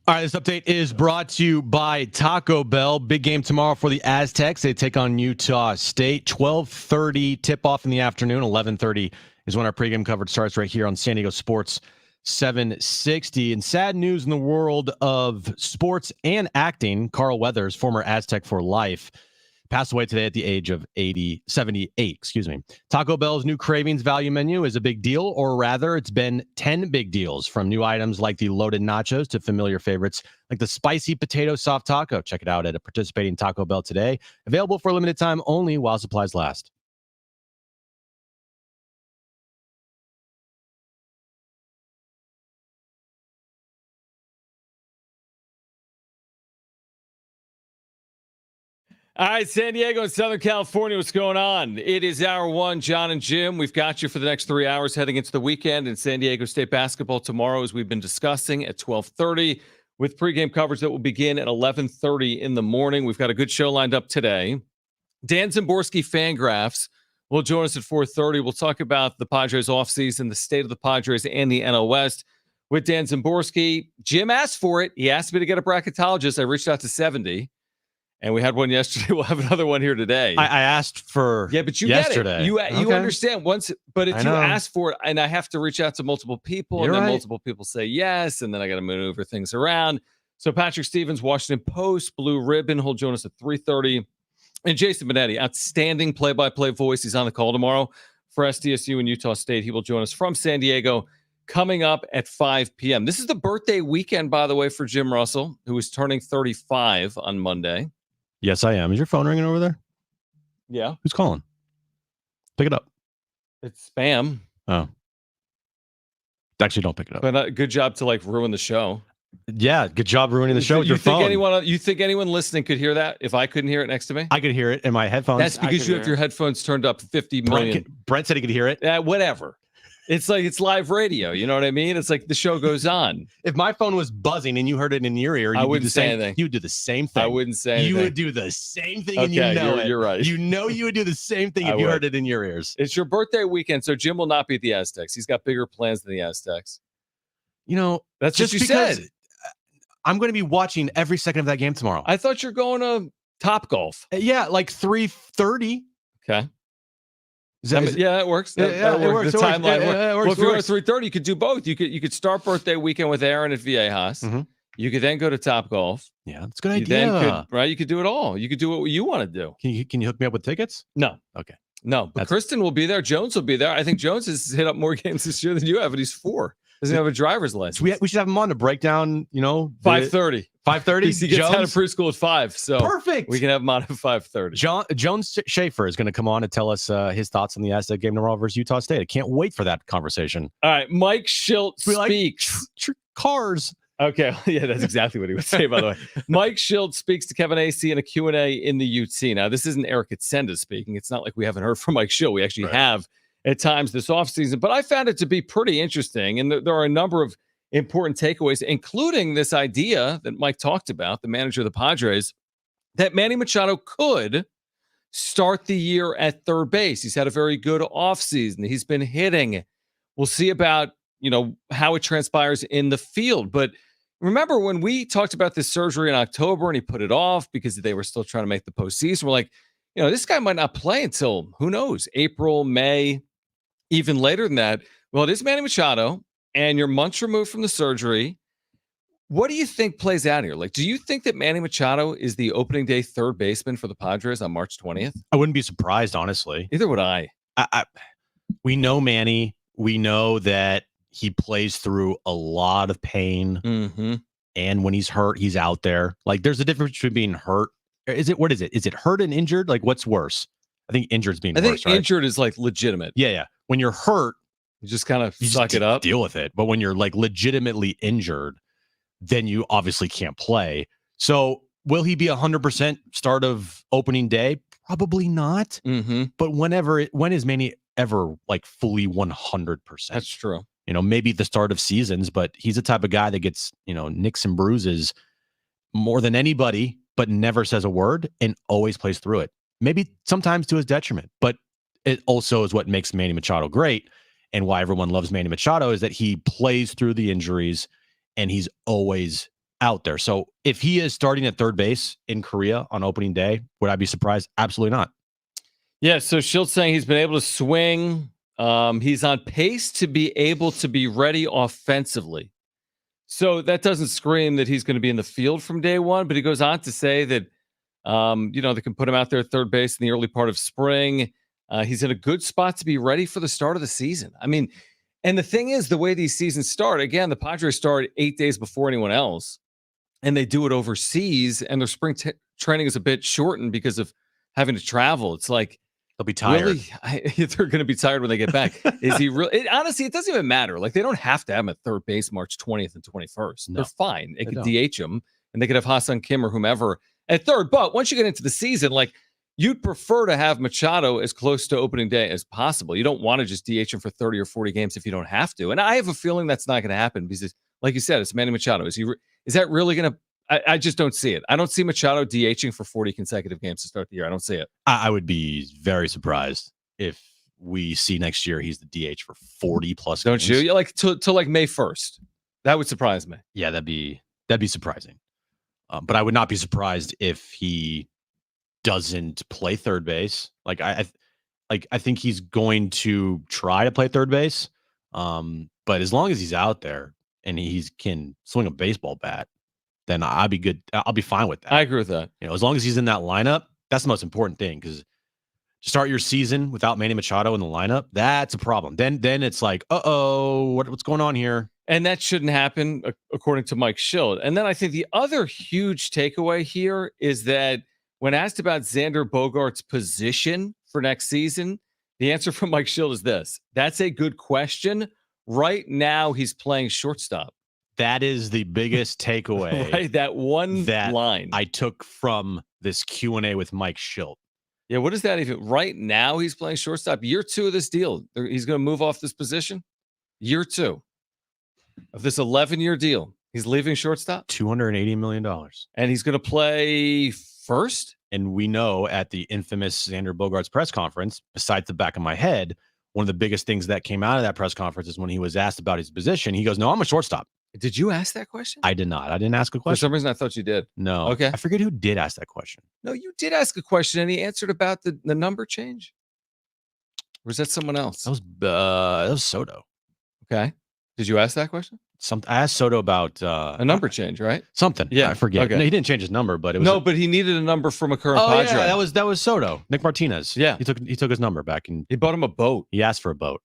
All right, this update is brought to you by Taco Bell. Big game tomorrow for the Aztecs. They take on Utah State. 12:30 tip-off in the afternoon. 11:30 is when our pregame coverage starts right here on San Diego Sports 760. And sad news in the world of sports and acting. Carl Weathers, former Aztec for life, passed away today at the age of 78. Taco Bell's new Cravings value menu is a big deal, or rather, it's been 10 big deals, from new items like the loaded nachos to familiar favorites like the spicy potato soft taco. Check it out at a participating Taco Bell today. Available for a limited time only while supplies last. All right, San Diego and Southern California, what's going on? It is hour one, Jon and Jim. We've got you for the next 3 hours heading into the weekend in San Diego State basketball tomorrow, as we've been discussing, at 12:30, with pregame coverage that will begin at 11:30 in the morning. We've got a good show lined up today. Dan Szymborski, Fangraphs, will join us at 4:30. We'll talk about the Padres offseason, the state of the Padres, and the NL West with Dan Szymborski. Jim asked for it. He asked me to get a bracketologist. I reached out to 70. And we had one yesterday. We'll have another one here today. I asked for but you yesterday. Get it. You understand once, but if you ask for it, and I have to reach out to multiple people, and then multiple people say yes, and then I got to maneuver things around. So Patrick Stevens, Washington Post, Blue Ribbon, he'll join us at 3:30. And Jason Benetti, outstanding play-by-play voice. He's on the call tomorrow for SDSU and Utah State. He will join us from San Diego coming up at 5 p.m. This is the birthday weekend, by the way, for Jim Russell, who is turning 35 on Monday. Yes, I am. Is your phone ringing over there? Yeah. Who's calling? Pick it up. It's spam. Oh. Actually, don't pick it up. But good job to ruin the show. Yeah, good job ruining the show with your phone. You think anyone listening could hear that if I couldn't hear it next to me? I could hear it in my headphones. That's because you have your headphones turned up 50 million. Brent said he could hear it. Whatever. It's like it's live radio. You know what I mean? It's like the show goes on. If my phone was buzzing and you heard it in your ear, I wouldn't say anything. You would do the same thing. I wouldn't say anything. You would do the same thing, and you know it. You're right. You know you would do the same thing if you heard it in your ears. It's your birthday weekend, so Jim will not be at the Aztecs. He's got bigger plans than the Aztecs. You know, that's just what you said. I'm going to be watching every second of that game tomorrow. I thought you're going to Topgolf. Yeah, like 3:30. Okay. That works. That works. The timeline works. Well, if you're at 3:30, you could do both. You could start birthday weekend with Aaron at Viejas. Mm-hmm. You could then go to Topgolf. Yeah, that's a good idea. You could do it all. You could do what you want to do. Can you hook me up with tickets? No. Okay. No, but Kristen will be there. Jones will be there. I think Jones has hit up more games this year than you have, and he's 4. Doesn't have a driver's license. We should have him on to break down, 5:30. 5:30? He gets out of preschool at 5. So perfect. We can have him on at 5:30. Jones Schaefer is going to come on and tell us his thoughts on the Aztec game tomorrow versus Utah State. I can't wait for that conversation. All right. Mike Shildt speaks. Cars. Okay. Yeah, that's exactly what he would say, by the way. Mike Shildt speaks to Kevin Acee in a Q&A in the UT. Now, this isn't Eric Atsenda speaking. It's not like we haven't heard from Mike Shildt. We actually have at times this offseason. But I found it to be pretty interesting. And there are a number of important takeaways, including this idea that Mike talked about, the manager of the Padres, that Manny Machado could start the year at third base. He's had a very good offseason. He's been hitting. We'll see about, how it transpires in the field. But remember when we talked about this surgery in October and he put it off because they were still trying to make the postseason? We're like, this guy might not play until, who knows, April, May, even later than that. Well, it is Manny Machado, and you're months removed from the surgery. What do you think plays out here? Do you think that Manny Machado is the opening day third baseman for the Padres on March 20th? I wouldn't be surprised, honestly. Neither would I. We know Manny. We know that he plays through a lot of pain. Mm-hmm. And when he's hurt, he's out there. There's a difference between being hurt. What is it? Is it hurt and injured? What's worse? I think injured is being worse, right? I think injured is legitimate. Yeah. When you're hurt, you just kind of suck it up. Deal with it. But when you're legitimately injured, then you obviously can't play. So will he be 100% start of opening day? Probably not. Mm-hmm. But when is Manny ever fully 100%? That's true. Maybe the start of seasons, but he's the type of guy that gets, nicks and bruises more than anybody, but never says a word and always plays through it. Maybe sometimes to his detriment, but it also is what makes Manny Machado great. And why everyone loves Manny Machado is that he plays through the injuries and he's always out there. So if he is starting at third base in Korea on opening day, would I be surprised? Absolutely not. Yeah, so Shildt saying he's been able to swing. He's on pace to be able to be ready offensively. So that doesn't scream that he's going to be in the field from day one, but he goes on to say that, they can put him out there at third base in the early part of spring. He's in a good spot to be ready for the start of the season. I mean, and the thing is, the way these seasons start, again, the Padres start 8 days before anyone else, and they do it overseas, and their spring training is a bit shortened because of having to travel. It's like, they'll be tired. Really, they're going to be tired when they get back. Is he really? Honestly, it doesn't even matter. Like, they don't have to have him at third base March 20th and 21st. No, they're fine. They could don't. DH him, and they could have Ha-Seong Kim or whomever at third. But once you get into the season, like, you'd prefer to have Machado as close to opening day as possible. You don't want to just DH him for 30 or 40 games if you don't have to. And I have a feeling that's not going to happen because, like you said, it's Manny Machado. Is that really going to? I just don't see it. I don't see Machado DHing for 40 consecutive games to start the year. I don't see it. I would be very surprised if we see next year he's the DH for 40 plus Don't games. you? Like till like May 1st. That would surprise me. Yeah, that'd be surprising. But I would not be surprised if he doesn't play third base. Like I think he's going to try to play third base. But as long as he's out there and he can swing a baseball bat, then I'll be good. I'll be fine with that. I agree with that. As long as he's in that lineup, that's the most important thing. Because to start your season without Manny Machado in the lineup, that's a problem. Then it's like, what's going on here? And that shouldn't happen, according to Mike Shildt. And then I think the other huge takeaway here is that when asked about Xander Bogaerts' position for next season, the answer from Mike Shildt is this: that's a good question. Right now, he's playing shortstop. That is the biggest takeaway. Right, that one line I took from this Q&A with Mike Shildt. Yeah, what is that even? Right now, he's playing shortstop. Year 2 of this deal. He's going to move off this position. Year 2 of this 11-year deal. He's leaving shortstop. $280 million. And he's going to play first? And we know at the infamous Xander Bogaerts press conference, besides the back of my head, one of the biggest things that came out of that press conference is when he was asked about his position, he goes, "No, I'm a shortstop." Did you ask that question? I did not. I didn't ask a question. For some reason, I thought you did. No. Okay. I forget who did ask that question. No, you did ask a question, and he answered about the number change. Or was that someone else? That was Soto. Okay. Did you ask that question? I asked Soto about a number change, right? Something. Yeah, I forget. Okay. No, he didn't change his number, but it was but he needed a number from a current Padre. Padre. Yeah, that was Soto. Nick Martinez. Yeah. He took his number back and he bought him a boat. He asked for a boat.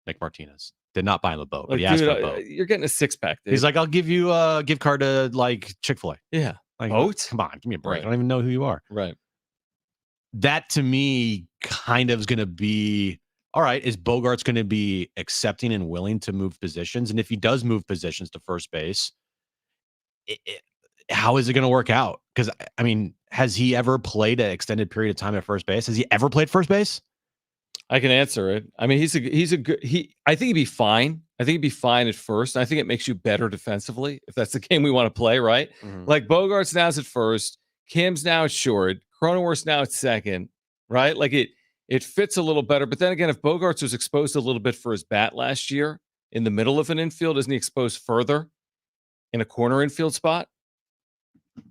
Nick Martinez did not buy him a boat, but Like, he asked dude, for a boat. You're getting a 6-pack, dude. He's like, "I'll give you a gift card to like Chick-fil-A." Yeah. Like, boat? Come on, give me a break. Right. I don't even know who you are. Right. That to me kind of is going to be all right. Is Bogaerts going to be accepting and willing to move positions? And if he does move positions to first base, how is it going to work out? Because I mean, has he ever played an extended period of time at first base? Has he ever played first base? I can answer it. I mean, he's a good. I think he'd be fine. I think he'd be fine at first. I think it makes you better defensively if that's the game we want to play, right? Mm-hmm. Like Bogaerts now's at first, Kim's now at short, Cronenworth's now at second, right? Like it fits a little better. But then again, if Bogaerts was exposed a little bit for his bat last year in the middle of an infield, isn't he exposed further in a corner infield spot?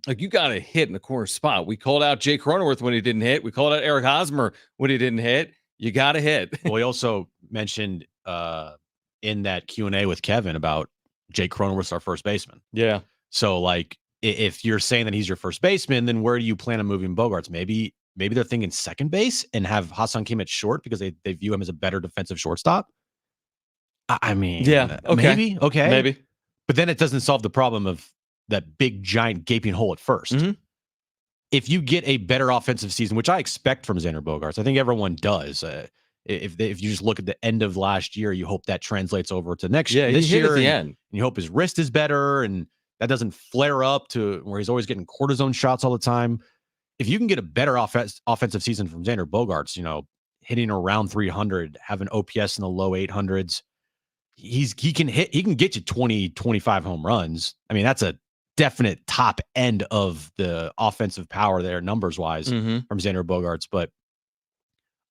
Like, you got to hit in the corner spot. We called out Jay Cronenworth when he didn't hit. We called out Eric Hosmer when he didn't hit. You got to hit. Well, he also mentioned in that Q&A with Kevin about Jay Cronenworth's our first baseman. Yeah. So, like, if you're saying that he's your first baseman, then where do you plan on moving Bogaerts? Maybe they're thinking second base and have Ha-Seong Kim at short because they view him as a better defensive shortstop. I mean, yeah, okay. Maybe. But then it doesn't solve the problem of that big, giant, gaping hole at first. Mm-hmm. If you get a better offensive season, which I expect from Xander Bogaerts, I think everyone does. If you just look at the end of last year, you hope that translates over to next year. This year at the end. And you hope his wrist is better and that doesn't flare up to where he's always getting cortisone shots all the time. If you can get a better offensive season from Xander Bogaerts, hitting around 300, having OPS in the low 800s, he can get you 20, 25 home runs. I mean, that's a definite top end of the offensive power there, numbers wise, from Xander Bogaerts. But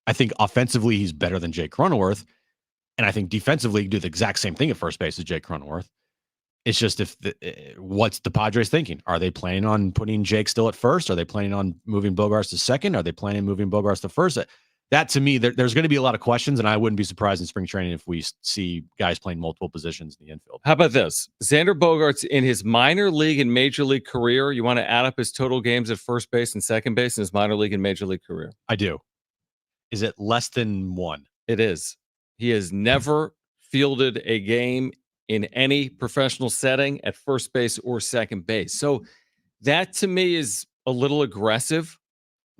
I think offensively, he's better than Jay Cronenworth. And I think defensively, he can do the exact same thing at first base as Jay Cronenworth. It's just what's the Padres thinking? Are they planning on putting Jake still at first? Are they planning on moving Bogaerts to second? Are they planning on moving Bogaerts to first? That to me, there's going to be a lot of questions, and I wouldn't be surprised in spring training if we see guys playing multiple positions in the infield. How about this? Xander Bogaerts in his minor league and major league career, you want to add up his total games at first base and second base in his minor league and major league career? I do. Is it less than 1? It is. He has never fielded a game in any professional setting at first base or second base. So that to me is a little aggressive.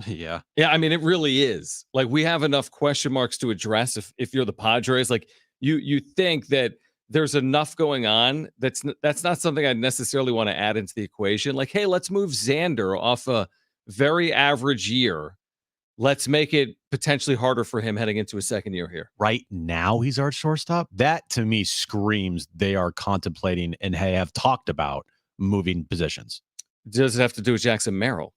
Yeah. Yeah, I mean, it really is. Like, we have enough question marks to address if you're the Padres. Like, you think that there's enough going on. That's not something I'd necessarily want to add into the equation. Like, hey, let's move Xander off a very average year. Let's make it potentially harder for him heading into his second year here. Right now, he's our shortstop. That to me screams they are contemplating and have talked about moving positions. Does it have to do with Jackson Merrill?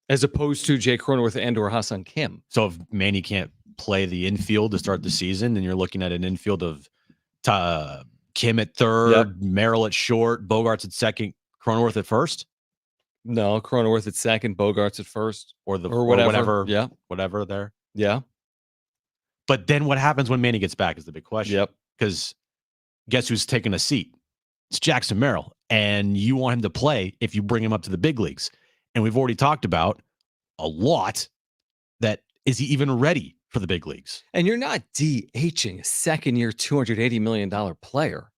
As opposed to Jay Cronenworth and or Hassan Kim. So if Manny can't play the infield to start the season, then you're looking at an infield of Kim at third, Merrill at short, Bogaerts at second, Cronenworth at first? No, Cronenworth at second, Bogaerts at first. Or whatever. Yeah. Whatever there. Yeah. But then what happens when Manny gets back is the big question. Yep. Because guess who's taking a seat? It's Jackson Merrill. And you want him to play if you bring him up to the big leagues. And we've already talked about a lot that is he even ready for the big leagues? And you're not DHing a second-year, $280 million player.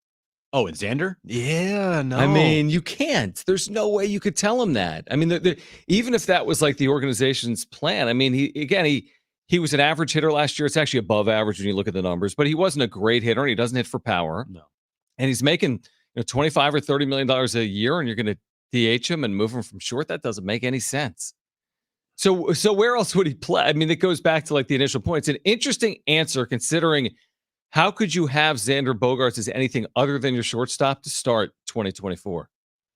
Oh, and Xander? Yeah, no. I mean, you can't. There's no way you could tell him that. I mean, even if that was like the organization's plan, I mean, he was an average hitter last year. It's actually above average when you look at the numbers, but he wasn't a great hitter, and he doesn't hit for power. No. And he's making $25 or $30 million a year, and you're going to DH him and move him from short? That doesn't make any sense. So where else would he play? I mean, it goes back to like the initial point. It's an interesting answer considering how could you have Xander Bogaerts as anything other than your shortstop to start 2024?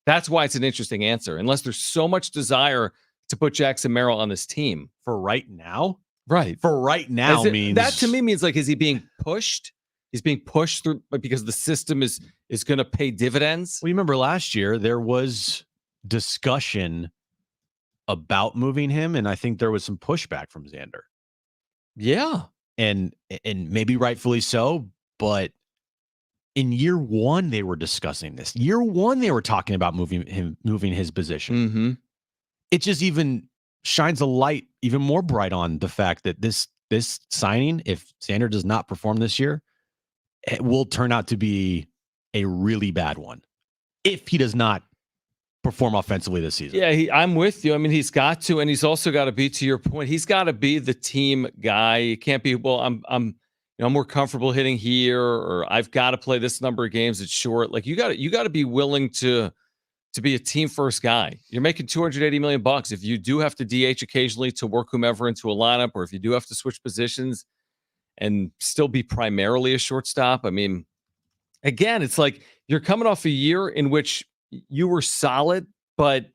That's why it's an interesting answer, unless there's so much desire to put Jackson Merrill on this team. For right now? Right. For right now means... That to me means like, is he being pushed? He's being pushed through because the system is going to pay dividends. Well, you remember last year there was discussion about moving him, and I think there was some pushback from Xander. Yeah, and maybe rightfully so. But in year one, they were discussing this. Year one, they were talking about moving his position. Mm-hmm. It just even shines a light even more bright on the fact that this signing, if Xander does not perform this year, it will turn out to be a really bad one if he does not perform offensively this season. Yeah, I'm with you. I mean, he's got to, and he's also got to be, to your point, he's got to be the team guy. It can't be, well, I'm more comfortable hitting here, or I've got to play this number of games at short. Like you got to be willing to be a team first guy. You're making $280 million. If you do have to DH occasionally to work whomever into a lineup, or if you do have to switch positions and still be primarily a shortstop, I mean, again, it's like you're coming off a year in which you were solid, but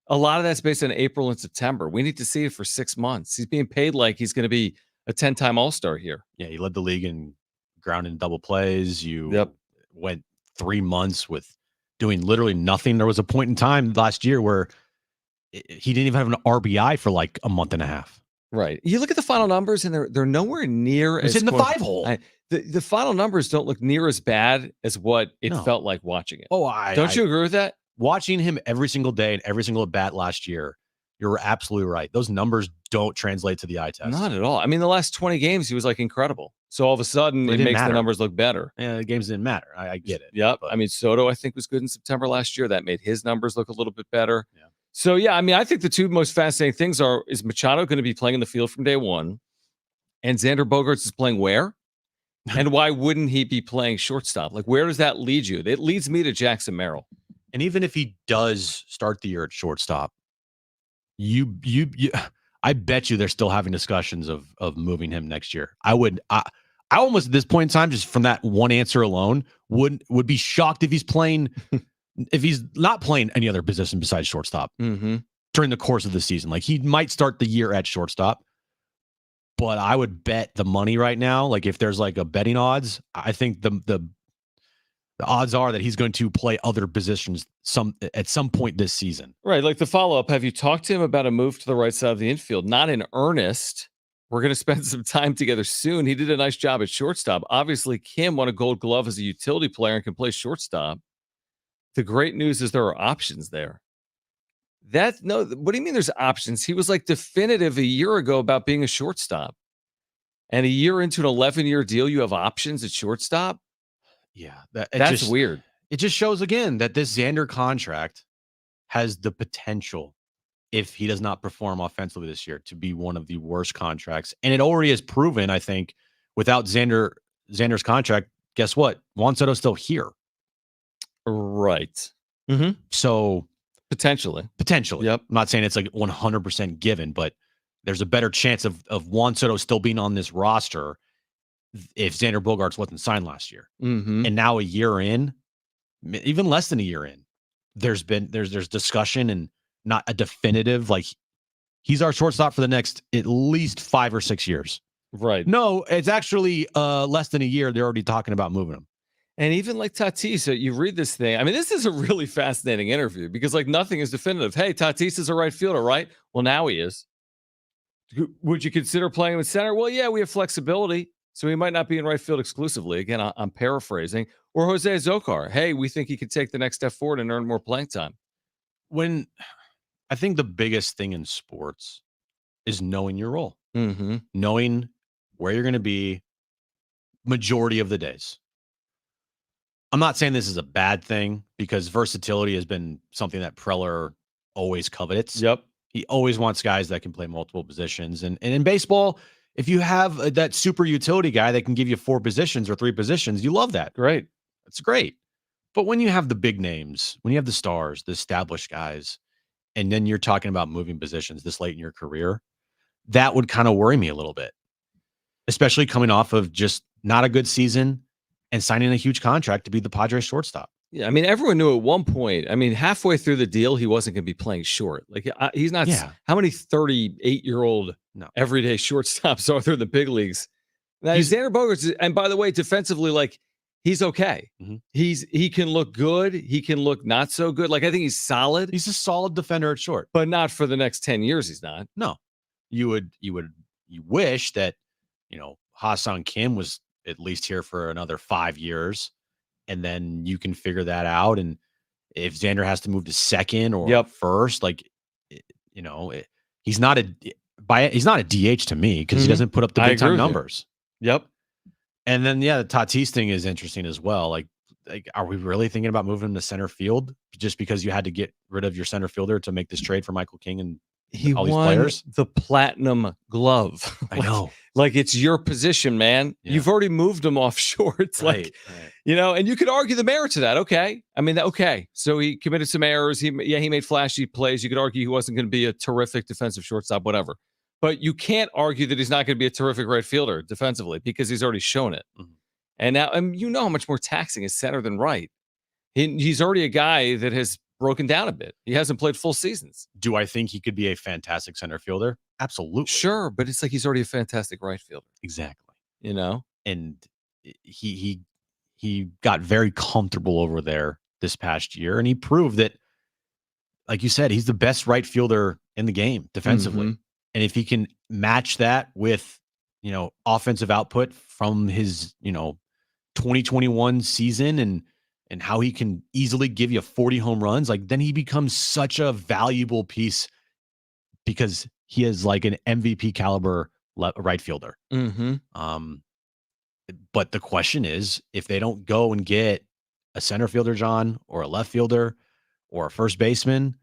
a lot of that's based on April and September. We need to see it for 6 months. He's being paid like he's going to be a 10-time All-Star here. Yeah, he led the league in ground and double plays. You went 3 months with doing literally nothing. There was a point in time last year where he didn't even have an RBI for like a month and a half. Right. You look at the final numbers, and they're nowhere near as in the 5 hole. The final numbers don't look near as bad as what it felt like watching it. Oh, don't you agree with that? Watching him every single day and every single at bat last year, you're absolutely right. Those numbers don't translate to the eye test. Not at all. I mean, the last 20 games, he was like incredible. So all of a sudden, it makes the numbers look better. Yeah, the games didn't matter. I get it. Yep. I mean, Soto, I think, was good in September last year. That made his numbers look a little bit better. Yeah. So, yeah, I mean, I think the two most fascinating things is Machado going to be playing in the field from day one? And Xander Bogaerts is playing where? And why wouldn't he be playing shortstop? Like, where does that lead you? It leads me to Jackson Merrill. And even if he does start the year at shortstop, I bet you they're still having discussions of moving him next year. I almost at this point in time, just from that one answer alone, would be shocked if he's playing if he's not playing any other position besides shortstop during the course of the season. Like, he might start the year at shortstop, but I would bet the money right now, like if there's like a betting odds, I think the the odds are that he's going to play other positions at some point this season. Right. Like the follow-up, have you talked to him about a move to the right side of the infield? Not in earnest. We're going to spend some time together soon. He did a nice job at shortstop. Obviously, Kim won a gold glove as a utility player and can play shortstop. The great news is there are options there. What do you mean there's options? He was like definitive a year ago about being a shortstop. And a year into an 11-year deal, you have options at shortstop? Yeah. That's weird. It just shows again that this Xander contract has the potential, if he does not perform offensively this year, to be one of the worst contracts. And it already is proven, I think, without Xander's contract, guess what? Juan Soto's still here. Right. Mm-hmm. So potentially. Yep. I'm not saying it's like 100% given, but there's a better chance of Juan Soto still being on this roster if Xander Bogaerts wasn't signed last year. Mm-hmm. And now a year in, even less than a year in, there's discussion and not a definitive, like, he's our shortstop for the next at least 5 or 6 years. Right. No, it's actually less than a year. They're already talking about moving him. And even like Tatis, you read this thing. I mean, this is a really fascinating interview because like nothing is definitive. Hey, Tatis is a right fielder, right? Well, now he is. Would you consider playing him in center? Well, yeah, we have flexibility. So he might not be in right field exclusively. Again, I'm paraphrasing. Or Jose Azocar. Hey, we think he could take the next step forward and earn more playing time. When I think the biggest thing in sports is knowing your role, knowing where you're going to be majority of the days. I'm not saying this is a bad thing because versatility has been something that Preller always covets. Yep. He always wants guys that can play multiple positions. And in baseball, if you have that super utility guy that can give you 4 positions or 3 positions, you love that. Great. That's great. But when you have the big names, when you have the stars, the established guys, and then you're talking about moving positions this late in your career, that would kind of worry me a little bit, especially coming off of just not a good season and signing a huge contract to be the Padres shortstop. Yeah, I mean, everyone knew at one point, I mean, halfway through the deal, he wasn't going to be playing short. Like, he's not, how many 38-year-old everyday shortstops are there in the big leagues? Now, Xander Bogaerts, and by the way, defensively, like, he's okay. Mm-hmm. He can look good. He can look not so good. Like, I think he's solid. He's a solid defender at short. But not for the next 10 years, he's not. No. You wish that, Ha-Seong Kim was at least here for another 5 years, and then you can figure that out. And if Xander has to move to second or first, like, he's not a DH to me because he doesn't put up the big time numbers. Yep. And then, the Tatis thing is interesting as well. Like, are we really thinking about moving him to center field just because you had to get rid of your center fielder to make this trade for Michael King and all these players? The platinum glove. I know. Like, it's your position, man. Yeah. You've already moved him off shorts. Right. And you could argue the merits of that. Okay. I mean, okay. So he committed some errors. He made flashy plays. You could argue he wasn't going to be a terrific defensive shortstop, whatever. But you can't argue that he's not going to be a terrific right fielder defensively because he's already shown it. Mm-hmm. And now, how much more taxing is center than right. He's already a guy that has broken down a bit. He hasn't played full seasons. Do I think he could be a fantastic center fielder? Absolutely. Sure, but it's like he's already a fantastic right fielder. Exactly. And he got very comfortable over there this past year, and he proved that, like you said, he's the best right fielder in the game defensively. Mm-hmm. And if he can match that with, offensive output from his, 2021 season and how he can easily give you 40 home runs, like, then he becomes such a valuable piece because he is like an MVP caliber right fielder. Mm-hmm. But the question is, if they don't go and get a center fielder, John, or a left fielder or a first baseman,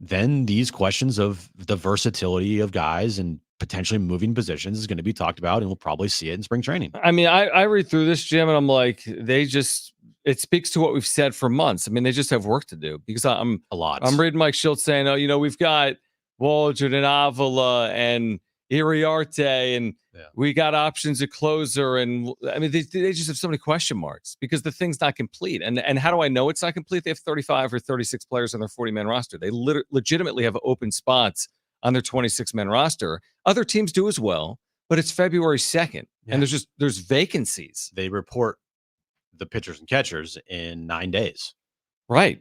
then these questions of the versatility of guys and potentially moving positions is going to be talked about, and we'll probably see it in spring training. I mean, I read through this, Jim, and I'm like, it speaks to what we've said for months. I mean, they just have work to do because I'm reading Mike Shildt saying, we've got Waldron and Avila and Iriarte, and we got options at closer. And I mean, they just have so many question marks because the thing's not complete. And how do I know it's not complete? They have 35 or 36 players on their 40-man roster. They legitimately have open spots on their 26-man roster. Other teams do as well, but it's February 2nd, and there's vacancies. They report the pitchers and catchers in 9 days. Right.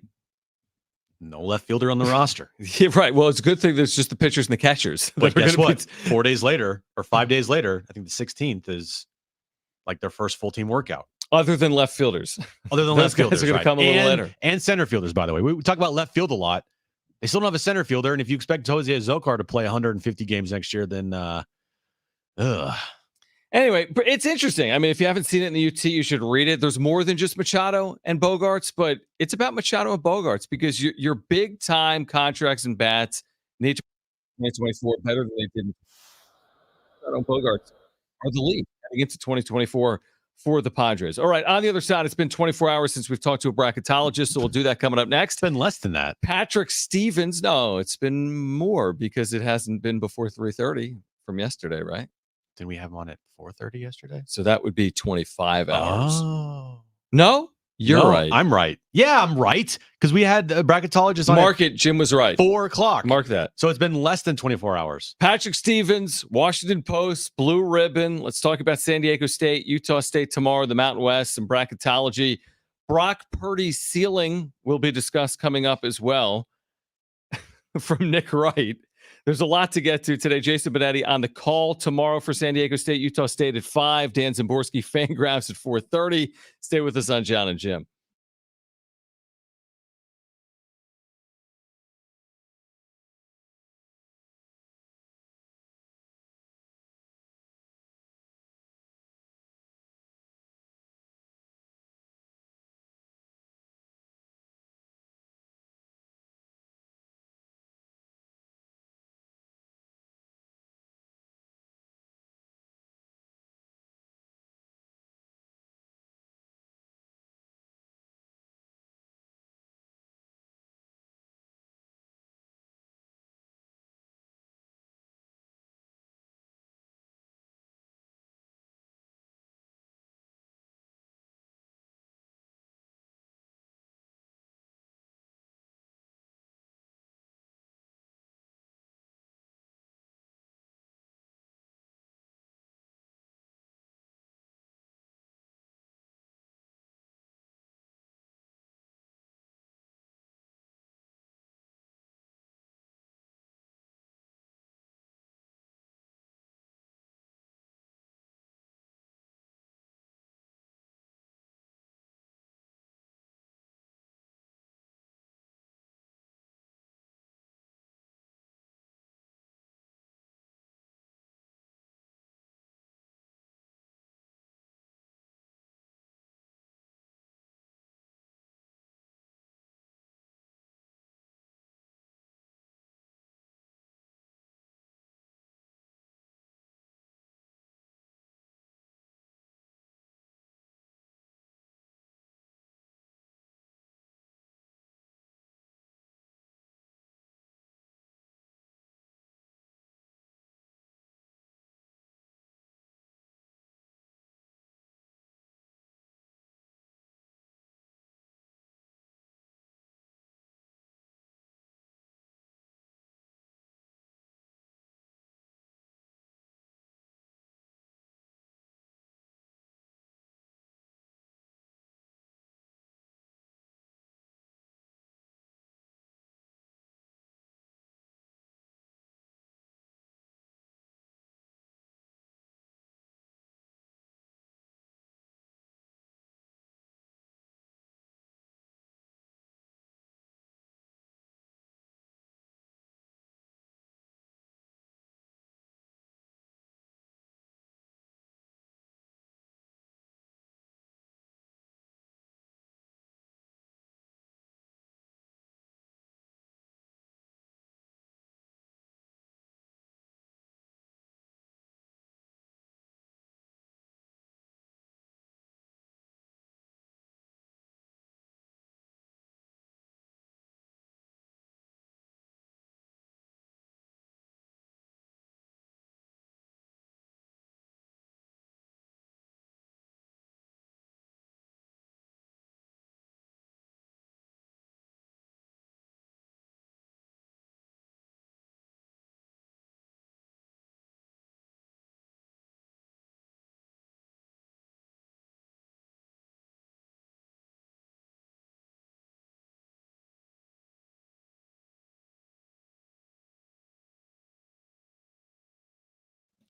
No left fielder on the roster. Yeah, right. Well, it's a good thing there's just the pitchers and the catchers. But guess what? 4 days later or 5 days later, I think the 16th is like their first full team workout. Other than left fielders. Other than Those left fielders. guys are going to come a little later. And center fielders, by the way. We talk about left field a lot. They still don't have a center fielder. And if you expect Jose Azocar to play 150 games next year, then Anyway, it's interesting. I mean, if you haven't seen it in the UT, you should read it. There's more than just Machado and Bogaerts, but it's about Machado and Bogaerts because your big time contracts and bats need to 2024 better than they did. Machado and Bogaerts are the lead heading into 2024 for the Padres. All right, on the other side, it's been 24 hours since we've talked to a bracketologist, so we'll do that coming up next. It's been less than that. Patrick Stevens, no, it's been more because it hasn't been before 3:30 from yesterday, right? Didn't we have him on at 4:30 yesterday? So that would be 25 hours. Oh. No? You're right. I'm right. Yeah, I'm right. Because we had a bracketologist on Mark it. Jim was right. 4 o'clock. Mark that. So it's been less than 24 hours. Patrick Stevens, Washington Post, Blue Ribbon. Let's talk about San Diego State, Utah State tomorrow, the Mountain West, and bracketology. Brock Purdy's ceiling will be discussed coming up as well from Nick Wright. There's a lot to get to today. Jason Benetti on the call tomorrow for San Diego State, Utah State at 5. Dan Zimborski, Fangraphs at 4:30. Stay with us on Jon and Jim.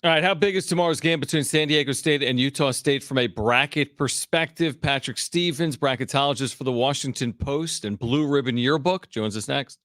All right, how big is tomorrow's game between San Diego State and Utah State from a bracket perspective? Patrick Stevens, bracketologist for the Washington Post and Blue Ribbon Yearbook, joins us next.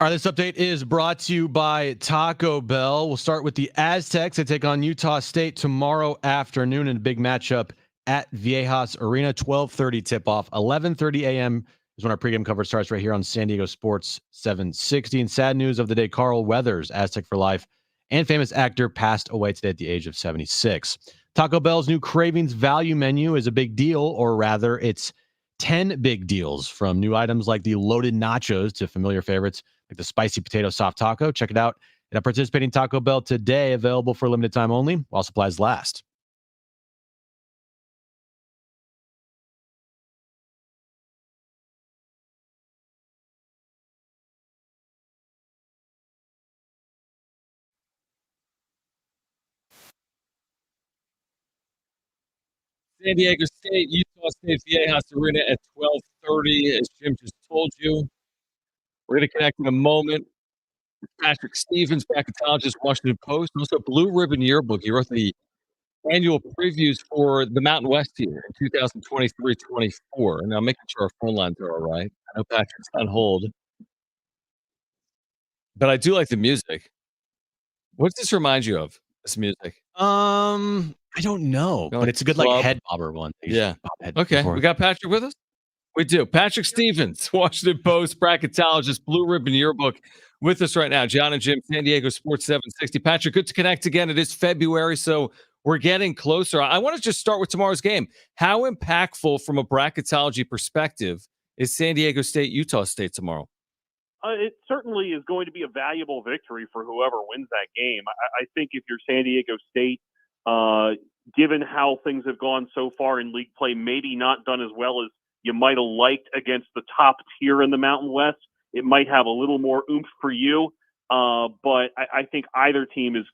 All right, this update is brought to you by Taco Bell. We'll start with the Aztecs. They take on Utah State tomorrow afternoon in a big matchup at Viejas Arena. 12:30 tip-off. 11:30 a.m. is when our pregame coverage starts right here on San Diego Sports 760. And sad news of the day, Carl Weathers, Aztec for life, and famous actor, passed away today at the age of 76. Taco Bell's new Cravings value menu is a big deal, or rather, it's 10 big deals, from new items like the loaded nachos to familiar favorites like the spicy potato soft taco. Check it out at a participating Taco Bell today, available for a limited time only while supplies last. San Diego State, Utah State, Viejas Arena at 12:30, as Jim just told you. We're going to connect in a moment. Patrick Stevens, bracketologist, Washington Post, also Blue Ribbon Yearbook. He wrote the annual previews for the Mountain West here in 2023-24. Now, making sure our phone lines are all right. I know Patrick's on hold, but I do like the music. What does this remind you of, this music? I don't know, but it's a good like club? head bobber one. Yeah. Head Okay, before. we got Patrick with us? We do. Patrick Stevens, Washington Post, bracketologist, Blue Ribbon Yearbook, with us right now. Jon and Jim, San Diego Sports 760. Patrick, good to connect again. It is February, so we're getting closer. I want to just start with tomorrow's game. How impactful from a bracketology perspective is San Diego State, Utah State tomorrow? It certainly is going to be a valuable victory for whoever wins that game. I think if you're San Diego State, given how things have gone so far in league play, maybe not done as well as you might have liked against the top tier in the Mountain West, it might have a little more oomph for you. But I think either team is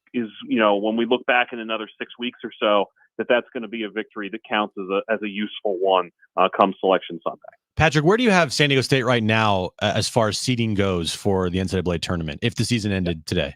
when we look back in another 6 weeks or so, that's going to be a victory that counts as a useful one come Selection Sunday. Patrick, where do you have San Diego State right now as far as seeding goes for the NCAA tournament if the season ended today?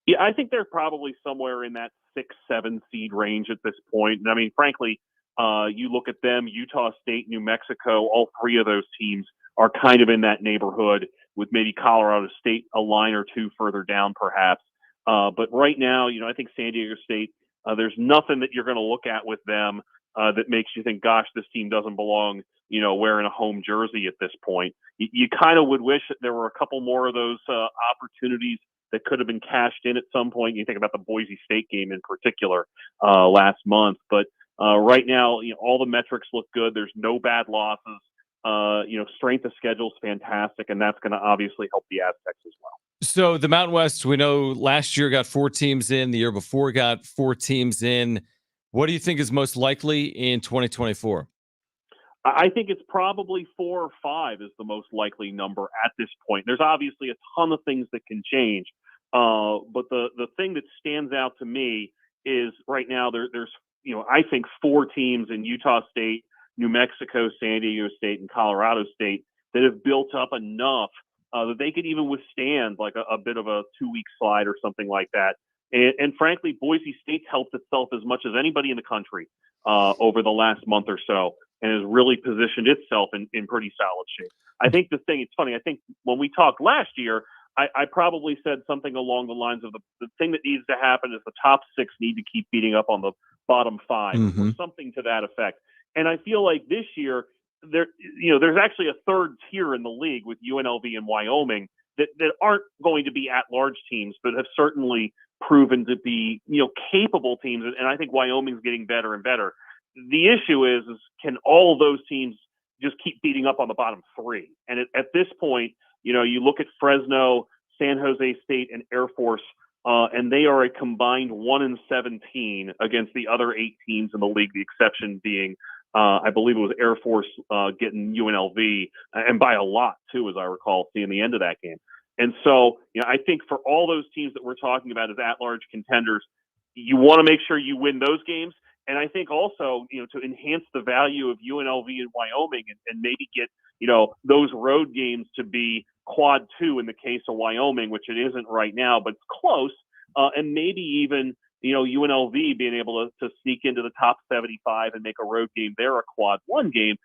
Yeah, I think they're probably somewhere in that 6-7 seed range at this point. And I mean, frankly, you look at them, Utah State, New Mexico, all three of those teams are kind of in that neighborhood. with maybe Colorado State a line or two further down, perhaps. But right now, I think San Diego State, there's nothing that you're going to look at with them that makes you think, gosh, this team doesn't belong, wearing a home jersey at this point. You kind of would wish that there were a couple more of those opportunities that could have been cashed in at some point. You think about the Boise State game in particular last month. But right now, all the metrics look good. There's no bad losses. Strength of schedule is fantastic, and that's going to obviously help the Aztecs as well. So the Mountain West, we know last year got 4 teams in. The year before got 4 teams in. What do you think is most likely in 2024? I think it's probably 4 or 5 is the most likely number at this point. There's obviously a ton of things that can change. But the thing that stands out to me is right now there's I think 4 teams in Utah State, New Mexico, San Diego State, and Colorado State that have built up enough that they could even withstand like a bit of a 2-week slide or something like that. And frankly, Boise State's helped itself as much as anybody in the country over the last month or so, and has really positioned itself in pretty solid shape. I think it's funny, I think when we talked last year, I probably said something along the lines of the thing that needs to happen is the top 6 need to keep beating up on the bottom 5, or something to that effect. And I feel like this year, there's actually a third tier in the league with UNLV and Wyoming that aren't going to be at-large teams, but have certainly proven to be, capable teams. And I think Wyoming's getting better and better. The issue is can all of those teams just keep beating up on the bottom 3? And at this point, you look at Fresno, San Jose State, and Air Force, and they are a combined 1-17 against the other 8 teams in the league, the exception being, I believe it was Air Force getting UNLV, and by a lot, too, as I recall, seeing the end of that game. And so, I think for all those teams that we're talking about as at-large contenders, you want to make sure you win those games. And I think also, to enhance the value of UNLV and Wyoming and maybe get, those road games to be quad 2 in the case of Wyoming, which it isn't right now, but it's close. And maybe even, UNLV being able to sneak into the top 75 and make a road game there, a quad 1 game.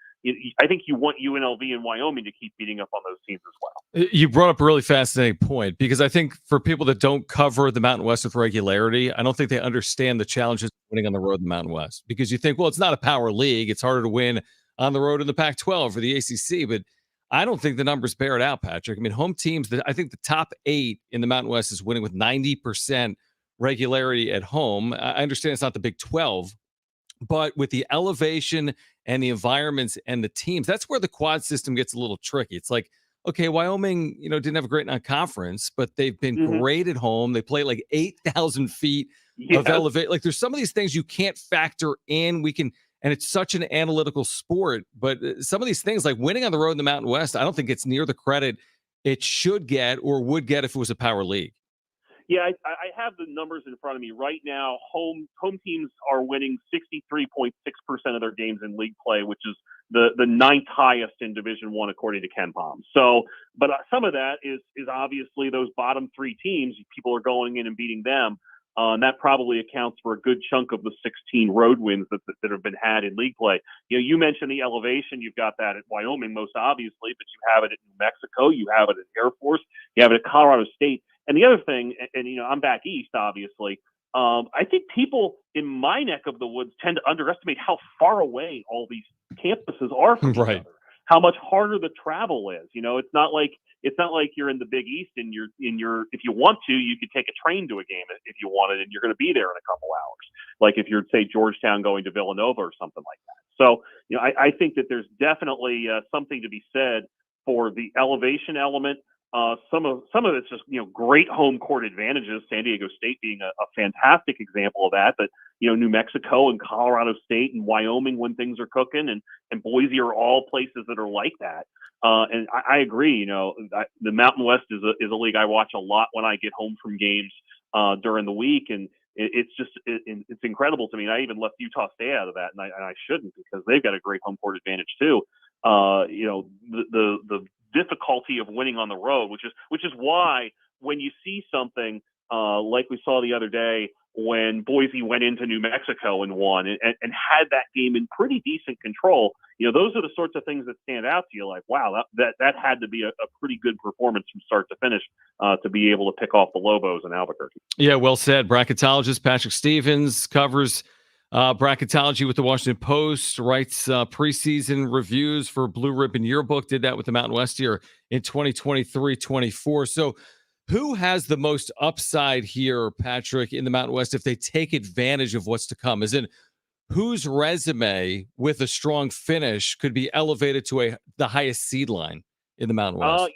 I think you want UNLV and Wyoming to keep beating up on those teams as well. You brought up a really fascinating point, because I think for people that don't cover the Mountain West with regularity, I don't think they understand the challenges of winning on the road in the Mountain West, because you think, well, it's not a power league. It's harder to win on the road in the Pac-12 or the ACC, but I don't think the numbers bear it out, Patrick. I mean, home teams, I think the top 8 in the Mountain West is winning with 90% regularity at home. I understand it's not the Big 12, but with the elevation and the environments and the teams, that's where the quad system gets a little tricky. It's like, okay, Wyoming, didn't have a great non-conference, but they've been great at home. They play like 8,000 feet of elevation. Like, there's some of these things you can't factor in. And it's such an analytical sport, but some of these things like winning on the road in the Mountain West, I don't think it's near the credit it should get or would get if it was a power league. Yeah, I have the numbers in front of me right now. Home teams are winning 63.6% of their games in league play, which is the 9th highest in Division I according to KenPom. So, but some of that is obviously those bottom 3 teams. People are going in and beating them, and that probably accounts for a good chunk of the 16 road wins that have been had in league play. You mentioned the elevation. You've got that at Wyoming most obviously, but you have it at New Mexico. You have it at Air Force. You have it at Colorado State. And the other thing, and I'm back east, obviously, I think people in my neck of the woods tend to underestimate how far away all these campuses are from each other. How much harder the travel is. It's not like you're in the Big East and you're if you want to, you could take a train to a game if you wanted, and you're going to be there in a couple hours. Like if you're, say, Georgetown going to Villanova or something like that. So, I think that there's definitely something to be said for the elevation element. Some of it's just, great home court advantages, San Diego State being a fantastic example of that, but, New Mexico and Colorado State and Wyoming when things are cooking, and Boise are all places that are like that. And I agree, the Mountain West is a league I watch a lot when I get home from games during the week, and it's incredible to me. And I even left Utah State out of that, and I shouldn't, because they've got a great home court advantage too. The difficulty of winning on the road, which is why when you see something like we saw the other day when Boise went into New Mexico and won and had that game in pretty decent control. Those are the sorts of things that stand out to you. Like, wow, that had to be a pretty good performance from start to finish to be able to pick off the Lobos in Albuquerque. Yeah, well said. Bracketologist Patrick Stevens covers bracketology with the Washington Post, writes preseason reviews for Blue Ribbon Yearbook, did that with the Mountain West here in 2023-24. So who has the most upside here, Patrick, in the Mountain West if they take advantage of what's to come? As in, whose resume with a strong finish could be elevated to the highest seed line in the Mountain West?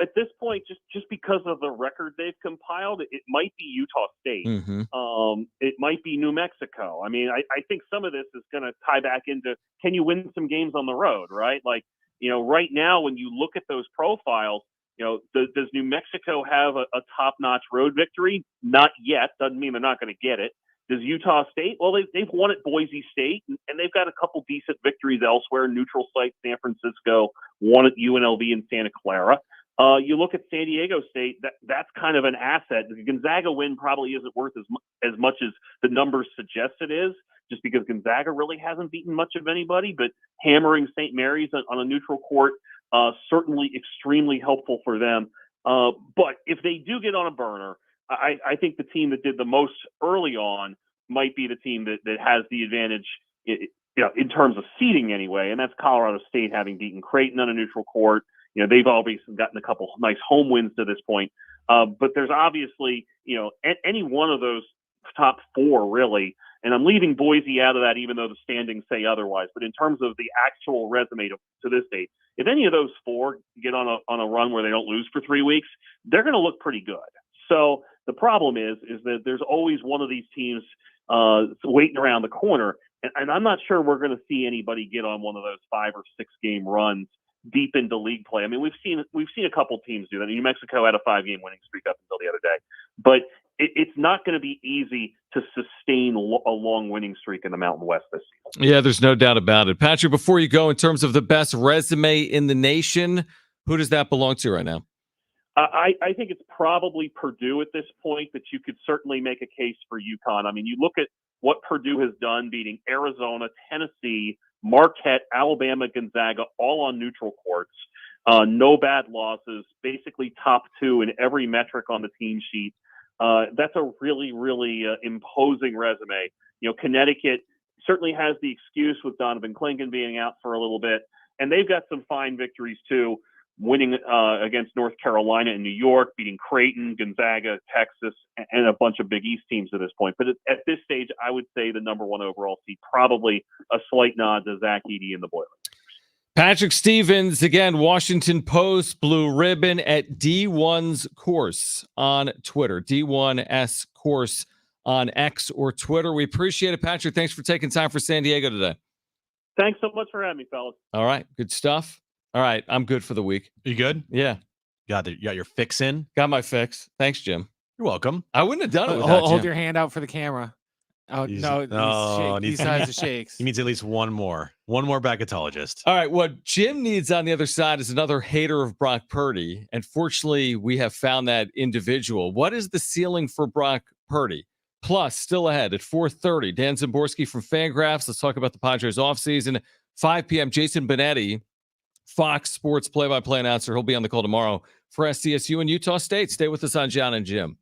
At this point, just because of the record they've compiled, it might be Utah State. Mm-hmm. It might be New Mexico. I mean, I think some of this is going to tie back into, can you win some games on the road, right? Like, right now, when you look at those profiles, does New Mexico have a top-notch road victory? Not yet. Doesn't mean they're not going to get it. Does Utah State? Well, they've won at Boise State, and they've got a couple decent victories elsewhere. Neutral site, San Francisco, one at UNLV in Santa Clara. You look at San Diego State, that's kind of an asset. The Gonzaga win probably isn't worth as much as the numbers suggest it is, just because Gonzaga really hasn't beaten much of anybody, but hammering St. Mary's on a neutral court, certainly extremely helpful for them. But if they do get on a burner, I think the team that did the most early on might be the team that has the advantage, in terms of seeding anyway, and that's Colorado State, having beaten Creighton on a neutral court. They've always gotten a couple nice home wins to this point. But there's obviously, any one of those top four, really, and I'm leaving Boise out of that, even though the standings say otherwise. But in terms of the actual resume to this date, if any of those four get on a run where they don't lose for 3 weeks, they're going to look pretty good. So the problem is that there's always one of these teams waiting around the corner, and I'm not sure we're going to see anybody get on one of those 5 or 6 game runs deep into league play. I mean, we've seen a couple teams do that. New Mexico had a 5-game winning streak up until the other day, but it's not going to be easy to sustain a long winning streak in the Mountain West this season. Yeah, there's no doubt about it. Patrick, before you go, in terms of the best resume in the nation, who does that belong to right now? I think it's probably Purdue at this point, but you could certainly make a case for UConn. I mean, you look at what Purdue has done, beating Arizona, Tennessee, Marquette, Alabama, Gonzaga, all on neutral courts. No bad losses, basically top 2 in every metric on the team sheet. That's a really, really imposing resume. Connecticut certainly has the excuse with Donovan Clingan being out for a little bit, and they've got some fine victories too, winning against North Carolina and New York, beating Creighton, Gonzaga, Texas, and a bunch of Big East teams at this point. But at this stage, I would say the number 1 overall seed, probably a slight nod to Zach Edey and the Boilermakers. Patrick Stevens, again, Washington Post, Blue Ribbon at D1's Course on Twitter, D1S Course on X or Twitter. We appreciate it, Patrick. Thanks for taking time for San Diego today. Thanks so much for having me, fellas. All right, good stuff. All right, I'm good for the week. You good? Yeah. You got your fix in? Got my fix. Thanks, Jim. You're welcome. I wouldn't have done it without Hold Jim. your hand out for the camera. Oh, these sides of shakes. He needs at least one more bracketologist. All right, what Jim needs on the other side is another hater of Brock Purdy. And fortunately, we have found that individual. What is the ceiling for Brock Purdy? Plus, still ahead at 4:30, Dan Zimborski from Fangraphs. Let's talk about the Padres offseason. 5 p.m., Jason Benetti, Fox Sports play-by-play announcer. He'll be on the call tomorrow for SDSU and Utah State. Stay with us on Jon and Jim.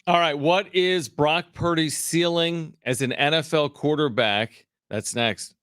All right. What is Brock Purdy's ceiling as an NFL quarterback? That's next.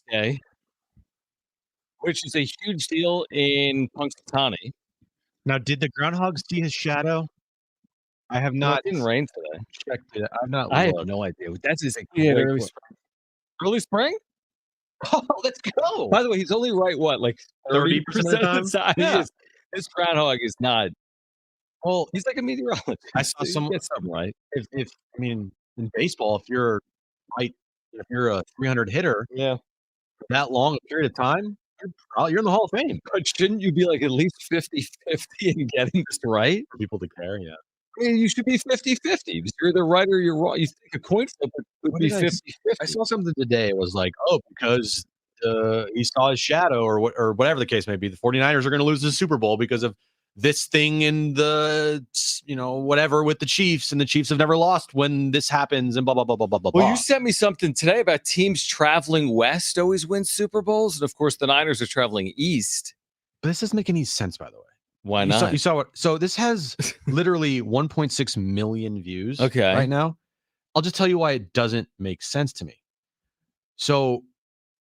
Okay. Which is a huge deal in Punxsutawney. Now, did the groundhog see his shadow? I have Well, not it didn't rain today. checked it. I've not I have looked. no idea. That is a Yeah, great early question. Early spring? Oh, let's go. By the way, he's only right, what, like 30% 30% of the of the time? Yeah. This groundhog is not. Well, He's like a meteorologist. I saw He some. gets something right. If I mean, in baseball, right, if you're a 300 hitter Yeah. for that long a period of time, you're in the Hall of Fame. But shouldn't you be like at least 50-50 in getting this right? For people to care, yeah. I mean, you should be 50-50. You're either right or you're wrong. You take a coin flip, it would What be did I s 50-50. I saw something today. It was like, "Oh, because, he saw his shadow," or whatever the case may be. The 49ers are gonna lose the Super Bowl because of this thing in the whatever with the Chiefs, and the Chiefs have never lost when this happens, and blah, blah, blah, blah, blah, blah, Well, blah. you sent me something today about teams traveling west always win Super Bowls. And of course, the Niners are traveling east. But this doesn't make any sense, by the way. Why You saw not? you saw what so this has literally 1.6 million views Okay. right now. I'll just tell you why it doesn't make sense to me. So,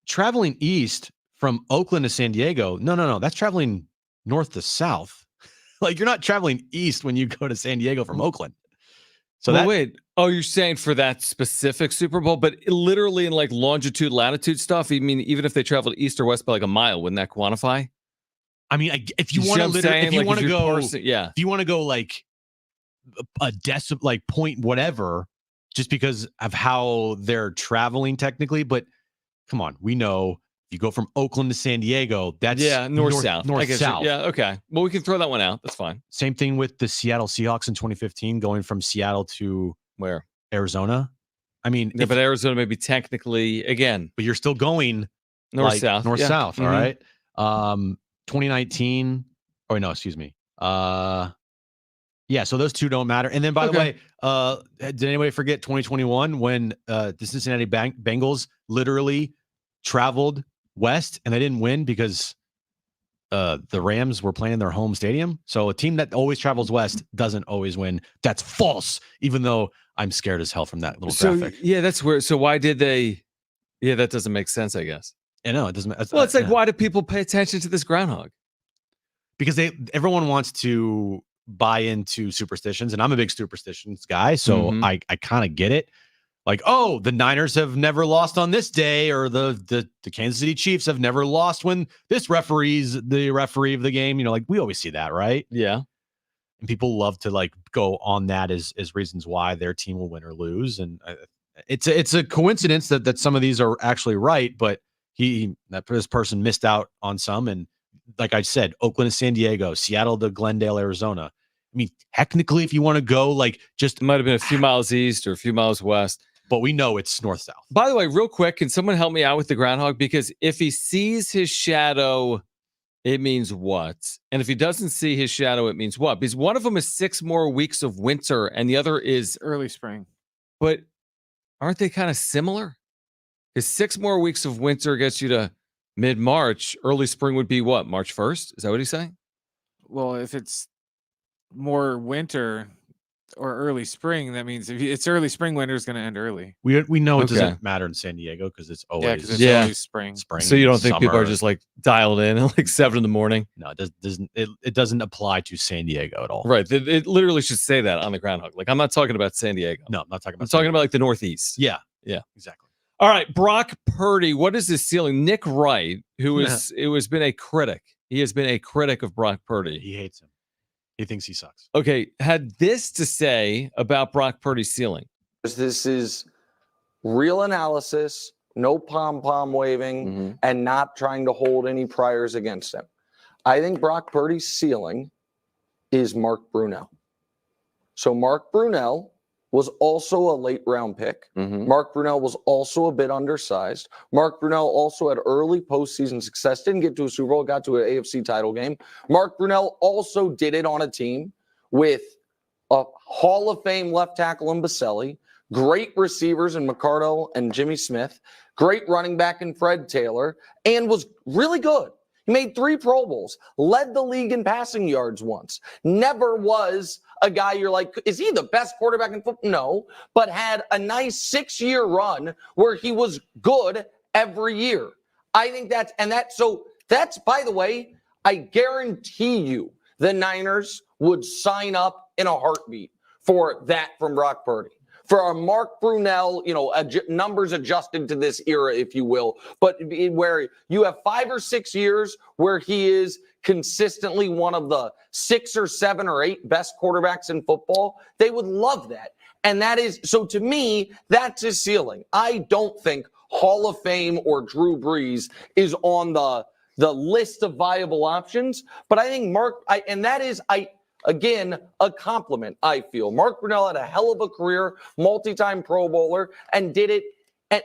traveling east from Oakland to San Diego, no, that's traveling north to south. Like, you're not traveling east when you go to San Diego from Oakland. So Well, that wait. Oh, you're saying for that specific Super Bowl, but literally in like longitude, latitude stuff. You mean even if they traveled east or west by like a mile, wouldn't that quantify? I mean, if you see want what to I'm literally, saying? if you Like, want to you're go, parsing- yeah. if you want to go like a decimal, like point whatever, just because of how they're traveling technically. But come on, we know you go from Oakland to San Diego, that's north south. I north guess south. Yeah, okay. Well, we can throw that one out. That's fine. Same thing with the Seattle Seahawks in 2015, going from Seattle to Where? Arizona. I mean, Yeah, but Arizona maybe technically again but you're still going north like south. north Yeah. south. All Mhm. right. 2019. Oh no, excuse me. Yeah, so those two don't matter. And then, by the Okay. way, did anybody forget 2021 when the Cincinnati Bengals literally traveled west and they didn't win because the Rams were playing in their home stadium. So a team that always travels west doesn't always win. That's false, even though I'm scared as hell from that little graphic. Yeah, that's where. So why did they? Yeah, that doesn't make sense, I guess. I know it doesn't. Well, it's like, why do people pay attention to this groundhog? Because everyone wants to buy into superstitions, and I'm a big superstitions guy, so I kind of get it. Like, oh, the Niners have never lost on this day, or the Kansas City Chiefs have never lost when this referee's the referee of the game. Like we always see that, right? Yeah. And people love to like go on that as reasons why their team will win or lose. And it's a coincidence that some of these are actually right, but this person missed out on some. And like I said, Oakland to San Diego, Seattle to Glendale, Arizona. I mean, technically, if you want to go, like, just it might have been a few miles east or a few miles west, but we know it's north-south. By the way, real quick, can someone help me out with the groundhog? Because if he sees his shadow, it means what? And if he doesn't see his shadow, it means what? Because one of them is 6 more weeks of winter, and the other is early spring. But aren't they kind of similar? Because 6 more weeks of winter gets you to mid-March. Early spring would be what? March 1st? Is that what he's saying? Well, if it's more winter or early spring, that means if it's early spring, winter is going to end early. We know it doesn't matter in San Diego because it's always always spring. So you don't think people are just like dialed in at like 7 in the morning? No, it doesn't apply to San Diego at all. Right. It literally should say that on the groundhog. Like, I'm not talking about San Diego. No, I'm not talking about. I'm talking about like the Northeast. Yeah, exactly. All right, Brock Purdy. What is his ceiling? Nick Wright, who has been a critic. He has been a critic of Brock Purdy. He hates him. He thinks he sucks. Okay, had this to say about Brock Purdy's ceiling. This is real analysis, no pom-pom waving, and not trying to hold any priors against him. I think Brock Purdy's ceiling is Mark Brunell. So Mark Brunell was also a late round pick. Mark Brunell was also a bit undersized. Mark Brunell also had early postseason success, didn't get to a Super Bowl, got to an AFC title game. Mark Brunell also did it on a team with a Hall of Fame left tackle in Baselli, great receivers in Machado and Jimmy Smith, great running back in Fred Taylor, and was really good. He made 3 Pro Bowls, led the league in passing yards once. Never was a guy you're like, is he the best quarterback in football? No, but had a nice 6-year run where he was good every year. I think that's, by the way, I guarantee you the Niners would sign up in a heartbeat for that from Brock Purdy. For a Mark Brunell, numbers adjusted to this era, if you will, but where you have 5 or 6 years where he is consistently one of the 6 or 7 or 8 best quarterbacks in football, they would love that. And that is, so to me, that's his ceiling. I don't think Hall of Fame or Drew Brees is on the list of viable options, but I think again, a compliment, I feel. Mark Brunell had a hell of a career, multi-time Pro Bowler, and did it at,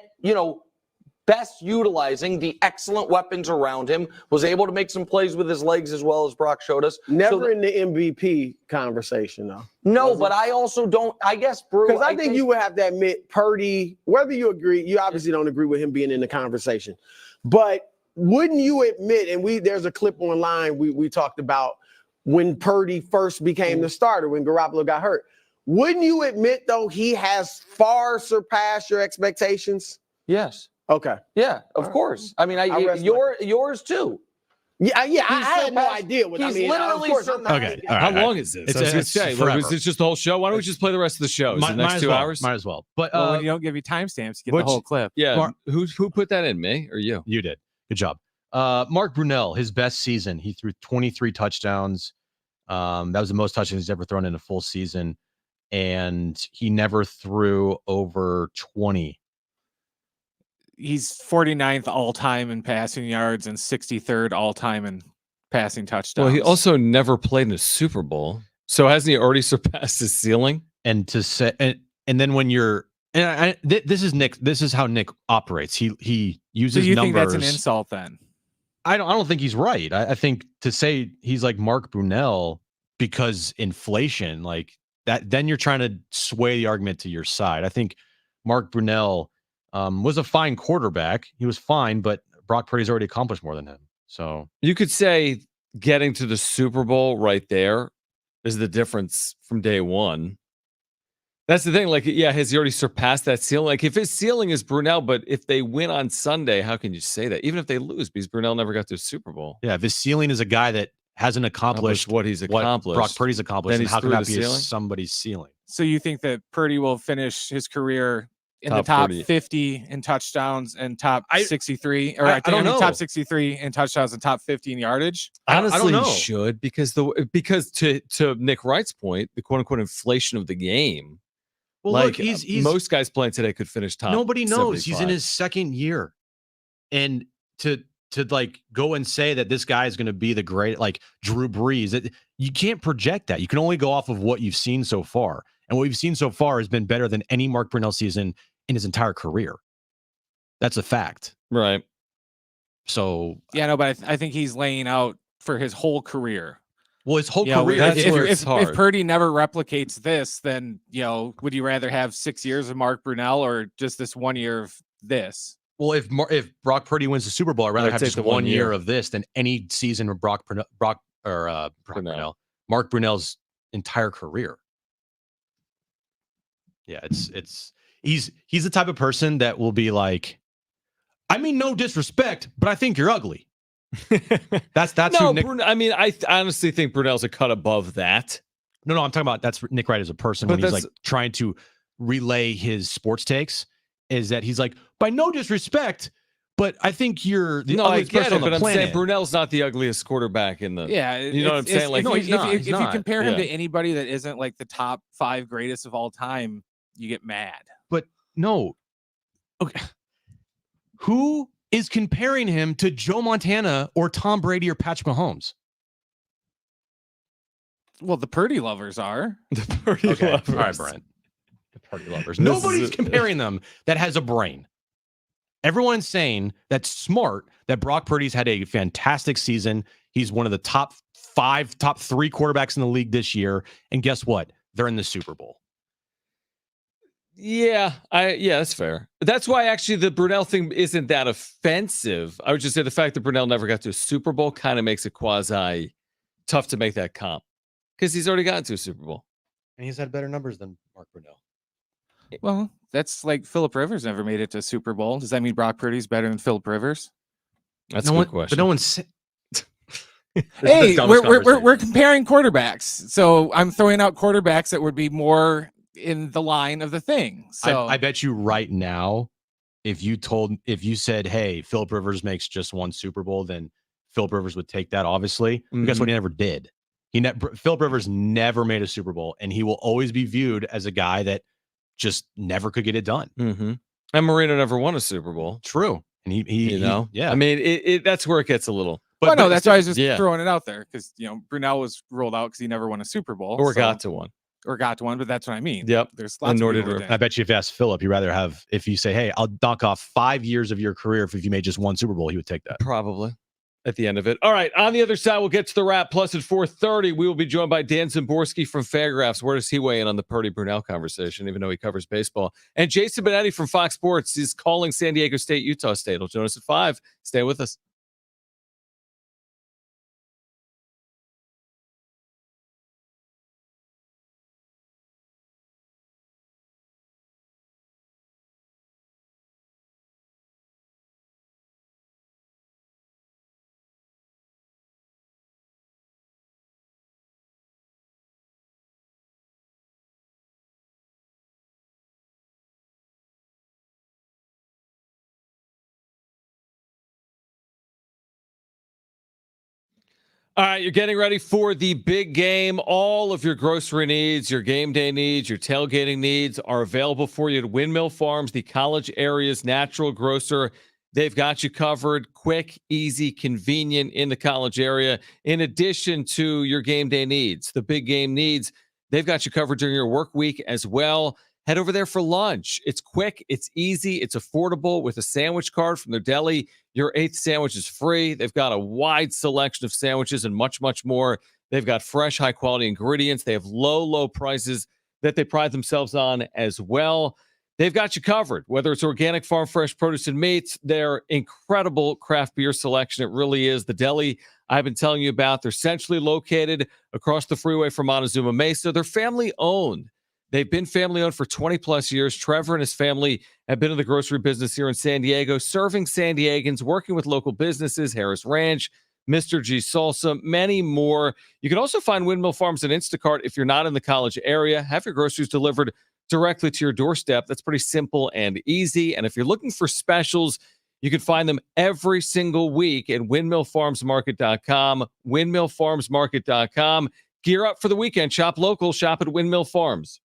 best utilizing the excellent weapons around him, was able to make some plays with his legs as well as Brock showed us. Never in the MVP conversation, though. No, but I also don't, I guess, Brew. Because I think you would have to admit Purdy, whether you agree, you obviously don't agree with him being in the conversation, but wouldn't you admit, and there's a clip online we talked about, when Purdy first became the starter, when Garoppolo got hurt. Wouldn't you admit, though, he has far surpassed your expectations? Yes. Okay. Yeah, of course. I mean, yours too. Yeah. I had no idea what he's I mean. literally surpassed. Okay. All right, How long is this? It's forever. Is this just the whole show? Why don't we just play the rest of the show? Is it the next 2 hours? Might as well. But when you don't give you timestamps, you get the whole clip. Yeah. Who put that in? Me or you? You did. Good job. Mark Brunell, his best season, he threw 23 touchdowns. That was the most touchdowns he's ever thrown in a full season, and he never threw over 20. He's 49th all-time in passing yards and 63rd all-time in passing touchdowns. Well, he also never played in a Super Bowl, so hasn't he already surpassed his ceiling? And to say, and then when you're, this is how Nick operates. He uses so you numbers. think that's an insult then? I don't think he's right. I think to say he's like Mark Brunell because inflation, like that, then you're trying to sway the argument to your side. I think Mark Brunell was a fine quarterback. He was fine, but Brock Purdy's already accomplished more than him. So you could say getting to the Super Bowl right there is the difference from day one. That's the thing. Like, yeah, has he already surpassed that ceiling? Like, if his ceiling is Brunell, but if they win on Sunday, how can you say that? Even if they lose, because Brunell never got to a Super Bowl. Yeah, if his ceiling is a guy that hasn't accomplished what he's accomplished, Brock Purdy's accomplished, then then he's how can through that the be ceiling? somebody's ceiling? So you think that Purdy will finish his career in Top the top 40. 50 in touchdowns and top 63, or I don't know. top 63 in touchdowns and top 50 in yardage? Honestly, I don't know. he should, because to Nick Wright's point, the quote unquote inflation of the game. Well, Like, look, he's most guys playing today could finish top. nobody knows. He's in 75. his second year, and to like go and say that this guy is going to be the great, like Drew Brees, you can't project that. You can only go off of what you've seen so far, and what we've seen so far has been better than any Mark Brunell season in his entire career. That's a fact. Right. So Yeah, no, but I think he's laying out for his whole career. well, his whole Yeah, career. that's where it's if hard. Purdy never replicates this, then would you rather have 6 years of Mark Brunell or just this 1 year of this? Well, if Brock Purdy wins the Super Bowl, I'd rather I'd have take just the 1 1 year year. of this than any season of Mark Brunell's entire career. Yeah, he's the type of person that will be like, I mean, no disrespect, but I think you're ugly. That's No, who Nick. I mean, I honestly think Brunell's a cut above that. No, I'm talking about that's Nick Wright as a person But when he's that's- like trying to relay his sports takes. Is that he's like, by no disrespect, but I think you're the No, I ugliest get person it, on the but I'm planet. saying Brunell's not the ugliest quarterback in the. Yeah, You know what I'm saying? Like, no, he's not. if He's you not. compare him Yeah. to anybody that isn't like the top 5 greatest of all time, you get mad. But no, okay. Who is comparing him to Joe Montana or Tom Brady or Patrick Mahomes? Well, the Purdy lovers are. The Purdy Okay, lovers. all right, Brent. The party lovers. This Nobody's is it. comparing them that has a brain. Everyone's saying that's smart, that Brock Purdy's had a fantastic season. He's one of the top 3 quarterbacks in the league this year. And guess what? They're in the Super Bowl. Yeah, that's fair. That's why actually the Brunell thing isn't that offensive. I would just say the fact that Brunell never got to a Super Bowl kind of makes it quasi tough to make that comp, because he's already gotten to a Super Bowl. And he's had better numbers than Mark Brunell. Well, that's like Phillip Rivers never made it to a Super Bowl. Does that mean Brock Purdy's better than Phillip Rivers? That's no a one, good question. But no one's. Hey, we're comparing quarterbacks. So I'm throwing out quarterbacks that would be more in the line of the thing. So I bet you right now, if you said, hey, Phillip Rivers makes just one Super Bowl, then Phillip Rivers would take that, obviously. But guess what? He never did. Phillip Rivers never made a Super Bowl, and he will always be viewed as a guy that just never could get it done. Mm-hmm. And Marino never won a Super Bowl. True. And he yeah. I mean, it that's where it gets a little. But no, that's why I was just yeah. throwing it out there, because Brunell was rolled out because he never won a Super Bowl Or got to one. or got to one. But that's what I mean. Yep. There's And lots nor of did people that Rivers. I didn't. bet you if you ask Phillip, he'd rather have, if you say, hey, I'll knock off 5 years of your career if you made just one Super Bowl, he would take that. Probably at the end of it. All right. On the other side, we'll get to the wrap. Plus at 4:30, we will be joined by Dan Zimborski from Fangraphs. Where does he weigh in on the Purdy Brunell conversation, even though he covers baseball? And Jason Benetti from Fox Sports is calling San Diego State, Utah State. He'll join us at 5. Stay with us. All right, you're getting ready for the big game. All of your grocery needs, your game day needs, your tailgating needs are available for you at Windmill Farms, the college area's natural grocer. They've got you covered, quick, easy, convenient in the college area. In addition to your game day needs, the big game needs, they've got you covered during your work week as well. Head over there for lunch. It's quick, it's easy, it's affordable with a sandwich card from their deli. Your 8th sandwich is free. They've got a wide selection of sandwiches and much, much more. They've got fresh, high-quality ingredients. They have low, low prices that they pride themselves on as well. They've got you covered, whether it's organic, farm fresh produce and meats, their incredible craft beer selection. It really is. The deli, I've been telling you about. They're centrally located across the freeway from Montezuma Mesa. They're family owned. They've been family owned for 20 plus years. Trevor and his family have been in the grocery business here in San Diego, serving San Diegans, working with local businesses, Harris Ranch, Mr. G Salsa, many more. You can also find Windmill Farms and Instacart if you're not in the College area. Have your groceries delivered directly to your doorstep. That's pretty simple and easy. And if you're looking for specials, you can find them every single week at windmillfarmsmarket.com. Windmillfarmsmarket.com. Gear up for the weekend. Shop local. Shop at Windmill Farms.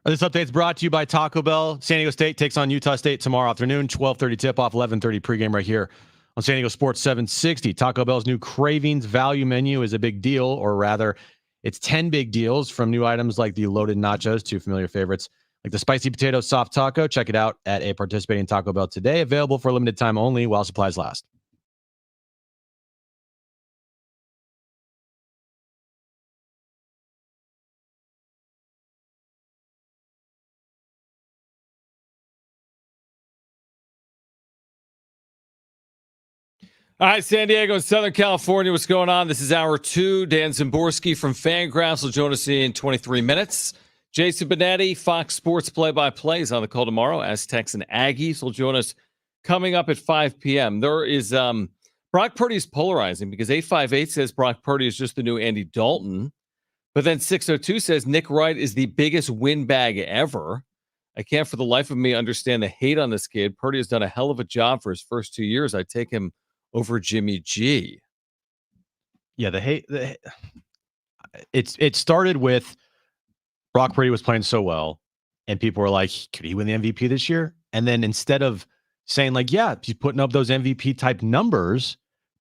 This update is brought to you by Taco Bell. San Diego State takes on Utah State tomorrow afternoon, 12:30 tip-off, 11:30 pregame right here on San Diego Sports 760. Taco Bell's new Cravings value menu is a big deal, or rather, it's 10 big deals from new items like the loaded nachos to familiar favorites like the spicy potato soft taco. Check it out at a participating Taco Bell today. Available for a limited time only while supplies last. All right, San Diego and Southern California, what's going on? This is hour 2. Dan Zimborski from Fangraphs will join us in 23 minutes. Jason Benetti, Fox Sports play-by-play, is on the call tomorrow. Aztecs and Aggies will join us coming up at 5 p.m. There is Brock Purdy is polarizing because 858 says Brock Purdy is just the new Andy Dalton, but then 602 says Nick Wright is the biggest windbag ever. I can't for the life of me understand the hate on this kid. Purdy has done a hell of a job for his first 2 years. I'd take him over Jimmy G. Yeah, the hate. It started with Brock Purdy was playing so well, and people were like, could he win the MVP this year? And then instead of saying like, yeah, he's putting up those MVP type numbers,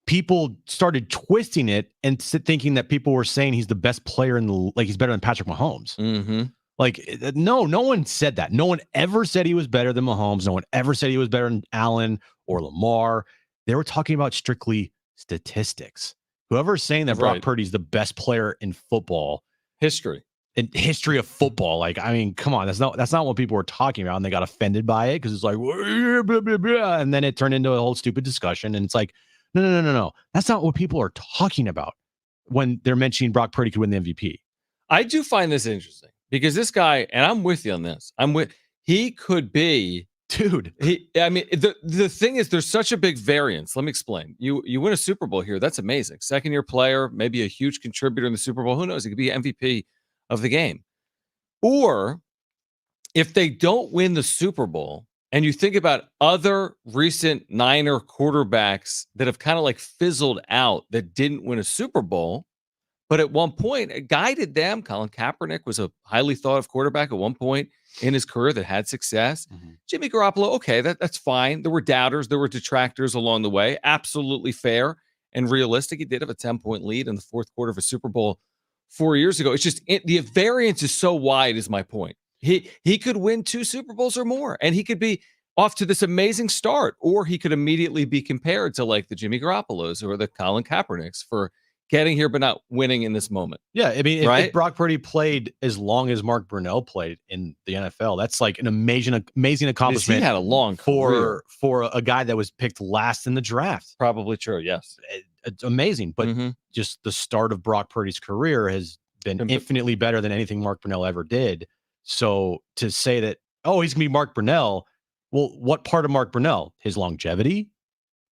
people started twisting it and thinking that people were saying he's the best player in the, like he's better than Patrick Mahomes. Mm-hmm. Like, no one said that. No one ever said he was better than Mahomes. No one ever said he was better than Allen or Lamar. They were talking about strictly statistics. Whoever's saying that Brock Purdy's the best player in football history of football, like, I mean, come on, that's not what people were talking about, and they got offended by it because it's like, blah, blah, blah, and then it turned into a whole stupid discussion, and it's like, no, that's not what people are talking about when they're mentioning Brock Purdy could win the MVP. I do find this interesting because this guy, and I'm with you on this. He could be. Dude, the thing is, there's such a big variance. Let me explain. You win a Super Bowl here. That's amazing. Second-year player, maybe a huge contributor in the Super Bowl. Who knows? He could be MVP of the game. Or if they don't win the Super Bowl, and you think about other recent Niner quarterbacks that have kind of like fizzled out that didn't win a Super Bowl, but at one point, it guided them. Colin Kaepernick was a highly thought of quarterback at one point in his career that had success. Mm-hmm. Jimmy Garoppolo, okay, that's fine. There were doubters, there were detractors along the way. Absolutely fair and realistic. He did have a 10-point lead in the fourth quarter of a Super Bowl 4 years ago. It's just the variance is so wide, is my point. He could win 2 Super Bowls or more, and he could be off to this amazing start, or he could immediately be compared to like the Jimmy Garoppolos or the Colin Kaepernicks for getting here but not winning in this moment. Yeah, I mean, if Brock Purdy played as long as Mark Brunell played in the NFL, that's like an amazing accomplishment. He had a long career for a guy that was picked last in the draft. Probably true, yes. It's amazing, but just the start of Brock Purdy's career has been infinitely better than anything Mark Brunell ever did. So to say that, oh, he's going to be Mark Brunell, well, what part of Mark Brunell? His longevity?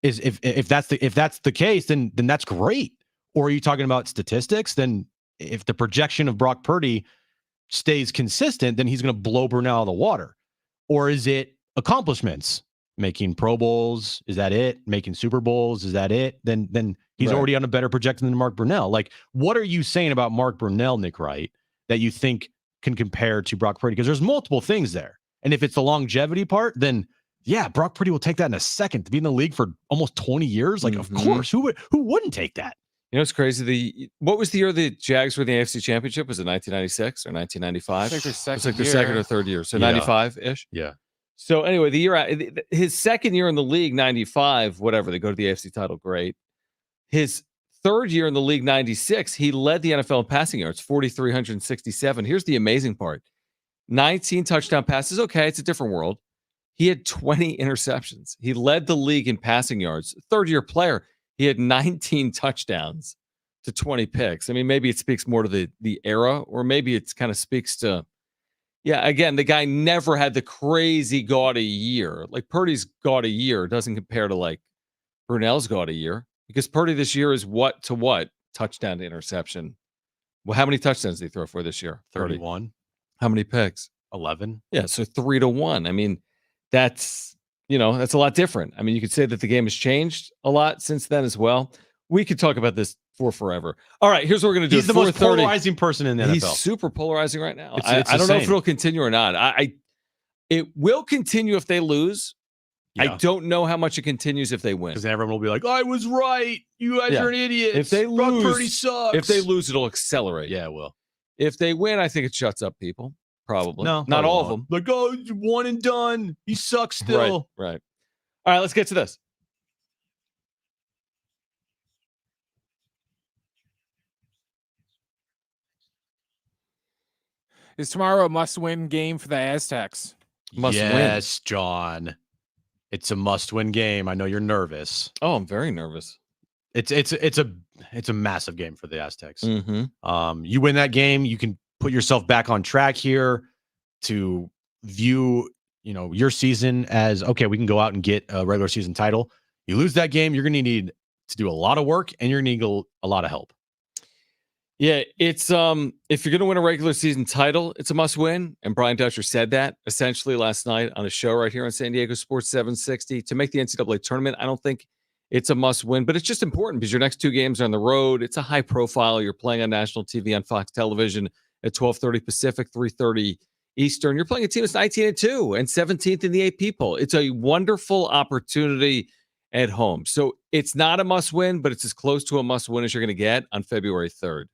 Is if that's the case, then that's great. Or are you talking about statistics? Then if the projection of Brock Purdy stays consistent, then he's going to blow Brunell out of the water. Or is it accomplishments? Making Pro Bowls? Is that it? Making Super Bowls? Is that it? Then he's already on a better projection than Mark Brunell. Like, what are you saying about Mark Brunell, Nick Wright, that you think can compare to Brock Purdy? Because there's multiple things there. And if it's the longevity part, then yeah, Brock Purdy will take that in a second. To be in the league for almost 20 years, like, of course, who wouldn't take that? You know, it's crazy. What was the year the Jags were in the AFC Championship? Was it 1996 or 1995? It's like their second or third year. So 95-ish. Yeah. So anyway, his second year in the league, 95, whatever, they go to the AFC title, great. His third year in the league, 96, he led the NFL in passing yards, 4,367. Here's the amazing part. 19 touchdown passes. Okay, it's a different world. He had 20 interceptions. He led the league in passing yards. Third-year player. He had 19 touchdowns to 20 picks. I mean, maybe it speaks more to the era, or maybe it kind of speaks to, again, the guy never had the crazy gaudy year. Like Purdy's gaudy year doesn't compare to like Brunell's gaudy year, because Purdy this year is what to what? Touchdown to interception. Well, how many touchdowns did he throw for this year? 31. How many picks? 11. Yeah, so 3-1. I mean, that's a lot different. I mean, you could say that the game has changed a lot since then as well. We could talk about this for forever. All right, here's what we're gonna do. He's the most polarizing person in the NFL. He's super polarizing right now. It's I don't know if insane. it'll continue or not. It will continue if they lose. Yeah. I don't know how much it continues if they win. Because everyone will be like, I was right. You guys are an idiot. If they Brock lose, Purdy sucks. If they lose, it'll accelerate. Yeah, it will. If they win, I think it shuts up people. Probably. No, not all of won't. them. Like, oh, one and done. He sucks still. Right. All right, let's get to this. Is tomorrow a must-win game for the Aztecs? Yes, John. It's a must-win game. I know you're nervous. Oh, I'm very nervous. It's a massive game for the Aztecs. Mm-hmm. You win that game, you can put yourself back on track here to view, your season as okay. We can go out and get a regular season title. You lose that game, you're going to need to do a lot of work, and you're going to need a lot of help. Yeah, it's if you're going to win a regular season title, it's a must-win. And Brian Dutcher said that essentially last night on a show right here on San Diego Sports 760. To make the NCAA tournament, I don't think it's a must-win, but it's just important because your next two games are on the road. It's a high profile. You're playing on national TV on Fox Television at 12:30 Pacific, 3:30 Eastern. You're playing a team that's 19-2 and 17th in the AP poll. It's a wonderful opportunity at home. So it's not a must-win, but it's as close to a must-win as you're going to get on February 3rd.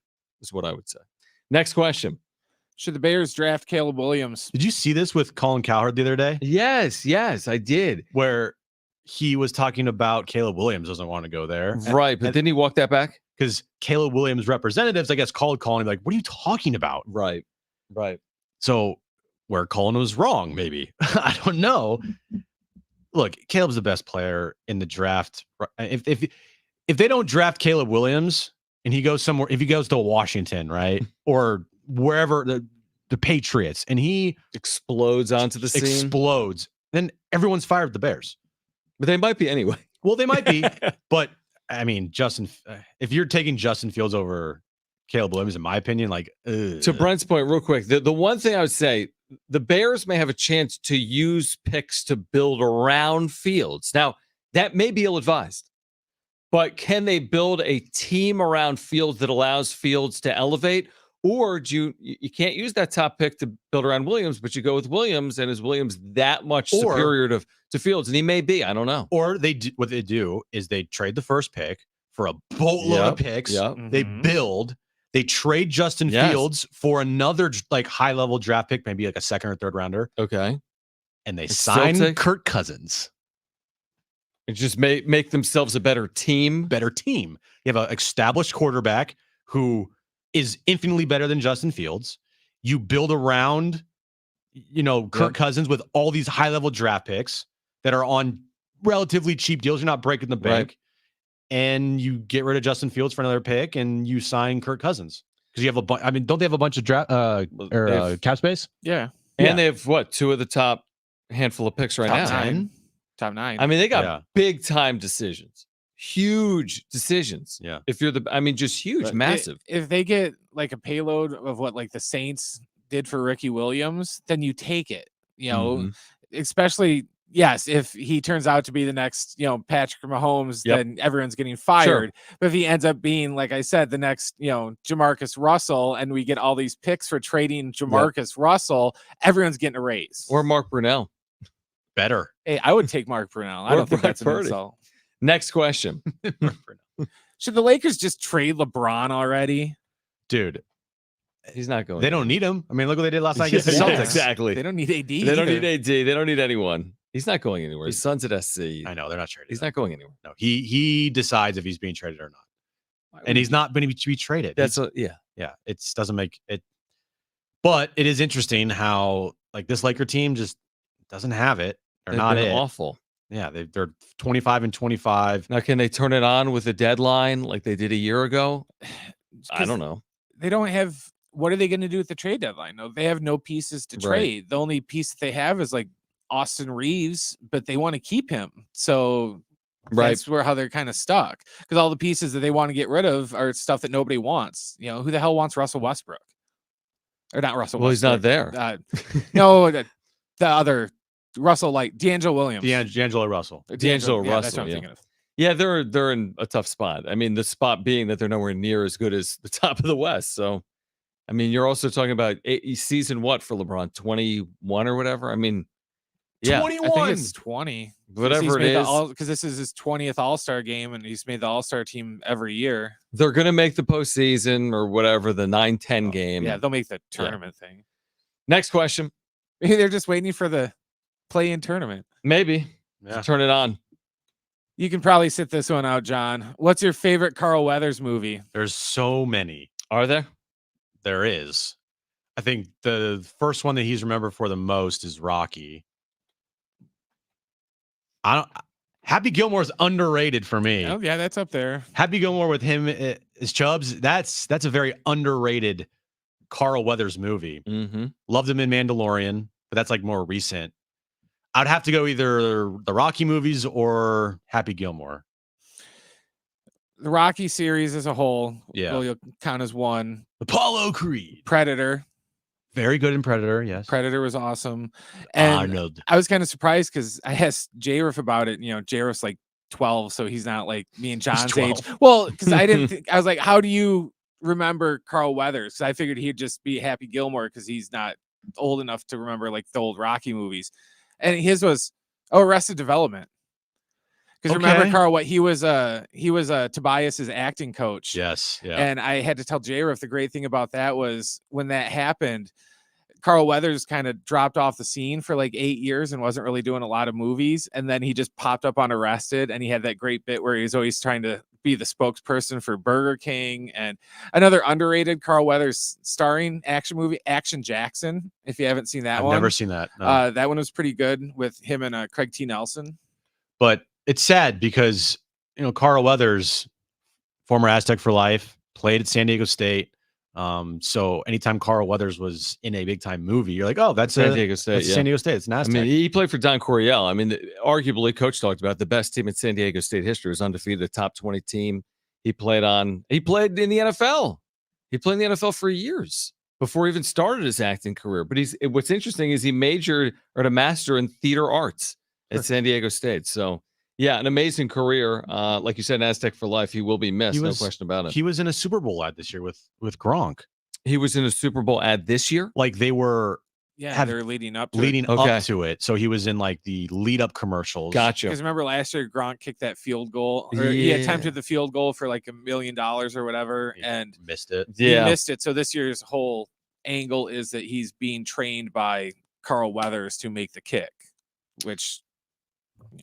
Is what I would say. Next question. Should the Bears draft Caleb Williams? Did you see this with Colin Cowherd the other day? Yes, I did. Where he was talking about Caleb Williams doesn't want to go there. Right, but didn't he walk that back? Because Caleb Williams representatives, I guess, called Colin like, what are you talking about? Right. So where Colin was wrong, maybe. I don't know. Look, Caleb's the best player in the draft. If they don't draft Caleb Williams, and he goes somewhere, if he goes to Washington, right, or wherever the Patriots, and he explodes onto the scene, then everyone's fired at the Bears. But they might be anyway. Well, they might be, but I mean, if you're taking Justin Fields over Caleb Williams, in my opinion, to Brent's point, real quick, the one thing I would say, the Bears may have a chance to use picks to build around Fields. Now, that may be ill-advised. But can they build a team around Fields that allows Fields to elevate? Or do you can't use that top pick to build around Williams, but you go with Williams, and is Williams that much superior to Fields? And he may be. I don't know. Or what they do is they trade the first pick for a boatload of picks. Yep. They build. They trade Justin Fields for another high-level draft pick, maybe a second or third rounder. Okay. And they sign Kirk Cousins. And just make themselves a better team. You have an established quarterback who is infinitely better than Justin Fields. You build around, Kirk Cousins with all these high-level draft picks that are on relatively cheap deals. You're not breaking the bank. Right. And you get rid of Justin Fields for another pick, and you sign Kirk Cousins. Because you have don't they have a bunch of cap space? Yeah. And they have, two of the top handful of picks right now? Top 9. I mean, they got big time decisions, huge decisions. Yeah. If you're just huge, massive. If they get a payload of what the Saints did for Ricky Williams, then you take it, especially, yes, if he turns out to be the next, Patrick Mahomes, then everyone's getting fired. Sure. But if he ends up being, like I said, the next, Jamarcus Russell, and we get all these picks for trading Jamarcus Russell, everyone's getting a raise. Or Mark Brunell. Better. Hey, I would take Mark Brunell. I don't think that's an insult. Next question. Should the Lakers just trade LeBron already? Dude, he's not going. They don't need him. I mean, look what they did last night against the Celtics. Exactly. They don't need AD. They don't need AD. They don't need anyone. He's not going anywhere. His son's at SC. I know they're not trading. He's not going anywhere. No, he decides if he's being traded or not, and he's not going to be traded. Yeah. It doesn't make it. But it is interesting how this Laker team just doesn't have it. They're not awful. Yeah, they're 25-25. Now, can they turn it on with a deadline like they did a year ago? I don't know. They don't have. What are they going to do with the trade deadline? No, they have no pieces to trade. The only piece that they have is Austin Reeves, but they want to keep him. So that's how they're kind of stuck, because all the pieces that they want to get rid of are stuff that nobody wants. Who the hell wants Russell Westbrook? Or not Russell Westbrook. He's not there. No, the other Russell, D'Angelo Williams. D'Angelo Russell. D'Angelo Russell. That's what I'm thinking of. Yeah, they're in a tough spot. I mean, the spot being that they're nowhere near as good as the top of the West. So, I mean, you're also talking about season what for LeBron? 21 or whatever. I mean, yeah, 21. I think it's 20. Whatever it is. Because this is his 20th All-Star game, and he's made the All-Star team every year. They're gonna make the postseason or whatever, the 9-10 game. Yeah, they'll make the tournament thing. Next question. Maybe they're just waiting for the play-in tournament. Maybe. Yeah. Turn it on. You can probably sit this one out, John. What's your favorite Carl Weathers movie? There's so many. Are there? There is. I think the first one that he's remembered for the most is Rocky. Happy Gilmore's underrated for me. Oh, yeah, that's up there. Happy Gilmore with him as Chubbs. That's a very underrated Carl Weathers movie. Mm-hmm. Loved him in Mandalorian, but that's like more recent. I'd have to go either the Rocky movies or Happy Gilmore. The Rocky series as a whole, Yeah. you'll count as one. Apollo Creed. Predator. Very good in Predator, yes. Predator was awesome. And Arnold. I was kind of surprised because I asked J-Riff about it. J-Riff's like 12, so he's not like me and John's age. Well, because I didn't I was like, how do you remember Carl Weathers? I figured he'd just be Happy Gilmore because he's not old enough to remember like the old Rocky movies. And his was Arrested Development. Because remember, Carl, he was Tobias's acting coach. Yes. Yeah. And I had to tell J-Riff the great thing about that was when that happened, Carl Weathers kind of dropped off the scene for like 8 years and wasn't really doing a lot of movies. And then he just popped up on Arrested, and he had that great bit where he was always trying to be the spokesperson for Burger King. And another underrated Carl Weathers starring action movie, Action Jackson. If you haven't seen that I've one. never seen that. No. That one was pretty good with him and Craig T. Nelson. But it's sad because, Carl Weathers, former Aztec for life, played at San Diego State. So anytime Carl Weathers was in a big time movie, you're like, oh, that's San Diego State. That's San Diego State. It's an Aztec. I mean, he played for Don Coryell. I mean, arguably, Coach talked about the best team in San Diego State history. It was undefeated, a top 20 team. He played in the NFL. He played in the NFL for years before he even started his acting career. But what's interesting is he majored or a master in theater arts at San Diego State. So, yeah, an amazing career. Like you said, an Aztec for life. He will be missed, no question about it. He was in a Super Bowl ad this year with Gronk. He was in a Super Bowl ad this year? Like they were they're leading up to up to it. So he was in like the lead up commercials. Gotcha. Because remember last year Gronk kicked that field goal, or he attempted the field goal for like $1 million or whatever, and missed it. He missed it. So this year's whole angle is that he's being trained by Carl Weathers to make the kick, which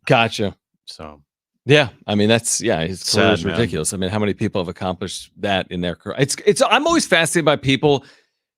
gotcha. So yeah, I mean his career is man. ridiculous. I mean, how many people have accomplished that in their career? It's I'm always fascinated by people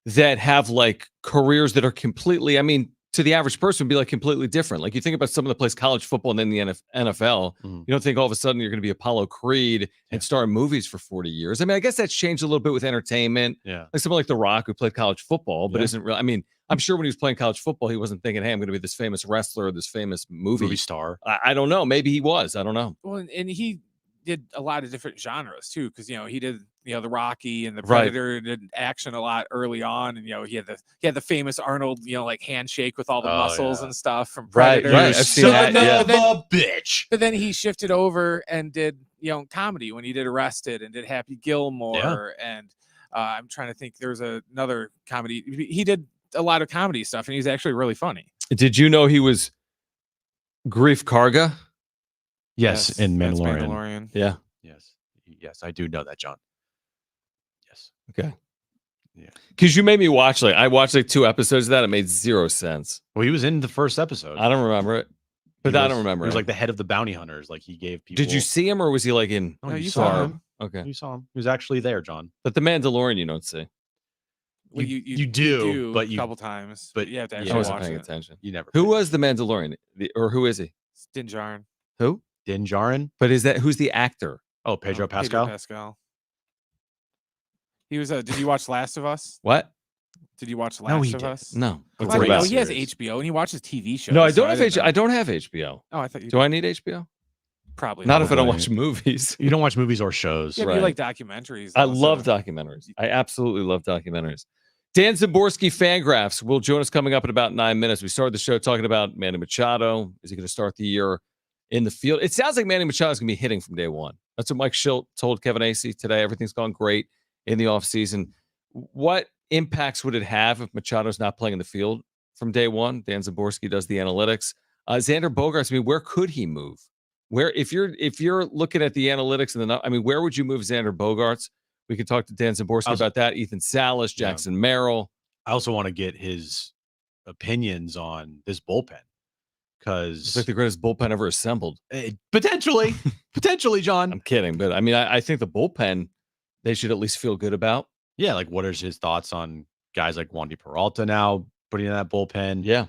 that have like careers that are completely, I mean, to the average person would be like completely different. Like you think about someone that plays college football and then the NFL, you don't think all of a sudden you're going to be Apollo Creed and star in movies for 40 years. I mean, I guess that's changed a little bit with entertainment. Yeah. Like someone like The Rock who played college football, but isn't really, I mean, I'm sure when he was playing college football, he wasn't thinking, hey, I'm going to be this famous wrestler or this famous movie star. I don't know. Maybe he was. I don't know. Well, and he did a lot of different genres too, because he did the Rocky and the Predator, did action a lot early on, and he had the famous Arnold like handshake with all the muscles and stuff from Predator. Right. I've seen that. A bitch. But then he shifted over and did comedy when he did Arrested and did Happy Gilmore, and I'm trying to think. There's another comedy he did. A lot of comedy stuff, and he's actually really funny. Did you know he was Grief Karga? Yes, in that's Mandalorian. Yeah. Yes, I do know that, John. Yes. Okay. Yeah. Because you made me watch I watched 2 episodes of that. It made 0 sense. Well, he was in the first episode. I don't remember it, but I don't remember. He was it. like the head of the bounty hunters. Like he gave people. Did you see him, or was he like in? No, you saw him. Okay. You saw him. He was actually there, John. But the Mandalorian, you don't see. Well, you do, but a couple times, but you have to I actually wasn't watch paying it. attention. You never. Who was the Mandalorian, or who is he? Din Djarin. Who? Din Djarin? But who's the actor? Oh, Pedro Pascal. Pedro Pascal. He was did you watch Last of Us? What? Did you watch No, he Last of didn't. Us? No. Well, What's it great about? He has series. HBO and he watches TV shows. No, I so don't have didn't know. I don't have HBO. Oh, I thought you Do I need HBO? probably Not if I don't Probably. watch movies. You don't watch movies or shows. Yeah, but Right. you like documentaries. I though, love so- documentaries. I absolutely love documentaries. Dan Zaborski Fangraphs will join us coming up in about 9 minutes. We started the show talking about Manny Machado. Is he going to start the year in the field. It sounds like Manny Machado is going to be hitting from day one. That's what Mike Shildt told Kevin Acee today. Everything's gone great in the offseason. What impacts would it have if Machado's not playing in the field from day one? Dan Zaborski does the analytics. Xander Bogaerts, I mean, where could he move? Where, if you're looking at the analytics and where would you move Xander Bogaerts? We could talk to Dan Zaborski about that. Ethan Salas, Jackson Merrill. I also want to get his opinions on this bullpen because it's like the greatest bullpen ever assembled. Potentially, John. I'm kidding, but I mean, I think the bullpen they should at least feel good about. Yeah, like what are his thoughts on guys like Wandy Peralta now putting in that bullpen? Yeah.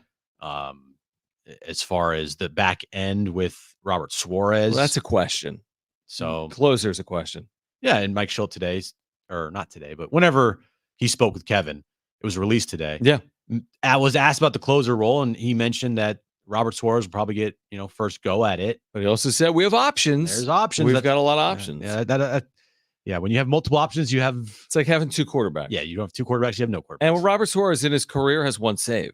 As far as the back end with Robert Suarez, well, that's a question. So closer's a question. Yeah, and Mike Shildt today, or not today, but whenever he spoke with Kevin, it was released today. Yeah, I was asked about the closer role, and he mentioned that Robert Suarez will probably get first go at it. But he also said we have options. There's options. We've got a lot of options. Yeah, when you have multiple options, you have. It's like having two quarterbacks. Yeah, you don't have two quarterbacks, you have no quarterbacks. And Robert Suarez in his career has one save,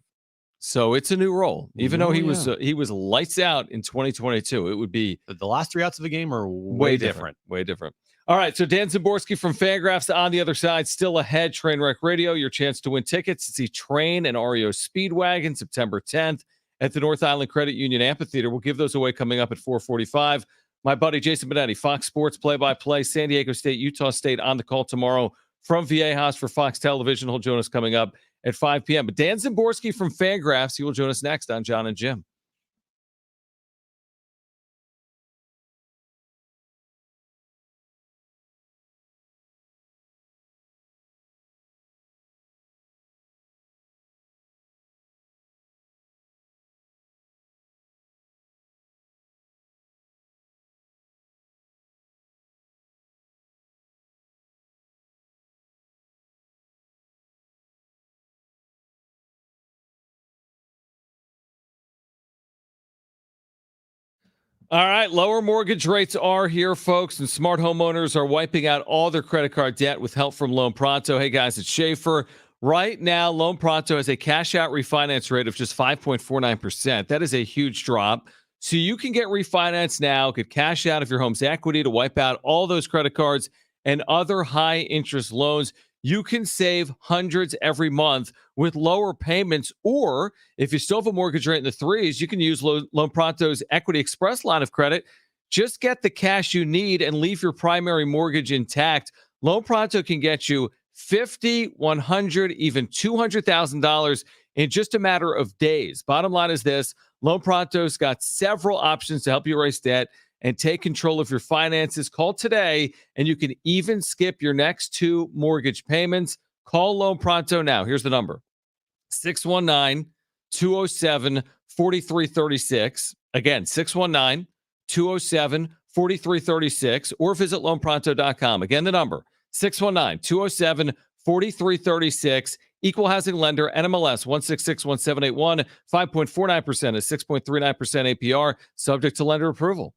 so it's a new role. Even though he was lights out in 2022, it would be the last 3 outs of the game are way different. Way different. All right, so Dan Zaborski from Fangraphs on the other side, still ahead. Trainwreck Radio, your chance to win tickets to see Train and REO Speedwagon September 10th at the North Island Credit Union Amphitheater. We'll give those away coming up at 4:45. My buddy Jason Benetti, Fox Sports play-by-play, San Diego State, Utah State on the call tomorrow from Viejas for Fox Television. He'll join us coming up at 5 p.m. But Dan Zaborski from Fangraphs, he will join us next on Jon and Jim. All right, lower mortgage rates are here, folks, and smart homeowners are wiping out all their credit card debt with help from Loan Pronto. Hey, guys, it's Schaefer. Right now, Loan Pronto has a cash-out refinance rate of just 5.49%. That is a huge drop. So you can get refinanced now, get cash out of your home's equity to wipe out all those credit cards and other high-interest loans. You can save hundreds every month with lower payments, or if you still have a mortgage rate in the threes, you can use Loan Pronto's Equity Express line of credit. Just get the cash you need and leave your primary mortgage intact. Loan Pronto can get you $50,000, $100,000, even $200,000 in just a matter of days. Bottom line is this: Loan Pronto's got several options to help you erase debt and take control of your finances. Call today, and you can even skip your next 2 mortgage payments. Call Loan Pronto now. Here's the number: 619-207-4336. Again, 619-207-4336, or visit loanpronto.com. Again, the number: 619-207-4336. Equal housing lender, NMLS 1661781, 5.49% is 6.39% APR, subject to lender approval.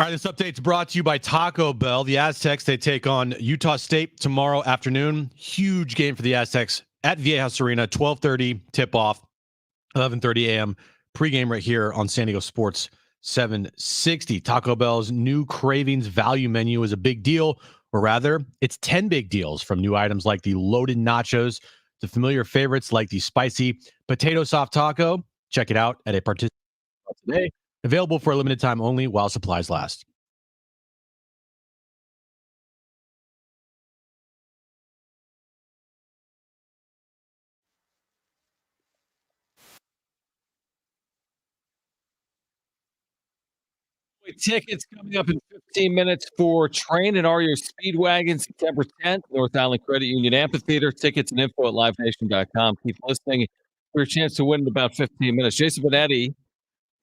All right, this update's brought to you by Taco Bell. The Aztecs, they take on Utah State tomorrow afternoon. Huge game for the Aztecs at Viejas Arena, 12:30 tip-off, 11:30 a.m. pregame right here on San Diego Sports 760. Taco Bell's new Cravings value menu is a big deal, or rather, it's 10 big deals, from new items like the loaded nachos to familiar favorites like the spicy potato soft taco. Check it out at a participant today. Available for a limited time only while supplies last. Tickets coming up in 15 minutes for Train and Are Your Speedwagon, September 10th, North Island Credit Union Amphitheater. Tickets and info at livenation.com. Keep listening for your chance to win in about 15 minutes. Jason Benetti,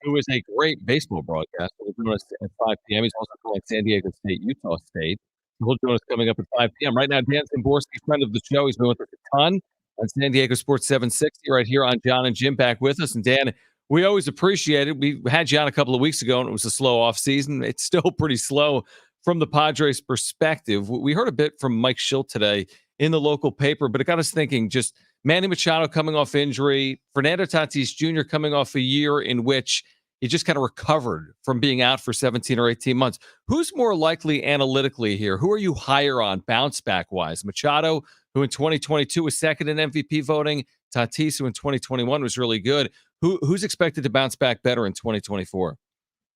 who is a great baseball broadcaster, will join us at 5 p.m. He's also calling San Diego State, Utah State. He'll join us coming up at 5 p.m. Right now, Dan Szymborski, friend of the show. He's been with us a ton on San Diego Sports 760 right here on Jon and Jim, back with us. And Dan, we always appreciate it. We had you on a couple of weeks ago, and it was a slow off season. It's still pretty slow from the Padres' perspective. We heard a bit from Mike Shildt today in the local paper, but it got us thinking, just Manny Machado coming off injury, Fernando Tatis Jr. coming off a year in which he just kind of recovered from being out for 17 or 18 months. Who's more likely analytically here? Who are you higher on bounce back wise? Machado, who in 2022 was second in MVP voting, Tatis, who in 2021 was really good. Who's expected to bounce back better in 2024?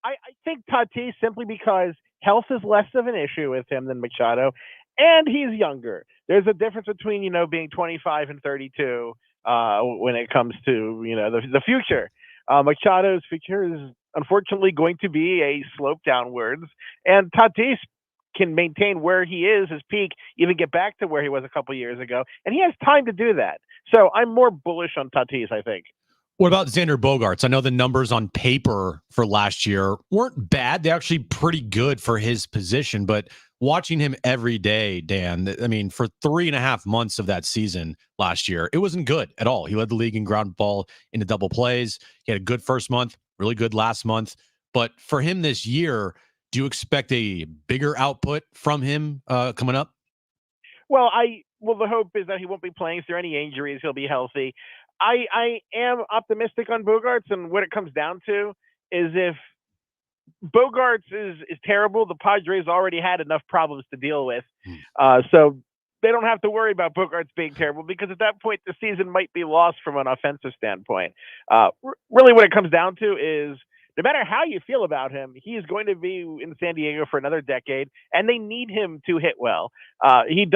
I think Tatis, simply because health is less of an issue with him than Machado, and he's younger. There's a difference between, being 25 and 32 when it comes to, the future. Machado's future is unfortunately going to be a slope downwards, and Tatis can maintain where he is, his peak, even get back to where he was a couple years ago, and he has time to do that. So I'm more bullish on Tatis, I think. What about Xander Bogaerts? I know the numbers on paper for last year weren't bad. They're actually pretty good for his position, but watching him every day, Dan, I mean, for 3.5 months of that season last year, it wasn't good at all. He led the league in ground ball into double plays. He had a good first month, really good last month. But for him this year, do you expect a bigger output from him coming up? Well, the hope is that he won't be playing through any injuries. He'll be healthy. I am optimistic on Bogaerts, and what it comes down to is if Bogaerts is terrible, the Padres already had enough problems to deal with. So they don't have to worry about Bogaerts being terrible, because at that point, the season might be lost from an offensive standpoint. Really what it comes down to is, no matter how you feel about him, he is going to be in San Diego for another decade, and they need him to hit well. He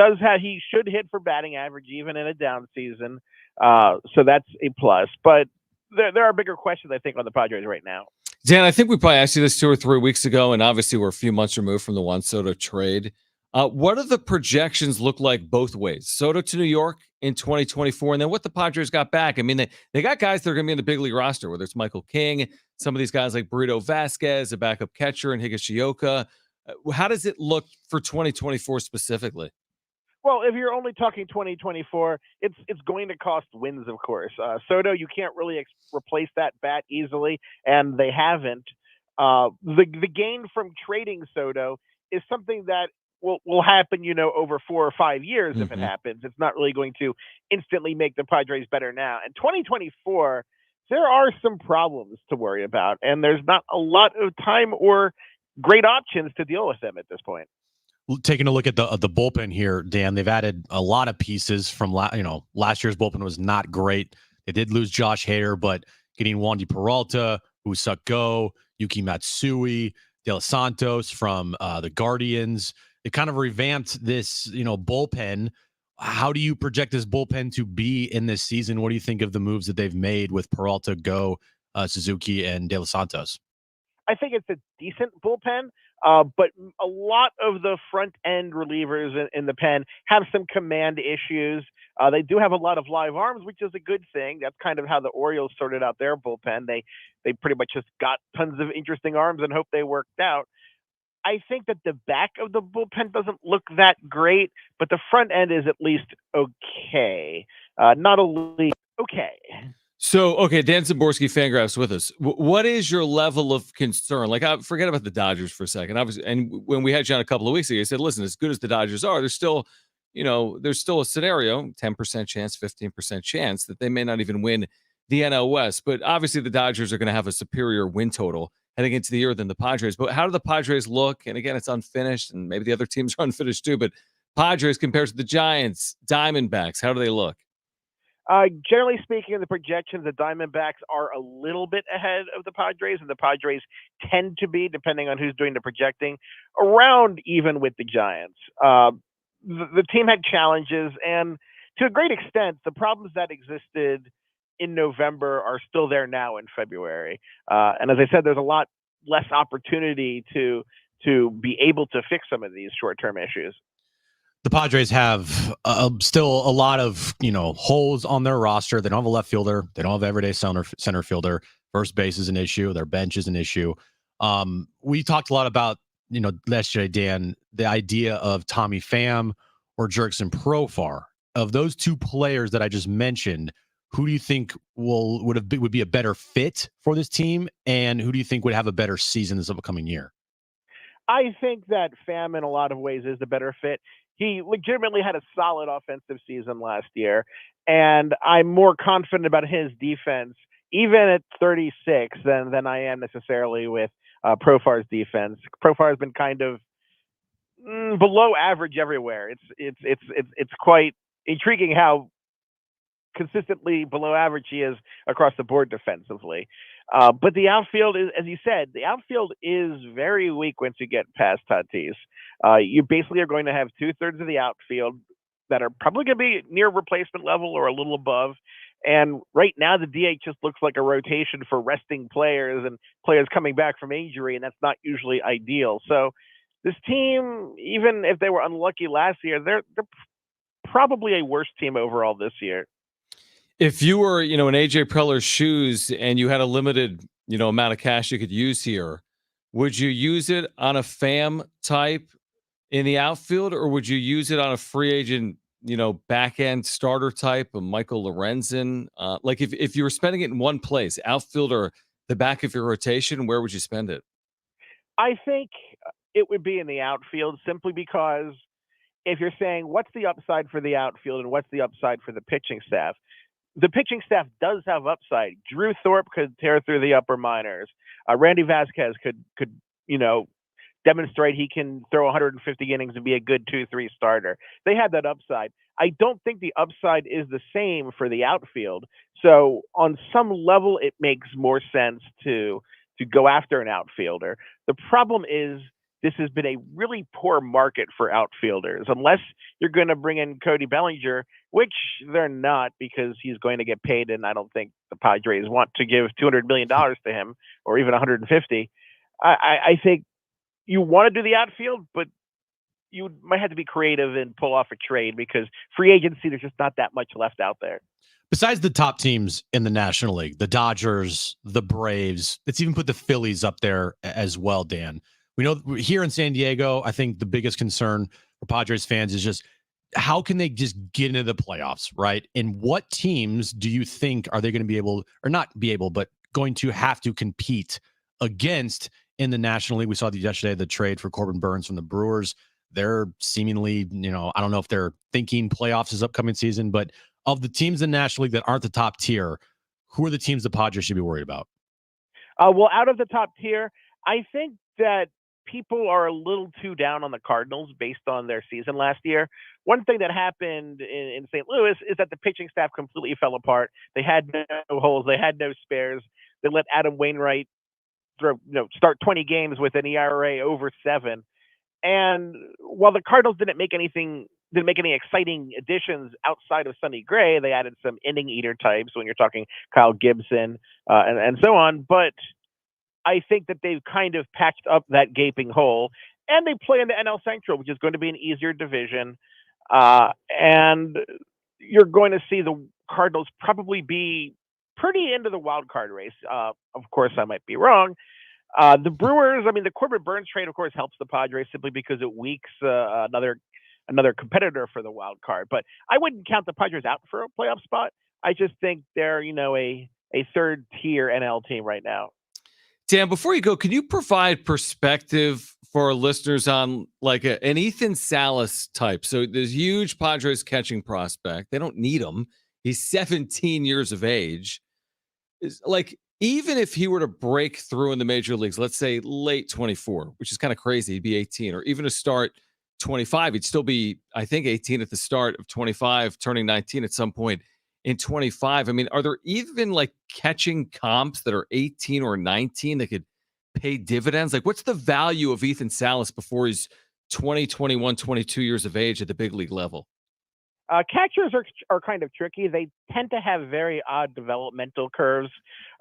should hit for batting average even in a down season. So that's a plus. But there are bigger questions, I think, on the Padres right now. Dan, I think we probably asked you this 2 or 3 weeks ago, and obviously we're a few months removed from the Juan Soto trade. What do the projections look like both ways? Soto to New York in 2024, and then what the Padres got back. I mean, they got guys that are going to be in the big league roster, whether it's Michael King, some of these guys like Burrito Vasquez, a backup catcher, and Higashioka. How does it look for 2024 specifically? Well, if you're only talking 2024, it's going to cost wins, of course. Soto, you can't really replace that bat easily, and they haven't. The gain from trading Soto is something that will happen, over 4 or 5 years if it happens. It's not really going to instantly make the Padres better now. And 2024, there are some problems to worry about, and there's not a lot of time or great options to deal with them at this point. Taking a look at the bullpen here, Dan, they've added a lot of pieces from last year's bullpen was not great. They did lose Josh Hader, but getting Wandy Peralta, Usuk Go, Yuki Matsui, De Los Santos from the Guardians, they kind of revamped this bullpen. How do you project this bullpen to be in this season? What do you think of the moves that they've made with Peralta, Go, Suzuki, and De Los Santos? I think it's a decent bullpen, but a lot of the front end relievers in the pen have some command issues. They do have a lot of live arms, which is a good thing. That's kind of how the Orioles sorted out their bullpen. They pretty much just got tons of interesting arms and hope they worked out. I think that the back of the bullpen doesn't look that great, but the front end is at least okay. Not elite, okay. So, okay, Dan Zaborski, Fangraphs with us. What is your level of concern? Like, I forget about the Dodgers for a second. Obviously, and when we had you on a couple of weeks ago, you said, listen, as good as the Dodgers are, there's still, there's still a scenario, 10% chance, 15% chance that they may not even win the NL West. But obviously, the Dodgers are going to have a superior win total heading into the year than the Padres. But how do the Padres look? And again, it's unfinished, and maybe the other teams are unfinished too. But Padres compared to the Giants, Diamondbacks, how do they look? Generally speaking, in the projections, the Diamondbacks are a little bit ahead of the Padres, and the Padres tend to be, depending on who's doing the projecting, around even with the Giants. The team had challenges, and to a great extent, the problems that existed in November are still there now in February. And as I said, there's a lot less opportunity to be able to fix some of these short-term issues. The Padres have still a lot of holes on their roster. They don't have a left fielder. They don't have everyday center fielder. First base is an issue. Their bench is an issue. We talked a lot about yesterday, Dan, the idea of Tommy Pham or Jurickson Profar. Of those two players that I just mentioned, who do you think would be a better fit for this team, and who do you think would have a better season this upcoming year? I think that Pham, in a lot of ways, is the better fit. He legitimately had a solid offensive season last year, and I'm more confident about his defense, even at 36, than I am necessarily with Profar's defense. Profar has been kind of below average everywhere. It's quite intriguing how consistently below average he is across the board defensively. But the outfield is, as you said, the outfield is very weak once you get past Tatis. You basically are going to have 2/3 of the outfield that are probably going to be near replacement level or a little above. And right now, the DH just looks like a rotation for resting players and players coming back from injury, and that's not usually ideal. So this team, even if they were unlucky last year, they're probably a worse team overall this year. If you were, in AJ Preller's shoes and you had a limited, amount of cash you could use here, would you use it on a Pham type in the outfield, or would you use it on a free agent, back end starter type, a Michael Lorenzen? Like if you were spending it in one place, outfield or the back of your rotation, where would you spend it? I think it would be in the outfield, simply because if you're saying what's the upside for the outfield and what's the upside for the pitching staff, the pitching staff does have upside. Drew Thorpe could tear through the upper minors. Randy Vasquez could demonstrate he can throw 150 innings and be a good 2-3 starter. They had that upside. I don't think the upside is the same for the outfield. So on some level, it makes more sense to go after an outfielder. The problem is this has been a really poor market for outfielders. Unless you're going to bring in Cody Bellinger, which they're not, because he's going to get paid, and I don't think the Padres want to give $200 million to him, or even 150. I think you want to do the outfield, but you might have to be creative and pull off a trade, because free agency, there's just not that much left out there. Besides the top teams in the National League, the Dodgers, the Braves, let's even put the Phillies up there as well, Dan. We know here in San Diego, I think the biggest concern for Padres fans is just how can they just get into the playoffs, right? And what teams do you think are they going to be able, or not be able, but going to have to compete against in the National League? We saw yesterday the trade for Corbin Burns from the Brewers. They're seemingly, I don't know if they're thinking playoffs this upcoming season, but of the teams in the National League that aren't the top tier, who are the teams the Padres should be worried about? Well, out of the top tier, I think that people are a little too down on the Cardinals based on their season last year. One thing that happened in St. Louis is that the pitching staff completely fell apart. They had no holes. They had no spares. They let Adam Wainwright start 20 games with an ERA over 7. And while the Cardinals didn't make any exciting additions outside of Sonny Gray, they added some inning eater types when you're talking Kyle Gibson and so on. But I think that they've kind of patched up that gaping hole, and they play in the NL Central, which is going to be an easier division. And you're going to see the Cardinals probably be pretty into the wild card race. Of course, I might be wrong. The Brewers, the Corbin Burns trade, of course, helps the Padres simply because it weaks another competitor for the wild card. But I wouldn't count the Padres out for a playoff spot. I just think they're, a third tier NL team right now. Dan, before you go, can you provide perspective for our listeners on like an Ethan Salas type? So there's huge Padres catching prospect. They don't need him. He's 17 years of age. Is like, even if he were to break through in the major leagues, let's say late 24, which is kind of crazy, he'd be 18, or even to start 25, he'd still be, I think, 18 at the start of 25, turning 19 at some point in 25. I mean, are there even like catching comps that are 18 or 19 that could pay dividends? Like, what's the value of Ethan Salas before he's 20, 21, 22 years of age at the big league level? Catchers are kind of tricky. They tend to have very odd developmental curves.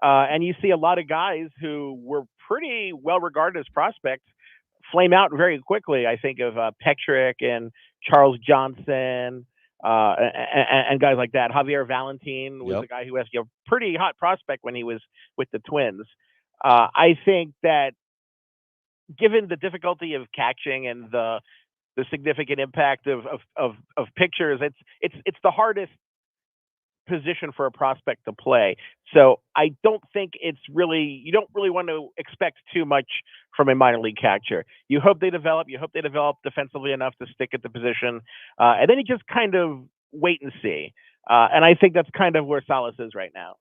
And you see a lot of guys who were pretty well regarded as prospects flame out very quickly. I think of Petrick and Charles Johnson and guys like that. Javier Valentin was a guy who was a pretty hot prospect when he was with the Twins. I think that given the difficulty of catching and the significant impact of pictures, it's the hardest position for a prospect to play. So I don't think you don't really want to expect too much from a minor league catcher. You hope they develop defensively enough to stick at the position. And then you just kind of wait and see. And I think that's kind of where Salas is right now.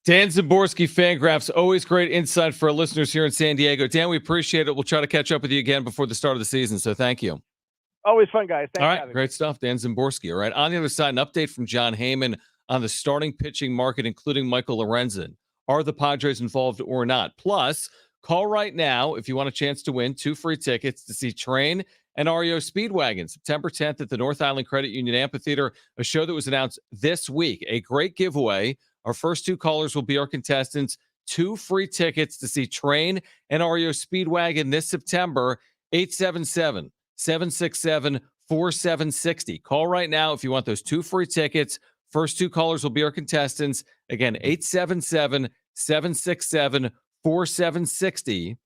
Dan Szymborski, Fangraphs, always great insight for our listeners here in San Diego. Dan, we appreciate it. We'll try to catch up with you again before the start of the season. So thank you. Always fun, guys. Thanks. All right, great stuff, Dan Szymborski. All right, on the other side, an update from Jon Heyman on the starting pitching market, including Michael Lorenzen. Are the Padres involved or not? Plus, call right now if you want a chance to win 2 free tickets to see Train and REO Speedwagon September 10th at the North Island Credit Union Amphitheater, a show that was announced this week. A great giveaway. Our first 2 callers will be our contestants. 2 free tickets to see Train and REO Speedwagon this September. 877-767-4760. Call right now if you want those 2 free tickets. First 2 callers will be our contestants. Again, 877-767-4760.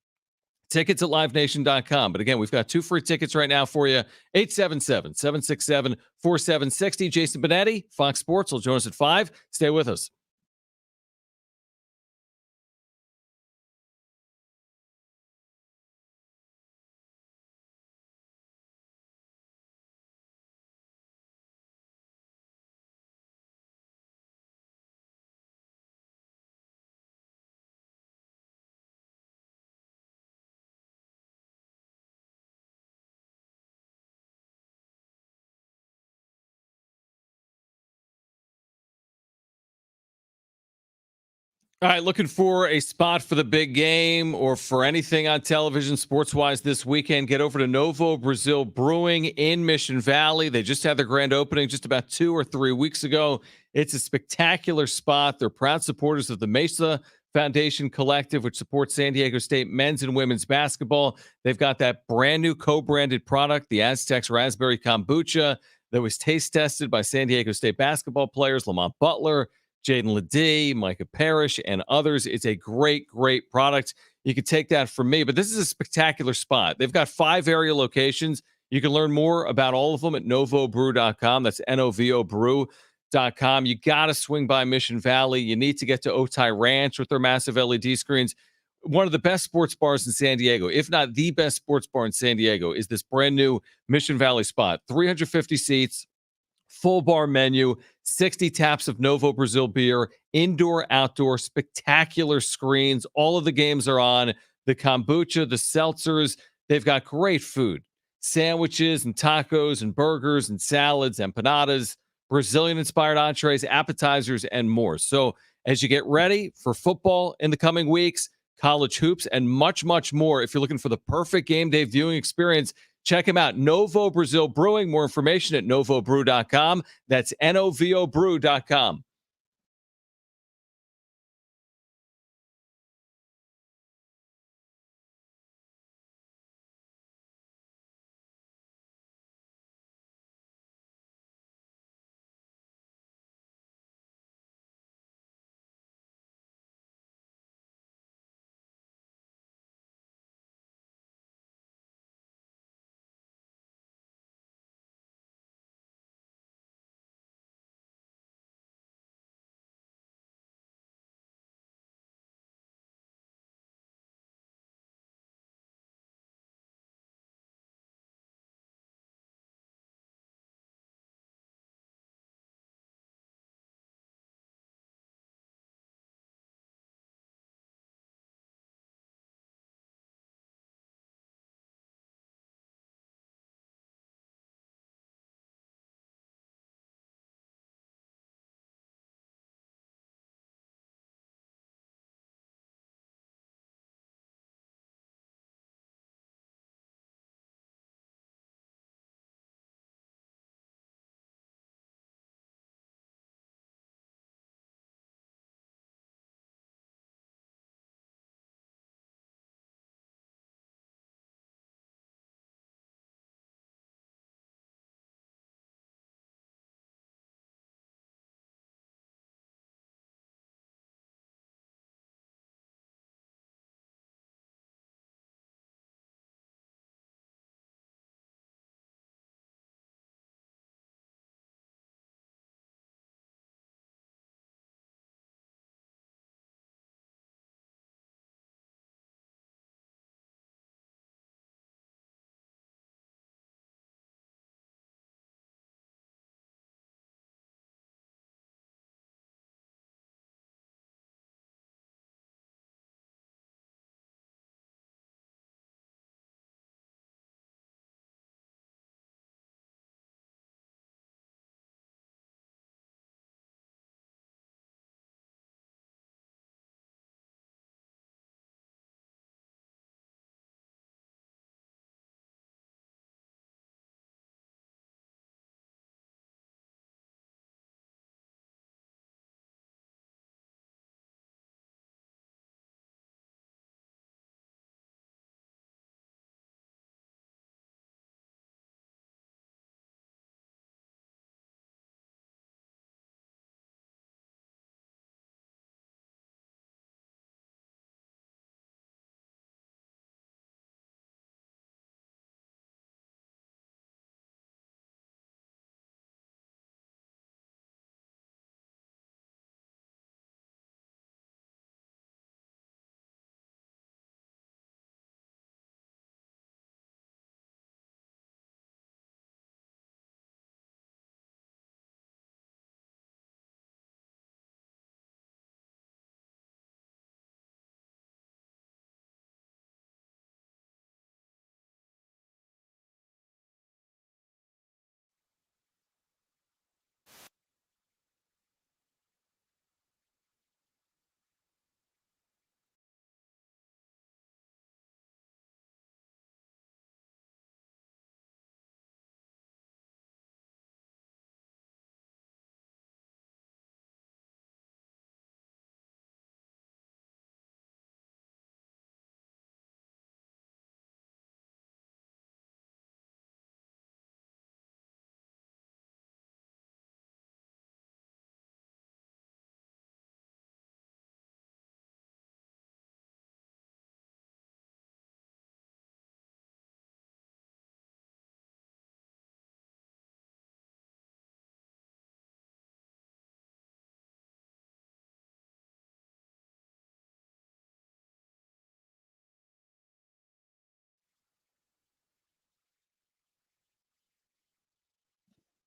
Tickets at livenation.com. But again, we've got 2 free tickets right now for you. 877-767-4760. Jason Benetti, Fox Sports, will join us at 5. Stay with us. All right, looking for a spot for the big game or for anything on television sports-wise this weekend, get over to Novo Brazil Brewing in Mission Valley. They just had their grand opening just about 2 or 3 weeks ago. It's a spectacular spot. They're proud supporters of the Mesa Foundation Collective, which supports San Diego State men's and women's basketball. They've got that brand new co-branded product, the Aztecs Raspberry Kombucha, that was taste tested by San Diego State basketball players Lamont Butler, Jaden Ledee, Micah Parrish, and others. It's a great, great product. You can take that from me, but this is a spectacular spot. They've got 5 area locations. You can learn more about all of them at novobrew.com. That's novobrew.com. You got to swing by Mission Valley. You need to get to Otay Ranch with their massive LED screens. One of the best sports bars in San Diego, if not the best sports bar in San Diego, is this brand new Mission Valley spot. 350 seats, full bar menu, 60 taps of Novo Brazil beer, indoor, outdoor, spectacular screens. All of the games are on. The kombucha, the seltzers. They've got great food, sandwiches and tacos and burgers and salads, empanadas, Brazilian-inspired entrees, appetizers, and more. So as you get ready for football in the coming weeks, college hoops, and much, much more, if you're looking for the perfect game day viewing experience, check them out. Novo Brazil Brewing. More information at novobrew.com. That's novobrew.com.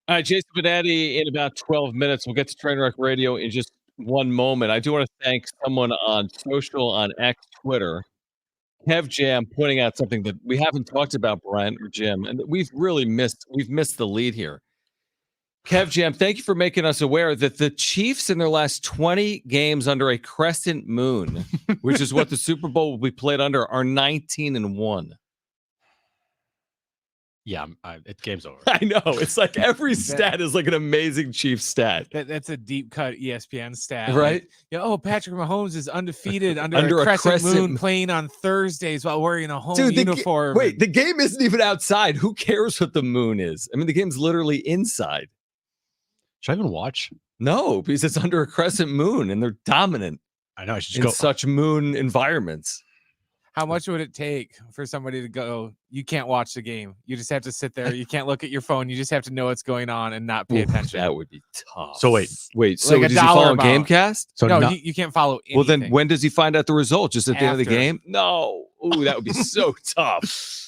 All right, Jason Benetti in about 12 minutes. We'll get to Trainwreck Radio in just one moment. I do want to thank someone on social, on X, Twitter, Kev Jam, pointing out something that we haven't talked about, Brent or Jim, and that we've missed the lead here. Kev Jam, thank you for making us aware that the Chiefs in their last 20 games under a crescent moon, which is what the Super Bowl will be played under, are 19-1. Yeah, game's over. I know. It's like every stat is like an amazing Chiefs stat. That's a deep cut ESPN stat. Right? Like, Patrick Mahomes is undefeated under a crescent moon playing on Thursdays while wearing a home uniform. Wait, the game isn't even outside. Who cares what the moon is? I mean, the game's literally inside. Should I even watch? No, because it's under a crescent moon and they're dominant. I know. I should just in go. Such moon environments. How much would it take for somebody to go, you can't watch the game? You just have to sit there. You can't look at your phone. You just have to know what's going on and not pay attention. That would be tough. So wait. So like does he follow Gamecast? So no, you can't follow anything. Well, then when does he find out the result? Just at the end of the After. game? No. Ooh, that would be so tough.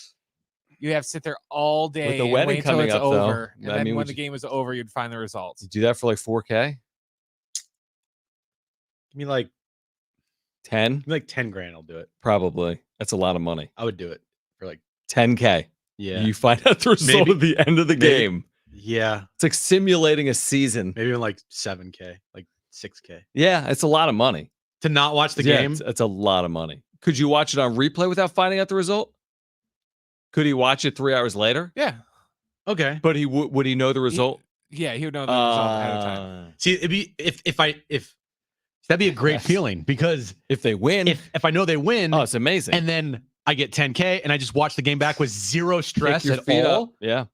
You have to sit there all day With the and wedding wait till coming it's up, though, over. And I then mean, when would the you- game is over, you'd find the results. Do that for like 4K? Give me like 10? 10 grand. I'll do it. Probably. That's a lot of money. I would do it for like 10K. yeah. You find out the result Maybe. at the end of the Maybe. game. Yeah. It's like simulating a season. Maybe even like 7K, like 6K. Yeah, it's a lot of money. To not watch the Yeah, game. it's a lot of money. Could you watch it on replay without finding out the result? Could he watch it 3 hours later? Yeah. Okay. But would he know the result? Yeah, he would know the result ahead of time. See, it'd be if that'd be a great Yes. feeling because If they win, if I know they win, oh, it's amazing. and then I get 10K and I just watch the game back with zero Kick stress your at feet all, up. Yeah.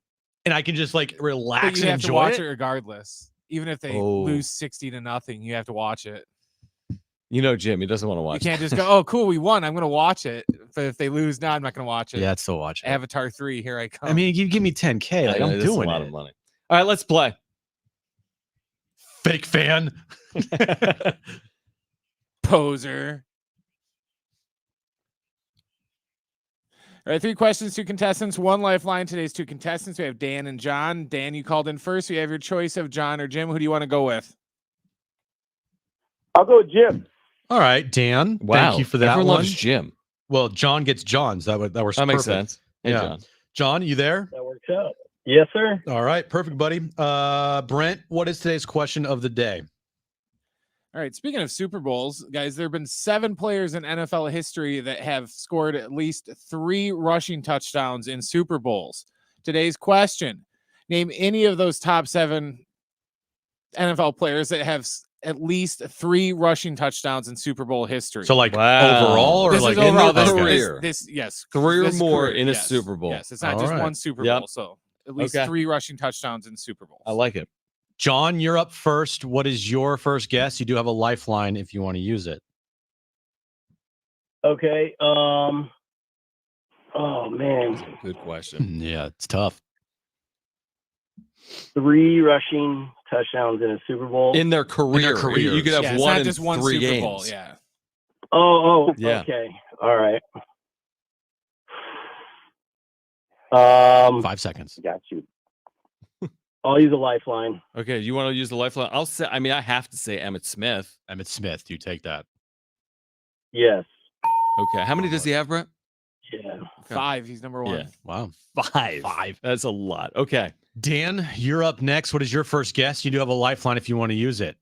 and I can just like But relax you and have to enjoy watch it. it regardless. Even if they Oh. lose 60-0, you have to watch it. You know, Jim, he doesn't want to You watch can't just go, oh, cool, we won. I'm going to watch it. But if they lose, no, I'm not going to watch it. Yeah, I'd still watch it. Avatar 3, here I come. I mean, you give me 10K, like I know, I'm that's doing a lot it. of money. All right, let's play. Fake fan. Poser. All right, 3 questions, 2 contestants, 1 lifeline. Today's 2 contestants. We have Dan and John. Dan, you called in first. We have your choice of John or Jim. Who do you want to go with? I'll go with Jim. All right, Dan. Wow. Thank you for that Everyone one. loves Jim. Well, John gets John's. That works. That makes perfect. sense. Hey, Yeah. John. John, you there? That works out. Yes, sir. All right, perfect, buddy. Brent, what is today's question of the day? All right, speaking of Super Bowls, guys, there have been 7 players in NFL history that have scored at least 3 rushing touchdowns in Super Bowls. Today's question, name any of those top 7 NFL players that have at least 3 rushing touchdowns in Super Bowl history. So, like Wow. overall, or this like is overall. their This, career? yes, 3 or this more career, in a yes, Super Bowl. Yes, it's not All just right. one Super Yep. Bowl. So at least Okay. 3 rushing touchdowns in Super Bowls. I like it. John, you're up first. What is your first guess? You do have a lifeline if you want to use it. Okay. Oh man, Good question. Yeah, it's tough. 3 rushing touchdowns in a Super Bowl. In their career. careers. You could have Yeah, it's one not in just one 3 Super games. Bowl. Yeah. Yeah. Okay. All right. 5 seconds. Got you. I'll use a lifeline. Okay, you want to use the lifeline? I'll say. I mean, I have to say Emmitt Smith. Emmitt Smith, do you take that? Yes. Okay, how many does he have, Brent? Yeah. 5. He's number 1. Yeah. Wow. 5. That's a lot. Okay. Dan, you're up next. What is your first guess? You do have a lifeline if you want to use it.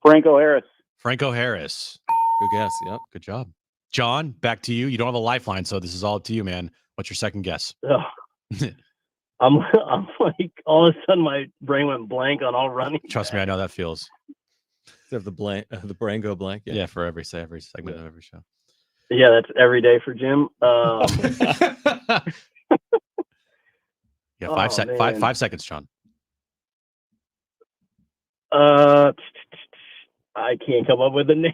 Franco Harris. Franco Harris. Good guess. Yep. Good job. John, back to you. You don't have a lifeline, so this is all up to you, man. What's your second guess? Ugh. I'm like all of a sudden my brain went blank on all running. Trust me, I know that feels. Have the blank, the brain go blank. Yeah, for every segment of every show. Yeah, that's every day for Jim. Yeah, Oh, man. 5 seconds, John. I can't come up with a name.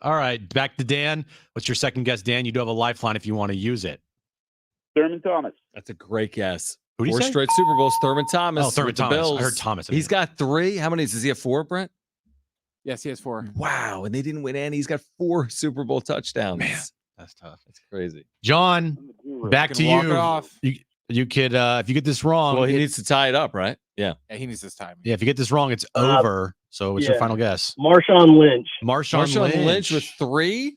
All right, back to Dan. What's your second guess, Dan? You do have a lifeline if you want to use it. Thurman Thomas. That's a great guess. Who do you 4 say? straight Super Bowls. Thurman Thomas. Oh, Thurman with the Thomas. Bills. I heard Thomas. He's got 3. How many does he have? 4, Brent? Yes, he has 4. Wow. And they didn't win any. He's got 4 Super Bowl touchdowns. Man. That's tough. That's crazy. John, back to Walk it you. off. You could, if you get this wrong, Well, he needs to tie it up, right? Yeah. Yeah, he needs this time. yeah, if you get this wrong, it's over. So what's your yeah. final guess? Marshawn Lynch. Marshawn Lynch with 3.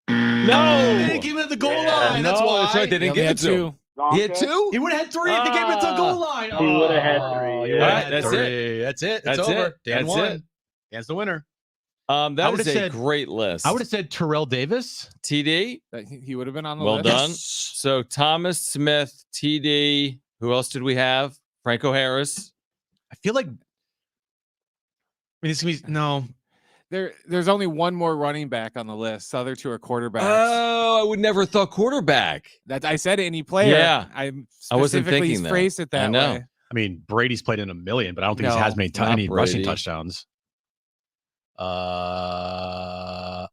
They No, didn't give it at the goal Yeah. line. That's why. that's right. They He didn't only give had it to him. 2. He had 2. He would have had 3 if they gave it at the goal line. He would have had 3. Oh, Yeah. you would've had That's 3. it. That's it. It's That's over. it. Dan That's won. it. Dan's the winner. That would've is a said- great list. I would have said Terrell Davis. TD. He would have been on the Well list. done. So Thomas Smith, TD. Who else did we have? Franco Harris. I feel like. I mean, it's gonna be no. There's only one more running back on the list. The other 2 are quarterbacks. Oh, I would never have thought quarterback. That I said any player. Yeah. I wasn't specifically thinking that. phrased it I that know. way. I mean, Brady's played in a million, but I don't think he No, has many not any rushing Brady. touchdowns. I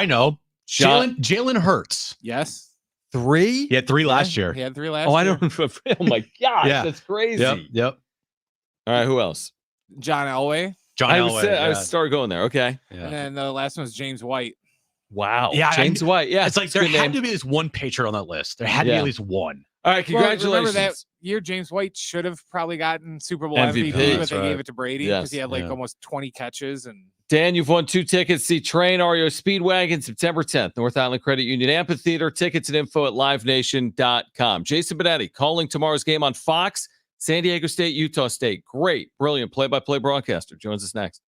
know. Jalen Hurts. Yes. 3? He had 3 last year. He had 3 last Oh, I year. don't. Oh my gosh, Yeah. that's crazy. Yep. All right, who else? John Elway. John I Elway. started going there. Okay. Yeah. And then the last one was James White. Wow. Yeah, James White. Yeah, It's like there had to be this one Patriot on that list. There had to be Yeah. at least one. All right, Well, congratulations. remember that year James White should have probably gotten Super Bowl MVP, MVP, but that's they right. gave it to Brady Yes, because he had like yeah. almost 20 catches. And Dan, you've won 2 tickets. See Train REO Speedwagon September 10th, North Island Credit Union Amphitheater. Tickets and info at livenation.com. Jason Benetti calling tomorrow's game on Fox. San Diego State, Utah State. Great, brilliant play-by-play broadcaster. Joins us next.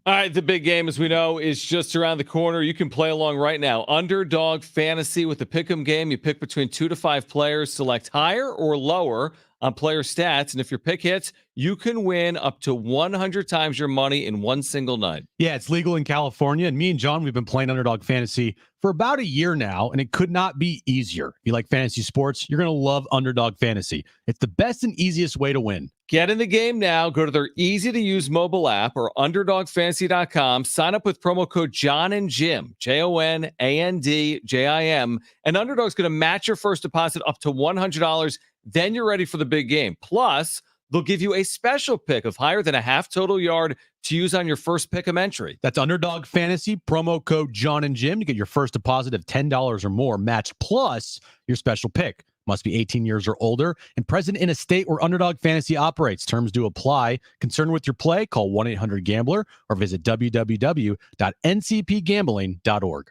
All right, the big game, as we know, is just around the corner. You can play along right now. Underdog Fantasy with the Pick'em game. You pick between 2 to 5 players, select higher or lower on player stats, and if your pick hits, you can win up to 100 times your money in one single night. Yeah, it's legal in California, and me and John, we've been playing Underdog Fantasy for about a year now, and it could not be easier. If you like fantasy sports, you're going to love Underdog Fantasy. It's the best and easiest way to win. Get in the game now. Go to their easy-to-use mobile app or UnderdogFantasy.com. Sign up with promo code Jon and Jim, JONANDJIM, and Underdog's going to match your first deposit up to $100. Then you're ready for the big game. Plus, they'll give you a special pick of higher than a half total yard to use on your first Pick'em entry. That's Underdog Fantasy, promo code Jon and Jim to get your first deposit of $10 or more matched, plus your special pick. Must be 18 years or older and present in a state where Underdog Fantasy operates. Terms do apply. Concerned with your play? Call 1-800-GAMBLER or visit www.ncpgambling.org.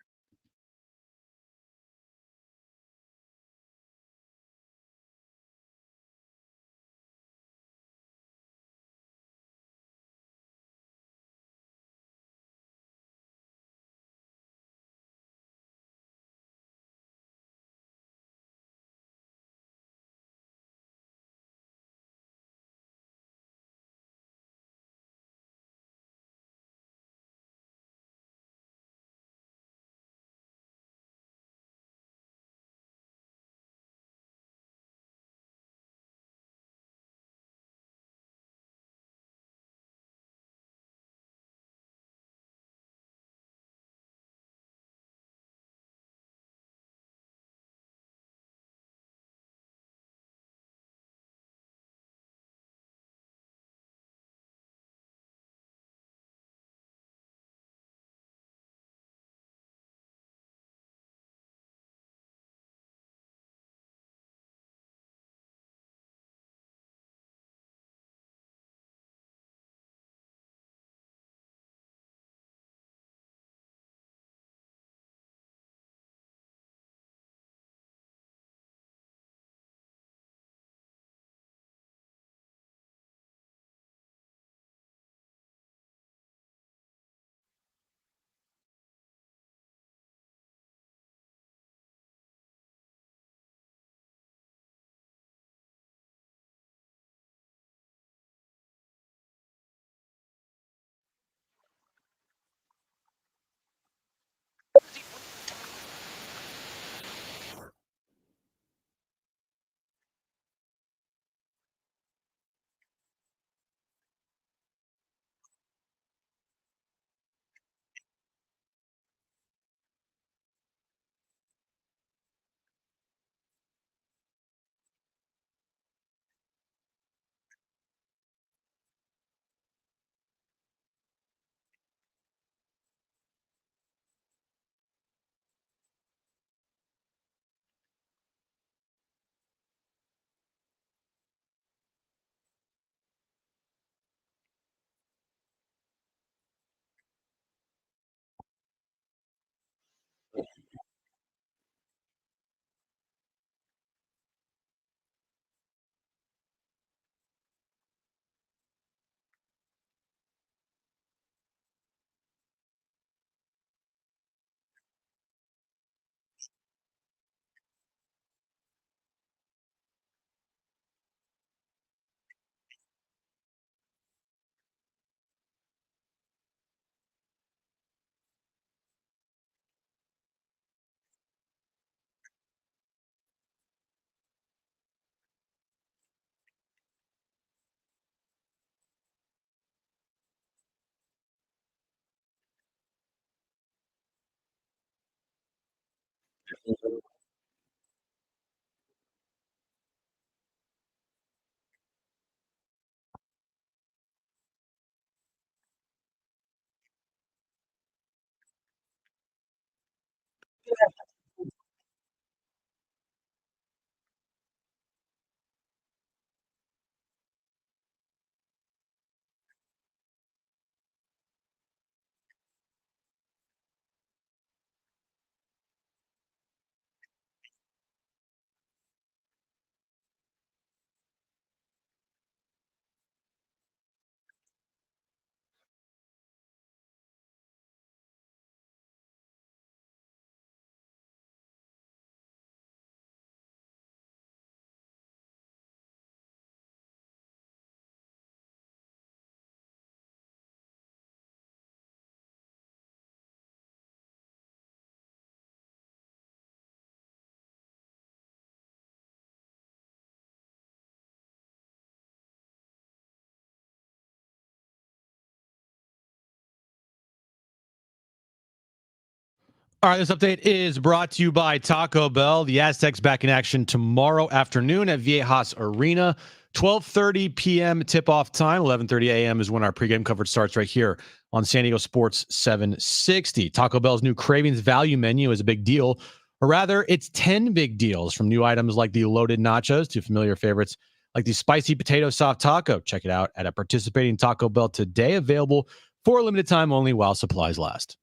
All right, this update is brought to you by Taco Bell. The Aztecs back in action tomorrow afternoon at Viejas Arena. 12:30 p.m. tip-off time. 11:30 a.m. is when our pregame coverage starts right here on San Diego Sports 760. Taco Bell's new Cravings Value Menu is a big deal. Or rather, it's 10 big deals, from new items like the loaded nachos to familiar favorites like the spicy potato soft taco. Check it out at a participating Taco Bell today. Available for a limited time only while supplies last.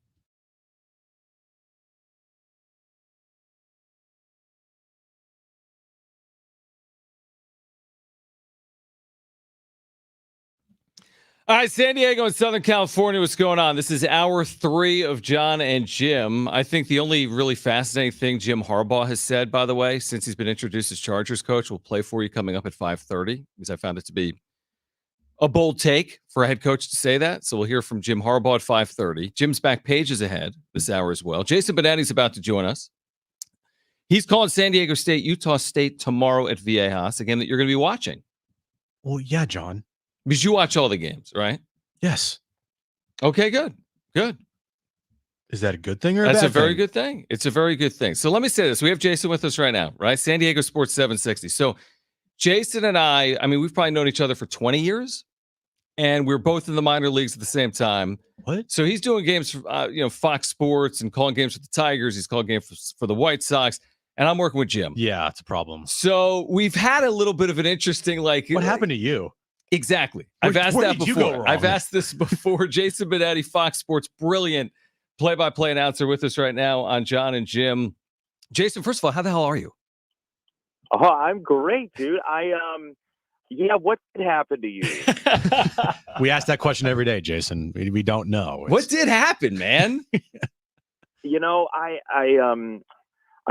All right, San Diego and Southern California, what's going on? This is hour 3 of Jon and Jim. I think the only really fascinating thing Jim Harbaugh has said, by the way, since he's been introduced as Chargers coach, will play for you coming up at 5:30, because I found it to be a bold take for a head coach to say that. So we'll hear from Jim Harbaugh at 5:30. Jim's back page is ahead this hour as well. Jason Benetti's about to join us. He's calling San Diego State, Utah State tomorrow at Viejas. Again, that you're going to be watching. Well, yeah, John. Because you watch all the games, right? Yes. Okay, good. Good. Is that a good thing or That's a a very thing? good thing. It's a very good thing. So let me say this. We have Jason with us right now, right? San Diego Sports 760. So Jason and I mean, we've probably known each other for 20 years, and we're both in the minor leagues at the same time. What? So he's doing games for, Fox Sports and calling games for the Tigers. He's calling games for the White Sox, and I'm working with Jim. Yeah, it's a problem. So we've had a little bit of an interesting, What happened to you? Exactly. Where- I've asked where that did you go before. wrong? I've asked this before. Jason Benetti, Fox Sports, brilliant play-by-play announcer with us right now on Jon and Jim. Jason, first of all, how the hell are you? Oh, I'm great, dude. What did happen to you? We ask that question every day, Jason. We don't know. What did happen, man? I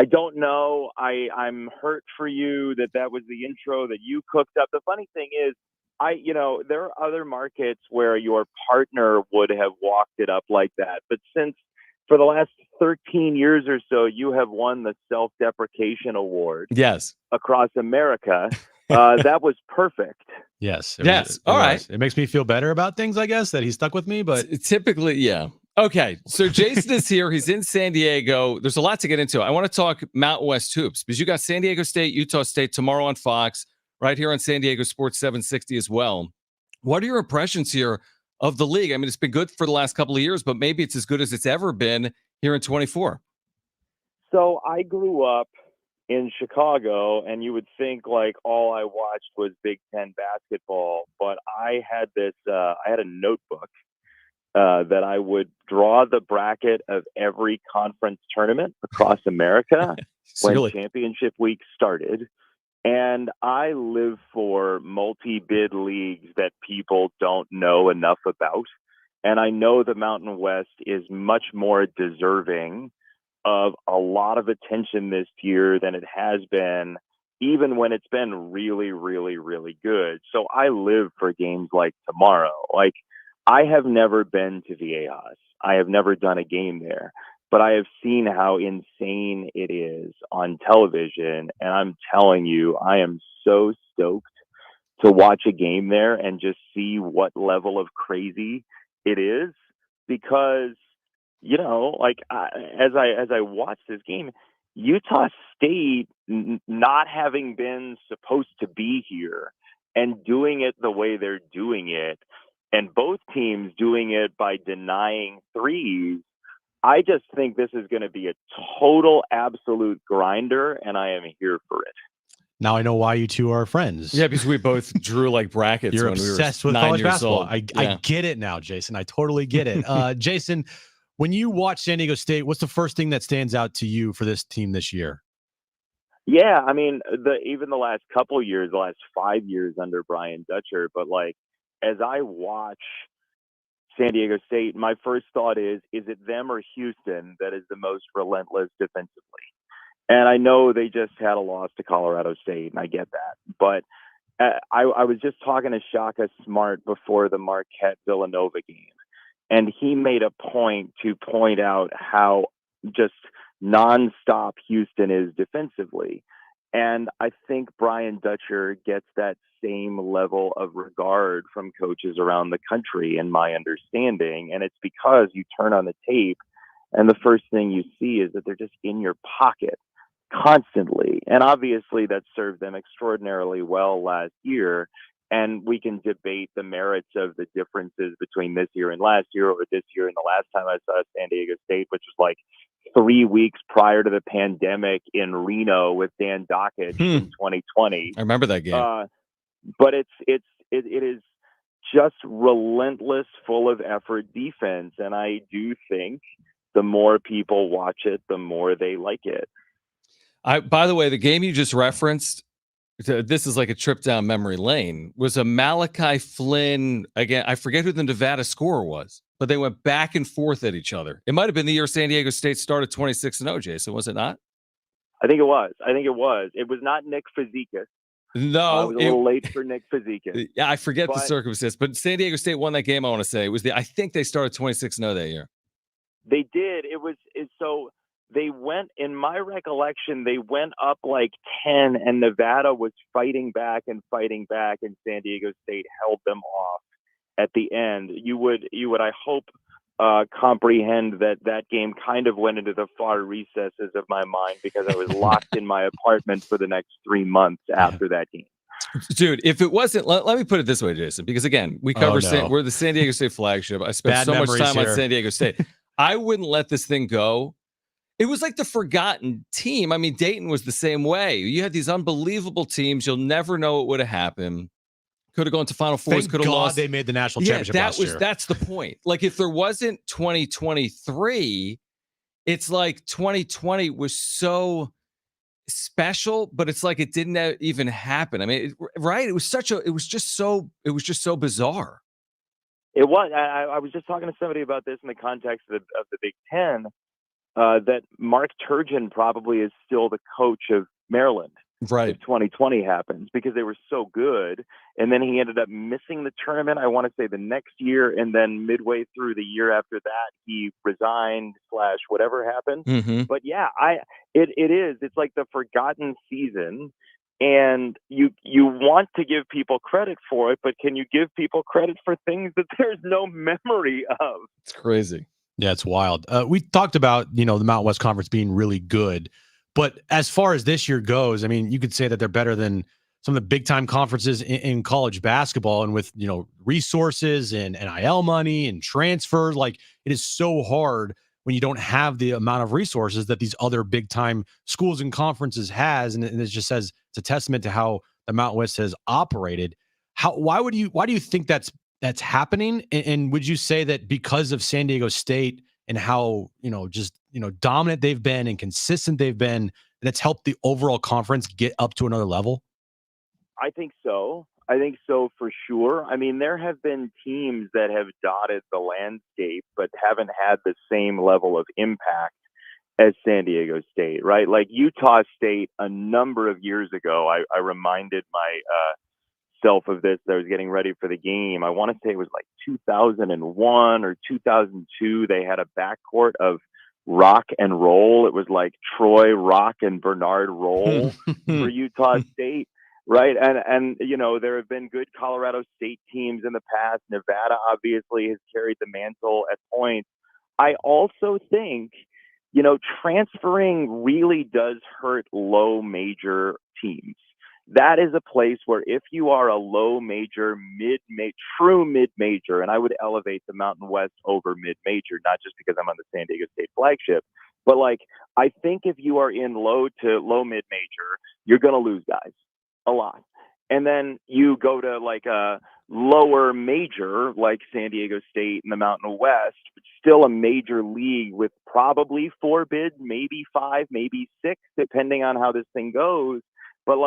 don't know. I'm hurt for you that was the intro that you cooked up. The funny thing is, there are other markets where your partner would have walked it up like that. But since for the last 13 years or so, you have won the self-deprecation award Yes. across America, that was perfect. Yes. All right. It makes me feel better about things, I guess, that he stuck with me, but Typically, yeah. Okay, so Jason is here. He's in San Diego. There's a lot to get into. I want to talk Mountain West hoops because you got San Diego State, Utah State tomorrow on Fox, right here on San Diego Sports 760 as well. What are your impressions here of the league? I mean, it's been good for the last couple of years, but maybe it's as good as it's ever been here in 24. So I grew up in Chicago, and you would think like all I watched was Big Ten basketball, but I had a notebook that I would draw the bracket of every conference tournament across America when championship week started. And I live for multi-bid leagues that people don't know enough about. And I know the Mountain West is much more deserving of a lot of attention this year than it has been, even when it's been really, really, really good. So I live for games like tomorrow. Like, I have never been to Viejas. I have never done a game there, but I have seen how insane it is on television. And I'm telling you, I am so stoked to watch a game there and just see what level of crazy it is, because, as I watch this game, Utah State not having been supposed to be here and doing it the way they're doing it, and both teams doing it by denying threes, I just think this is going to be a total absolute grinder, and I am here for it. Now I know why you two are friends. Yeah, because we both drew like brackets. You're when obsessed we were with 9 college years basketball. old. I get it now, Jason. I totally get it. Jason, when you watch San Diego State, what's the first thing that stands out to you for this team this year? Yeah, I mean, even the last couple years, the last 5 years under Brian Dutcher, but like as I watch San Diego State, my first thought is it them or Houston that is the most relentless defensively? And I know they just had a loss to Colorado State, and I get that. But I was just talking to Shaka Smart before the Marquette Villanova game, and he made a point to point out how just nonstop Houston is defensively. And I think Brian Dutcher gets that same level of regard from coaches around the country, in my understanding. And it's because you turn on the tape and the first thing you see is that they're just in your pocket constantly. And obviously that served them extraordinarily well last year. And we can debate the merits of the differences between this year and last year, or this year and the last time I saw San Diego State, which was like 3 weeks prior to the pandemic in Reno with Dan Dockich in 2020. I remember that game. But it is just relentless, full of effort defense. And I do think the more people watch it, the more they like it. By the way, the game you just referenced, this is like a trip down memory lane, was a Malachi Flynn. Again, I forget who the Nevada scorer was, but they went back and forth at each other. It might have been the year San Diego State started 26-0, Jason, was it not? I think it was. It was not Nick Fazekas. No, it was a little late for Nick Fazekas. Yeah, I forget the circumstance, but San Diego State won that game. I want to say I think they started 26-0 that year. They did. So they went, in my recollection, they went up like 10, and Nevada was fighting back, and San Diego State held them off at the end. You would, I hope, comprehend that game kind of went into the far recesses of my mind because I was locked in my apartment for the next 3 months after that game. Dude, if it wasn't, let me put it this way, Jason, because again, we cover, we're the San Diego State flagship. I spent so much time on San Diego State. I wouldn't let this thing go. It was like the forgotten team. I mean, Dayton was the same way. You had these unbelievable teams. You'll never know what would have happened. Could have gone to Final Fours. Could have lost. They made the national championship last year. That's the point. Like if there wasn't 2023, it's like 2020 was so special, but it's like it didn't even happen. I mean, right? It was just so bizarre. It was. I was just talking to somebody about this in the context of the Big Ten. That Mark Turgeon probably is still the coach of Maryland, right? If 2020 happens, because they were so good, and then he ended up missing the tournament. I want to say the next year, and then midway through the year after that, he resigned / whatever happened. Mm-hmm. But yeah, it is. It's like the forgotten season, and you want to give people credit for it, but can you give people credit for things that there's no memory of? It's crazy. Yeah, it's wild. We talked about, the Mountain West Conference being really good, but as far as this year goes, I mean, you could say that they're better than some of the big time conferences in college basketball, and with, resources and NIL money and transfers. Like, it is so hard when you don't have the amount of resources that these other big time schools and conferences has. And it just says it's a testament to how the Mountain West has operated. Why do you think that's happening? And would you say that because of San Diego State and how, dominant they've been and consistent they've been, that's helped the overall conference get up to another level? I think so. For sure. I mean, there have been teams that have dotted the landscape, but haven't had the same level of impact as San Diego State, right? Like Utah State a number of years ago, I reminded my, self of this. I was getting ready for the game. I want to say it was like 2001 or 2002. They had a backcourt of rock and roll. It was like Troy Rock and Bernard Roll for Utah State, right? And there have been good Colorado State teams in the past. Nevada obviously has carried the mantle at points. I also think transferring really does hurt low major teams. That is a place where if you are a low major, true mid-major, and I would elevate the Mountain West over mid-major, not just because I'm on the San Diego State flagship, but I think if you are in low to low mid-major, you're going to lose guys a lot. And then you go to a lower major like San Diego State in the Mountain West, but still a major league with probably 4 bids, maybe 5, maybe 6, depending on how this thing goes. But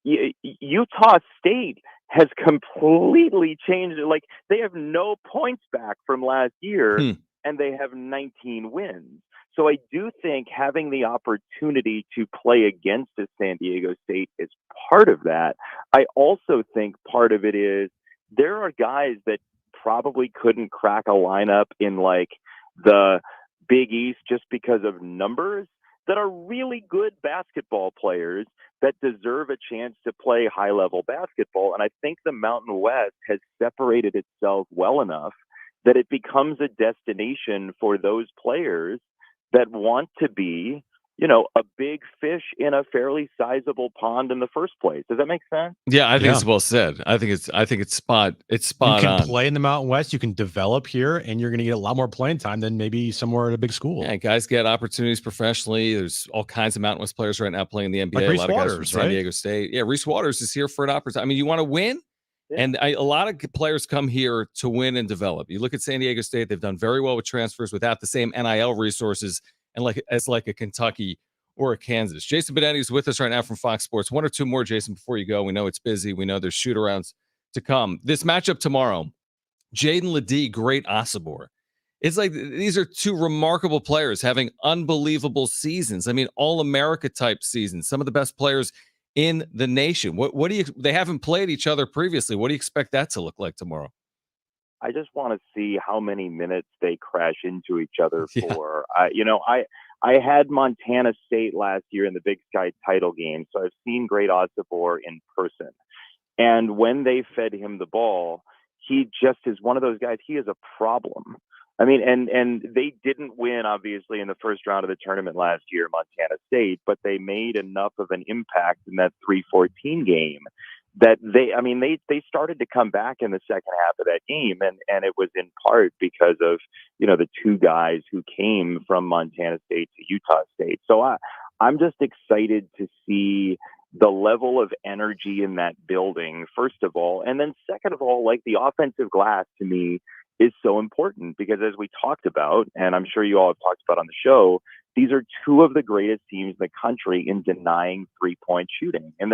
Utah State has completely changed it. They have no points back from last year, and they have 19 wins. So I do think having the opportunity to play against a San Diego State is part of that. I also think part of it is there are guys that probably couldn't crack a lineup in the Big East just because of numbers, that are really good basketball players that deserve a chance to play high-level basketball. And I think the Mountain West has separated itself well enough that it becomes a destination for those players that want to be, a big fish in a fairly sizable pond in the first place. Does that make sense? Yeah, I think it's well said. I think it's spot You on. can play in the Mountain West, you can develop here, and you're going to get a lot more playing time than maybe somewhere at a big school. Yeah, guys get opportunities professionally. There's all kinds of Mountain West players right now playing in the NBA. Like Reese a lot Waters, of guys from San Diego State. Yeah, Reese Waters is here for an opportunity. I mean, you want to win? Yeah. And a lot of players come here to win and develop. You look at San Diego State; they've done very well with transfers without the same NIL resources, and as a Kentucky or a Kansas. Jason Benetti is with us right now from Fox Sports. 1 or 2 more, Jason, before you go. We know it's busy. We know there's shoot-arounds to come. This matchup tomorrow, Jaden Ledee, great Asabor. It's these are 2 remarkable players having unbelievable seasons. I mean, all-America type seasons. Some of the best players in the nation. What do you? They haven't played each other previously. What do you expect that to look like tomorrow? I just want to see how many minutes they crash into each other for. I had Montana State last year in the Big Sky title game, so I've seen Great Asabor in person. And when they fed him the ball, he just is one of those guys. He is a problem. I mean, and they didn't win, obviously, in the first round of the tournament last year, Montana State, but they made enough of an impact in that 3-14 game that they started to come back in the second half of that game. And it was in part because of, the 2 guys who came from Montana State to Utah State. So I'm just excited to see the level of energy in that building, first of all. And then second of all, the offensive glass to me is so important because as we talked about, and I'm sure you all have talked about on the show, these are 2 of the greatest teams in the country in denying 3-point shooting. And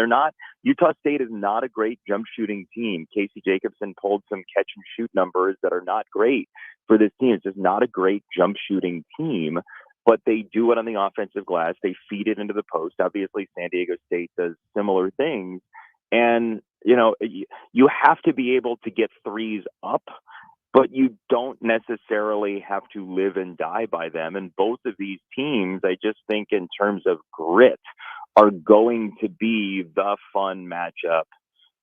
Utah State is not a great jump shooting team. Casey Jacobson pulled some catch and shoot numbers that are not great for this team. It's just not a great jump shooting team, but they do it on the offensive glass. They feed it into the post. Obviously, San Diego State does similar things. And, you have to be able to get threes up, but you don't necessarily have to live and die by them. And both of these teams, I just think in terms of grit, are going to be the fun matchup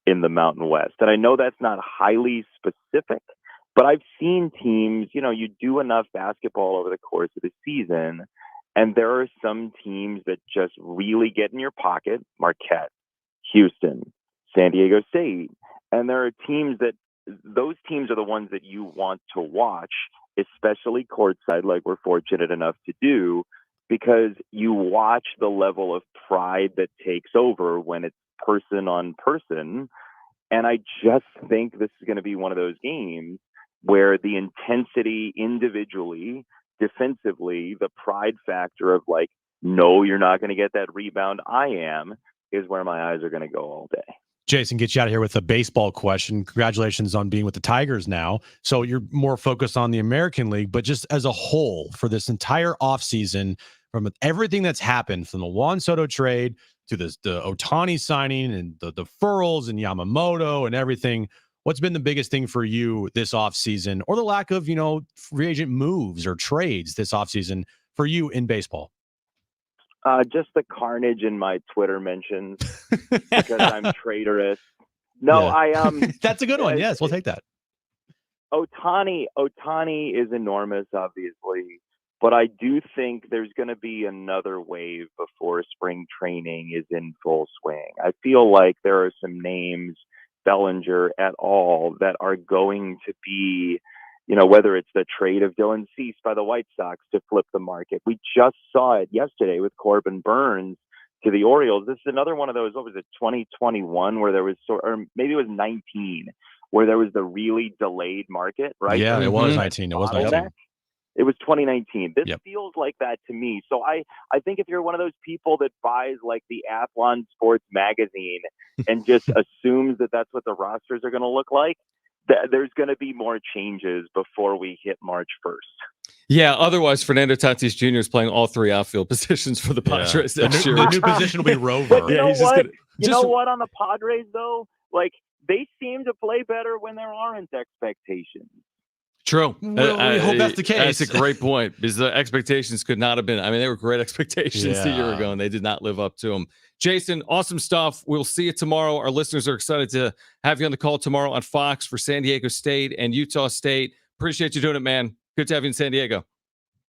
in the Mountain West. And I know that's not highly specific, but I've seen teams, you do enough basketball over the course of the season, and there are some teams that just really get in your pocket, Marquette, Houston, San Diego State. And there are teams those teams are the ones that you want to watch, especially courtside, like we're fortunate enough to do, because you watch the level of pride that takes over when it's person on person. And I just think this is going to be one of those games where the intensity individually, defensively, the pride factor of no, you're not going to get that rebound. I am, is where my eyes are going to go all day. Jason, get you out of here with a baseball question. Congratulations on being with the Tigers now. So you're more focused on the American League, but just as a whole for this entire offseason, from everything that's happened, from the Juan Soto trade to the Ohtani signing and the deferrals and Yamamoto and everything, what's been the biggest thing for you this offseason, or the lack of, free agent moves or trades this offseason for you in baseball? Just the carnage in my Twitter mentions because I'm traitorous. No, yeah. That's a good one. Yes, we'll take that. Ohtani is enormous, obviously, But I do think there's going to be another wave before spring training is in full swing. I feel like there are some names, Bellinger et al., that are going to be, whether it's the trade of Dylan Cease by the White Sox to flip the market. We just saw it yesterday with Corbin Burns to the Orioles. This is another one of those, what was it, 2021, where there was, or maybe it was 19, where there was the really delayed market, right? Yeah, it was 19. It was 19. It was 2019. This Yep. feels like that to me. So I think if you're one of those people that buys like the Athlon Sports magazine and just assumes that that's what the rosters are going to look like, there's going to be more changes before we hit March 1st. Yeah, otherwise Fernando Tatis Jr. is playing all three outfield positions for the Padres next year. The new position will be rover. But you know what? On the Padres, though, like they seem to play better when there aren't expectations. True. Well, we hope that's the case. That's a great point, because the expectations could not have been. I mean, they were great expectations a year ago, and they did not live up to them. Jason, awesome stuff. We'll see you tomorrow. Our listeners are excited to have you on the call tomorrow on Fox for San Diego State and Utah State. Appreciate you doing it, man. Good to have you in San Diego.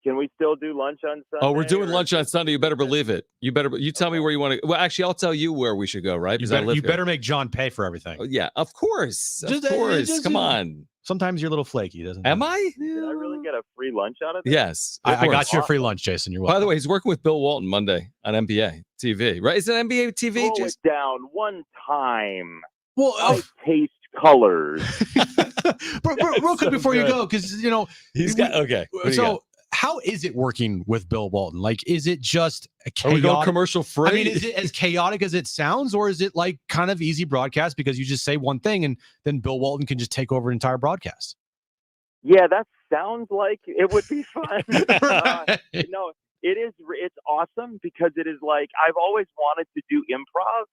Can we still do lunch on Sunday? Oh, we're doing lunch on Sunday. You better believe it. You tell me where you want to. Well, actually, I'll tell you where we should go. Right? You Because better make John pay for everything. Oh, yeah, of course. Of course. Come on. Sometimes you're a little flaky, doesn't it? Am I? Did I really get a free lunch out of this? Yes. I got you a free lunch, Jason. You're welcome. By the way, he's working with Bill Walton Monday on NBA TV, right? Is it NBA TV? Slow it down one time. Well, I taste colors. real quick before you go, because he's got okay. So, how is it working with Bill Walton? Like, is it just a Are we going chaotic? commercial free? I mean, is it as chaotic as it sounds, or is it like kind of easy broadcast because you just say one thing and then Bill Walton can just take over an entire broadcast? Yeah, that sounds like it would be fun. No, it is. It's awesome because it is like I've always wanted to do improv,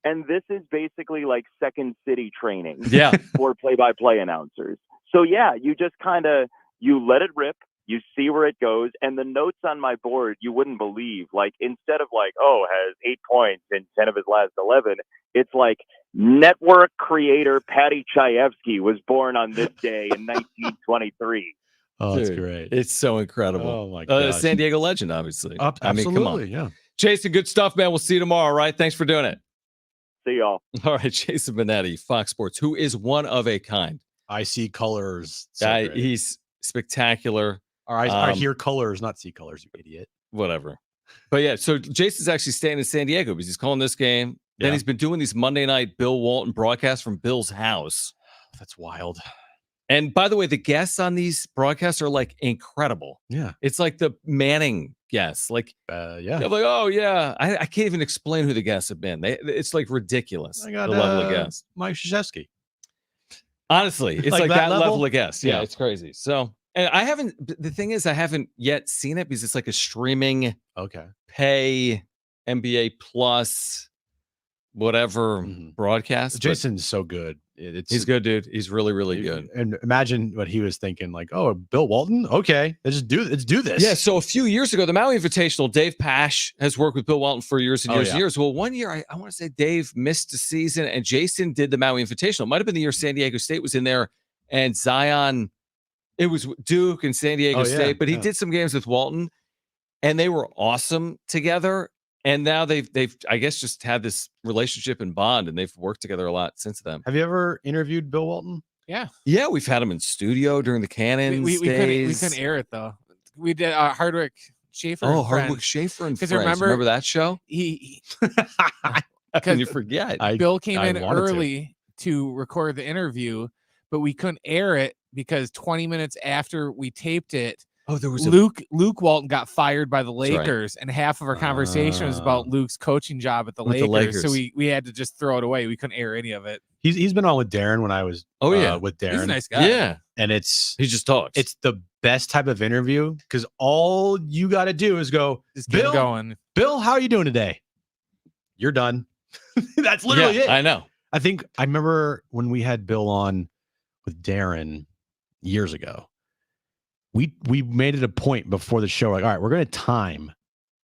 and this is basically like Second City training. Yeah. For play-by-play announcers. So yeah, you just kind of let it rip. You see where it goes, and the notes on my board, you wouldn't believe. Like, instead of like, has 8 points in 10 of his last 11, it's like, network creator Patty Chayefsky was born on this day in 1923. Oh, that's Dude, great. It's so incredible. Oh, my God. San Diego legend, obviously. Absolutely, I mean, come on. yeah. Jason, good stuff, man. We'll see you tomorrow, all right? Thanks for doing it. See y'all. All right, Jason Benetti, Fox Sports, who is one of a kind. I see colors. So great. He's spectacular. Or I hear colors, not see colors, you idiot. Whatever. But yeah, so Jason's actually staying in San Diego because he's calling this game. Then he's been doing these Monday night Bill Walton broadcasts from Bill's house. That's wild. And by the way, the guests on these broadcasts are like incredible. Yeah. It's like the Manning guests. Like, yeah. They're like, oh, yeah. I can't even explain who the guests have been. It's like ridiculous. I got the level of guests. Mike Krzyzewski. Honestly, it's like that level of guests. Yeah, Yeah. it's crazy. So, and the thing is, I haven't yet seen it because it's like a streaming pay NBA Plus whatever broadcast. Jason's so good. He's good, dude. He's really, really good. And imagine what he was thinking, like, oh, Bill Walton? Okay, let's do this. Yeah, so a few years ago, the Maui Invitational, Dave Pash has worked with Bill Walton for years and years and years. Well, one year, I want to say Dave missed a season, and Jason did the Maui Invitational. It might have been the year San Diego State was in there, and Zion, it was Duke and San Diego State, but he did some games with Walton, and they were awesome together. And now they've I guess just had this relationship and bond, and they've worked together a lot since then. Have you ever interviewed Bill Walton? Yeah. Yeah, we've had him in studio during the Cannons we days. couldn't air it though. We did Hardwick Schaefer. Oh, Hardwick Schaefer and Friends. Remember that show? How can you forget? Bill came in early to record the interview, but we couldn't air it because 20 minutes after we taped it, there was Luke Walton got fired by the Lakers, and half of our conversation was about Luke's coaching job at the Lakers. So we had to just throw it away. We couldn't air any of it. He's been on with Darren when I was with Darren. He's a nice guy. Yeah. And he just talks. It's the best type of interview because all you got to do is go, just get going. Bill, how are you doing today? You're done. That's literally it. I know. I remember when we had Bill on with Darren years ago. We made it a point before the show, like, all right, we're going to time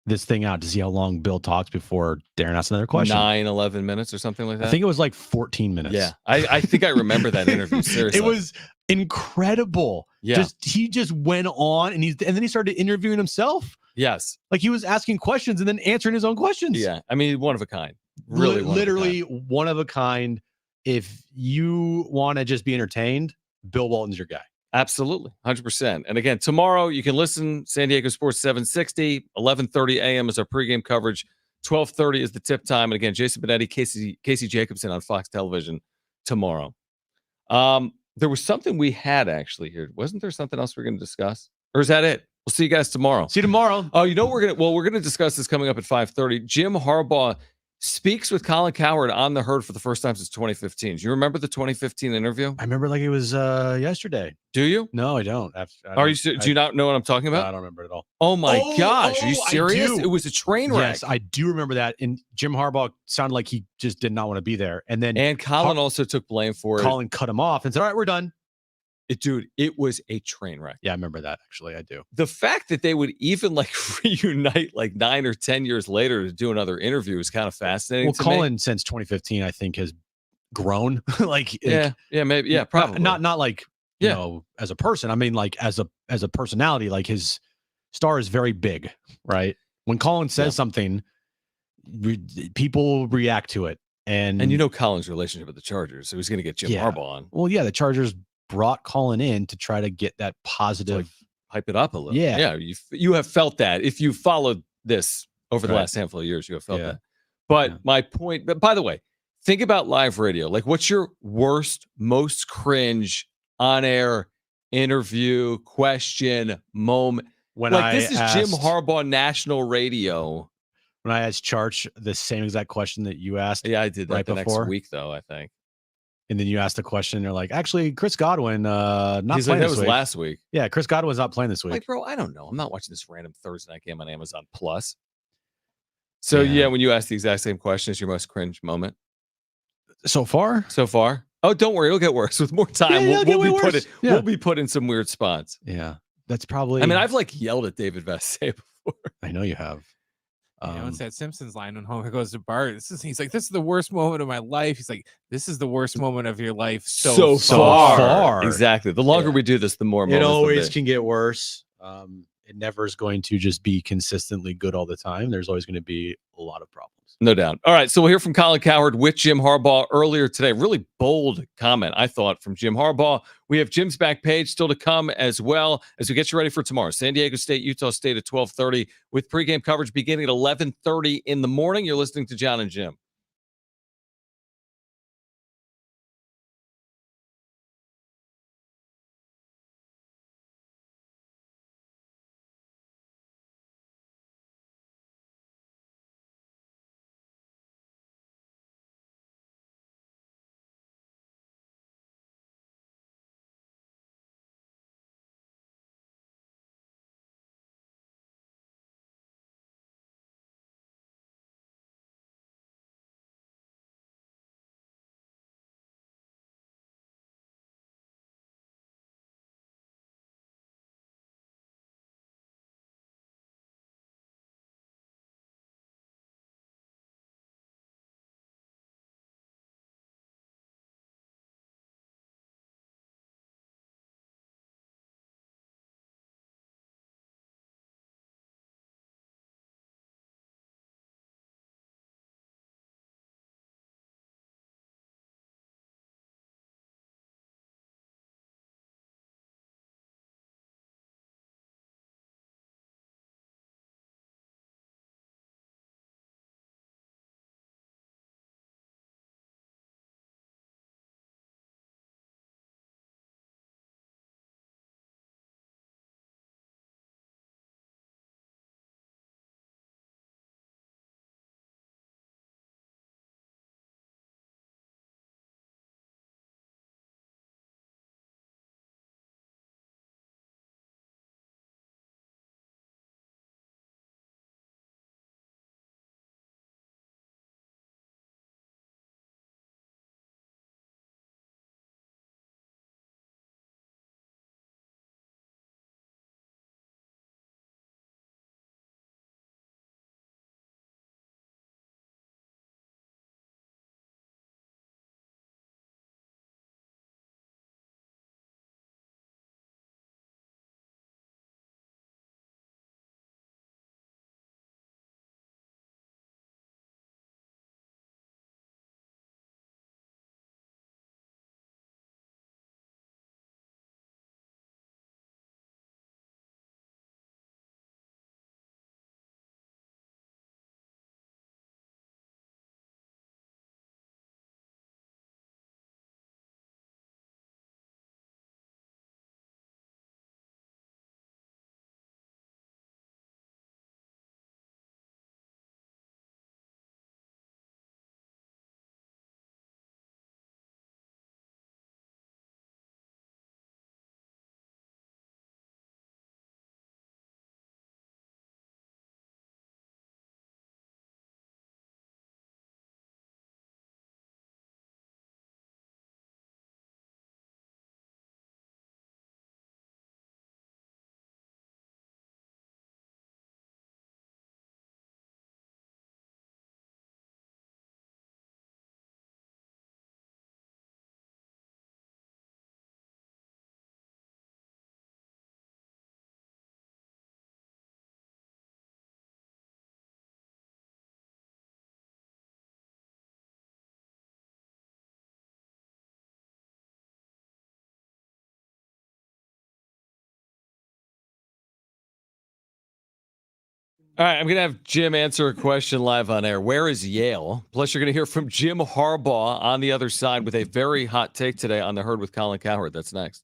this thing out to see how long Bill talks before Darren asks another question. 11 minutes or something like that. I think it was like 14 minutes. Yeah. I think I remember that interview. Seriously. It was incredible. Yeah. He just went on and then he started interviewing himself. Yes. Like he was asking questions and then answering his own questions. Yeah. I mean, one of a kind. Really, Literally one of a kind. If you want to just be entertained, Bill Walton's your guy. Absolutely. 100%. And again, tomorrow you can listen San Diego Sports 760, 11:30 a.m. is our pregame coverage. 12:30 is the tip time. And again, Jason Benetti, Casey Jacobson on Fox Television tomorrow. There was something we had actually here. Wasn't there something else we're going to discuss? Or is that it? We'll see you guys tomorrow. See you tomorrow. Oh, you know we're going to discuss this coming up at 5:30. Jim Harbaugh speaks with Colin Cowherd on the Herd for the first time since 2015. Do you remember the 2015 interview? I remember like it was yesterday. Do you? No, I don't. Do you not know what I'm talking about? I don't remember it at all. Oh my gosh, are you I serious? do. It was a train wreck. Yes, I do remember that. And Jim Harbaugh sounded like he just did not want to be there. And then Colin also took blame for it. Colin cut him off and said, "All right, we're done." Dude, it was a train wreck. Yeah, I remember that actually. I do. The fact that they would even like reunite like 9 or 10 years later to do another interview is kind of fascinating. Well, Colin since 2015, I think, has grown. Maybe, probably not like you know as a person. I mean, like as a personality, like his star is very big, right? When Colin says something, people react to it, and you know Colin's relationship with the Chargers, so he's going to get Jim Harbaugh on. Well, yeah, the Chargers brought Colin in to try to get that positive, hype it up a little. Yeah, you have felt that if you followed this over the last handful of years, you have felt that. But my point. But by the way, think about live radio. Like, what's your worst, most cringe on-air interview question moment? When this is Jim Harbaugh national radio. When I asked Charch the same exact question that you asked. Yeah, I did that right the before. Next week, though, I think. And then you asked the question, and they're like, actually, Chris Godwin, not He's playing like, this that was week. last week. Yeah, Chris Godwin's not playing this week. Like, bro, I don't know. I'm not watching this random Thursday night game on Amazon Plus. So, when you ask the exact same question, is your most cringe moment? So far? Oh, don't worry. It'll get worse. With more time, we'll be put in some weird spots. Yeah, that's probably... I mean, I've like yelled at David Vassay before. I know you have. It's that Simpsons line when Homer goes to Bart. He's like, "This is the worst moment of my life." He's like, "This is the worst moment of your life so far." Exactly. The longer we do this, the more it always can get worse. It never is going to just be consistently good all the time. There's always going to be a lot of problems. No doubt. All right, so we'll hear from Colin Cowherd with Jim Harbaugh earlier today. Really bold comment, I thought, from Jim Harbaugh. We have Jim's back page still to come as well as we get you ready for tomorrow. San Diego State, Utah State at 12:30 with pregame coverage beginning at 11:30 in the morning. You're listening to Jon and Jim. All right, I'm going to have Jim answer a question live on air. Where is Yale? Plus, you're going to hear from Jim Harbaugh on the other side with a very hot take today on The Herd with Colin Cowherd. That's next.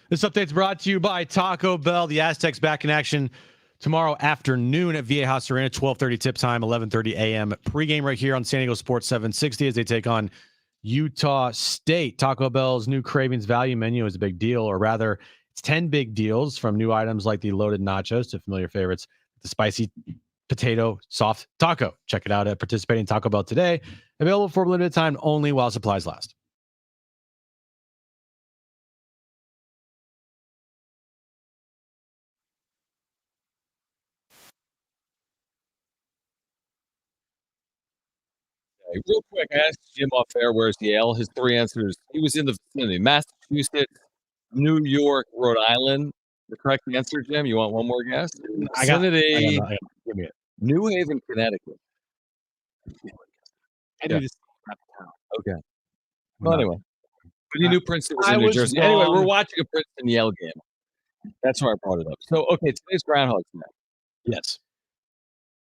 This update's brought to you by Taco Bell. The Aztecs back in action tomorrow afternoon at Viejas Arena, 12:30 tip time, 11:30 a.m. Pregame right here on San Diego Sports 760 as they take on Utah State. Taco Bell's new Cravings Value Menu is a big deal, or rather, it's 10 big deals from new items like the loaded nachos to familiar favorites, the spicy potato soft taco. Check it out at participating Taco Bell today. Available for a limited time only while supplies last. Okay, real quick, I asked Jim off air, where's Yale? His three answers, he was in the vicinity. Massachusetts, New York, Rhode Island. The correct answer, Jim, you want one more guess? Vicinity, Give me it. New Haven, Connecticut. I Yeah. knew this. Okay. Well, anyway. But you knew Princeton was I in New was Jersey. Anyway, we're wrong. watching a Princeton Yale game. That's why I brought it up. So, okay, today's Groundhog's Day. Yes.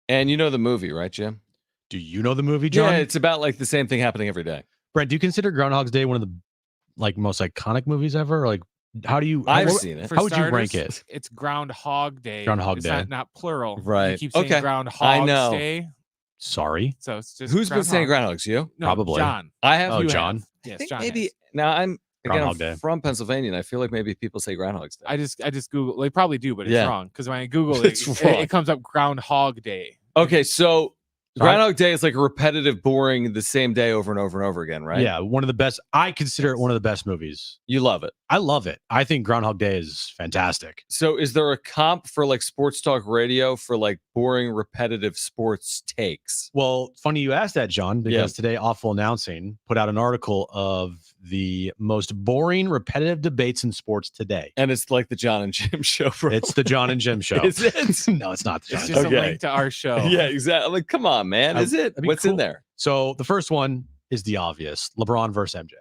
And you know the movie, right, Jim? Do you know the movie, John? Yeah, it's about like the same thing happening every day. Brent, do you consider Groundhog's Day one of the most iconic movies ever? Or, how do you? I've how, seen it. How would you rank it? It's Groundhog Day. Groundhog it's Day. not plural. Right. You keep saying Okay. Groundhog I know. Day. Sorry. So it's just Who's been saying Groundhog. Groundhogs? You? No, Probably. John. I have. Oh, You John. have. I Yes, think John. maybe has. now I'm Groundhog Day. from Pennsylvania, and I feel like maybe people say Groundhog's Day. I just Google. They probably do, but it's Yeah. wrong because when I Google it, It's wrong. it comes up Groundhog Day. Okay, so So I- Groundhog Day is like a repetitive, boring, the same day over and over and over again, right? Yeah, one of the best. I consider it one of the best movies. You love it. I love it. I think Groundhog Day is fantastic. So is there a comp for like sports talk radio for like boring, repetitive sports takes? Well, funny you asked that, John, because today Awful Announcing put out an article of the most boring, repetitive debates in sports today. And it's like the Jon and Jim show, bro. It's the John and Jim show. Is it? No, it's not the John. It's and just Jim. a Okay. link to our show. Yeah, exactly. I'm like, come on, man. Is it? That'd be What's in cool. there? So the first one is the obvious: LeBron versus MJ.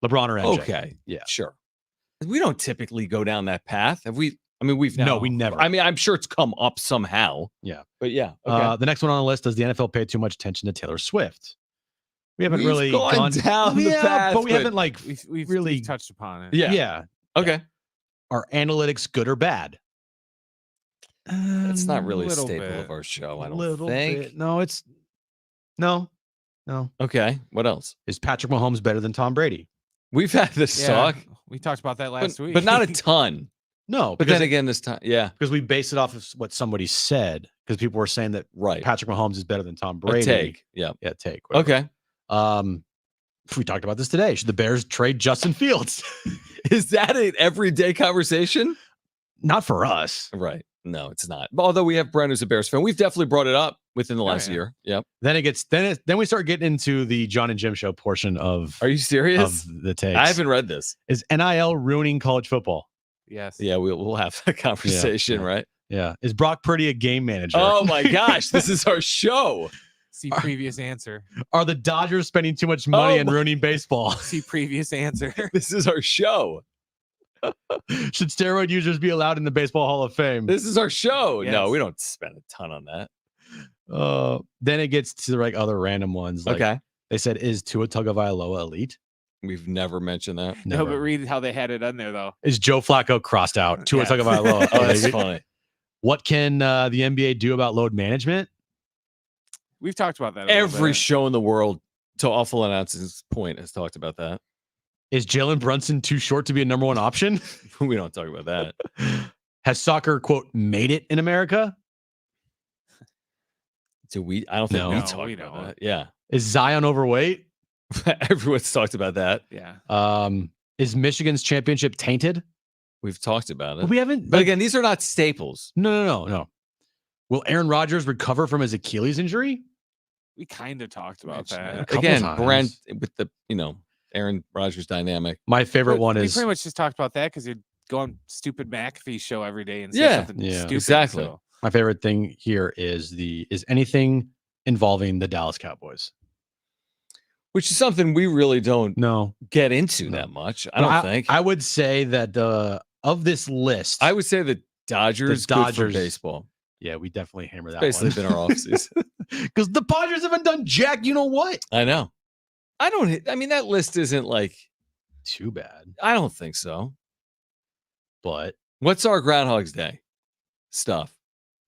LeBron or MJ? Okay. Yeah. Sure. We don't typically go down that path. Have we? I mean, we've No, we never. I mean, I'm sure it's come up somehow. Yeah. But yeah. Okay. The next one on the list: does the NFL pay too much attention to Taylor Swift? We haven't We've really gone down the path, but we haven't like We've really touched upon it. Yeah. Okay. Are analytics good or bad? It's not really a little staple bit. of our show, I A don't little think. bit. No, it's no. Okay. What else? Is Patrick Mahomes better than Tom Brady? We've had this Yeah, talk, we talked about that last week, but not a ton. No, But then again, this time, yeah, because we base it off of what somebody said. Because people were saying that right. Patrick Mahomes is better than Tom A Brady. take. Yeah. Yeah, take. Whatever. Okay. We talked about this today. Should the Bears trade Justin Fields? Is that an everyday conversation? Not for us. Right. No, it's not. Although we have Brent who's a Bears fan. We've definitely brought it up within the last year. Yep. Then we start getting into the Jon and Jim show portion of. Are you serious? Of the takes. I haven't read this. Is NIL ruining college football? Yes. Yeah, we'll have that conversation, right? Yeah. Is Brock Purdy a game manager? Oh my gosh, this is our show. See previous answer. Are the Dodgers spending too much money and ruining baseball? See previous answer. This is our show. Should steroid users be allowed in the Baseball Hall of Fame? This is our show. Yes. No, we don't spend a ton on that. Then it gets to like other random ones. Like Okay. They said, is Tua Tagovailoa elite? We've never mentioned that. No, but read how they had it on there though. Is Joe Flacco crossed out? Tua Yeah. Tagovailoa. Oh, that's baby. funny. What can the NBA do about load management? We've talked about that. a little Every bit. show in the world, to awful announce's point, has talked about that. Is Jalen Brunson too short to be a number one option? We don't talk about that. Has soccer, quote, made it in America? Do we? I don't think No. we No, talk we about don't. that. Yeah. Is Zion overweight? Everyone's talked about that. Yeah. Is Michigan's championship tainted? We've talked about it. We haven't. But again, these are not staples. No. Will Aaron Rodgers recover from his Achilles injury? We kind of talked about Mentioned that. couple Again, times. Brent with the Aaron Rodgers dynamic. My favorite But one we is pretty much just talked about that because you'd go on stupid McAfee show every day and say Yeah. something Yeah. stupid. Exactly. So. my favorite thing here is anything involving the Dallas Cowboys. Which is something we really don't No, get into No. that much. I don't think. I would say that of this list, I would say the Dodgers, good for baseball. Yeah, we definitely hammer that Basically one. been our offseason. Because the Padres haven't done jack. You know what? I know. I mean, that list isn't like, Too bad. I don't think so. But What's our Groundhog's Day stuff?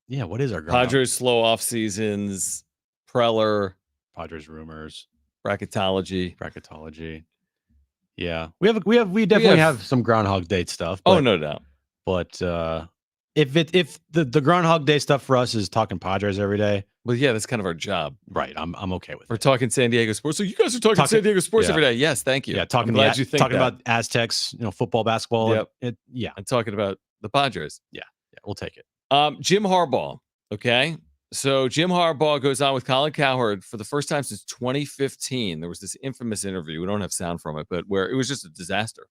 yeah, what is our ground? Padres slow off seasons, Preller, Padres rumors, Bracketology. Bracketology. Yeah, we definitely have some Groundhog Day stuff. Oh, but- no doubt. But if the Groundhog Day stuff for us is talking Padres every day, Well, yeah, that's kind of our job. right? I'm okay with We're it. talking San Diego sports. So you guys are talking San Diego sports yeah. every day. Yes, thank you. Yeah, I'm talking glad you think talking that. about Aztecs, football, basketball. Yep. Yeah, I'm talking about the Padres. we'll take it. Jim Harbaugh. Okay. So Jim Harbaugh goes on with Colin Cowherd for the first time since 2015. There was this infamous interview. We don't have sound from it, but where it was just a disaster.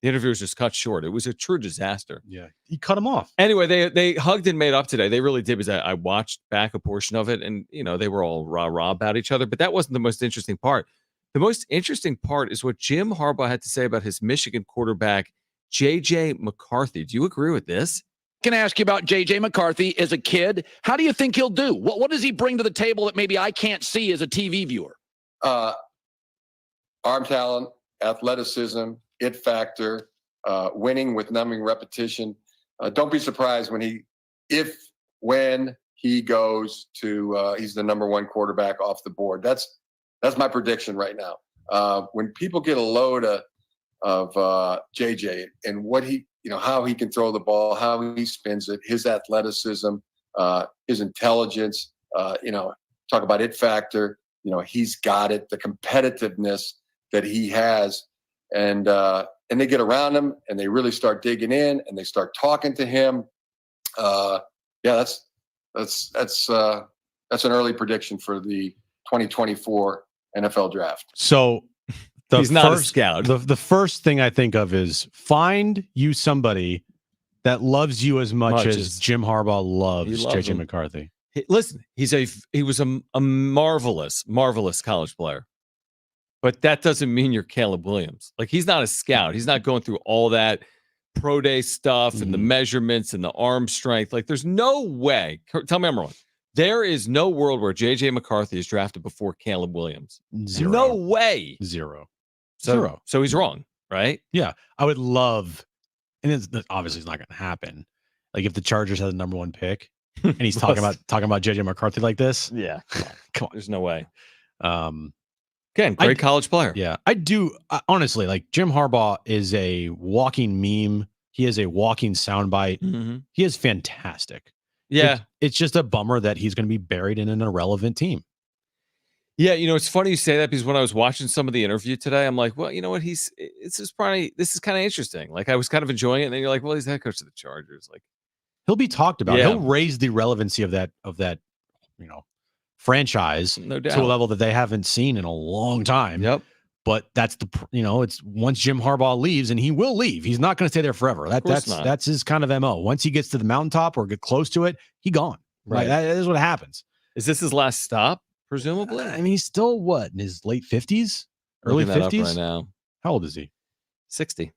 The interview was just cut short. It was a true disaster. Yeah, he cut him off. Anyway, they hugged and made up today. They really did. Because I watched back a portion of it, and they were all rah-rah about each other. But that wasn't the most interesting part. The most interesting part is what Jim Harbaugh had to say about his Michigan quarterback, J.J. McCarthy. Do you agree with this? Can I ask you about J.J. McCarthy as a kid? How do you think he'll do? What does he bring to the table that maybe I can't see as a TV viewer? Arm talent, athleticism, it factor, winning with numbing repetition. Don't be surprised when he goes to he's the number one quarterback off the board. That's my prediction right now. When people get a load of JJ and what he, how he can throw the ball, how he spins it, his athleticism, his intelligence, talk about it factor, he's got it, the competitiveness that he has. And they get around him and they really start digging in and they start talking to him. That's an early prediction for the 2024 NFL draft. So He's not a scout. The first thing I think of is find you somebody that loves you as much as Jim Harbaugh loves loves J.J. him. McCarthy. Listen, he was a marvelous college player. But that doesn't mean you're Caleb Williams. Like, he's not a scout. He's not going through all that pro day stuff and the measurements and the arm strength. Like, there's no way. Tell me I'm wrong. There is no world where J.J. McCarthy is drafted before Caleb Williams. Zero. No way. Zero. So he's wrong, right? Yeah. I would love, and obviously it's not going to happen. Like if the Chargers had the number 1 pick and he's talking about J.J. McCarthy like this. Yeah. Come on. There's no way. Again, great college player. Yeah. I do. Honestly, like Jim Harbaugh is a walking meme. He is a walking soundbite. Mm-hmm. He is fantastic. Yeah. It's just a bummer that he's going to be buried in an irrelevant team. Yeah, it's funny you say that because when I was watching some of the interview today, I'm like, well, you know what? This is kind of interesting. Like I was kind of enjoying it, and then you're like, well, he's the head coach of the Chargers. Like he'll be talked about. Yeah. He'll raise the relevancy of that franchise No doubt. to a level that they haven't seen in a long time. Yep. But that's it's once Jim Harbaugh leaves, and he will leave. He's not going to stay there forever. That's his kind of MO. Once he gets to the mountaintop or get close to it, he gone. Right. That is what happens. Is this his last stop? Presumably. I mean, he's still in his late 50s, early Looking that up 50s right now. How old is he? 60.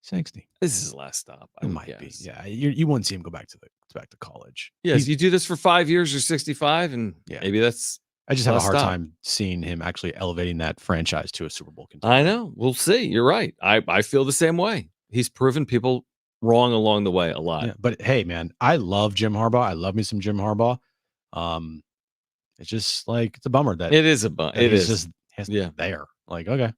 60. This is his last stop. It might be. Yeah, you wouldn't see him go back to college. Yes, you do this for 5 years, you're 65, and maybe that's. I just have a hard time seeing him actually elevating that franchise to a Super Bowl contender. I know. We'll see. You're right. I feel the same way. He's proven people wrong along the way a lot. Yeah, but hey, man, I love Jim Harbaugh. I love me some Jim Harbaugh. It's just like it's a bummer that it is a bummer. It is just there. Like, okay,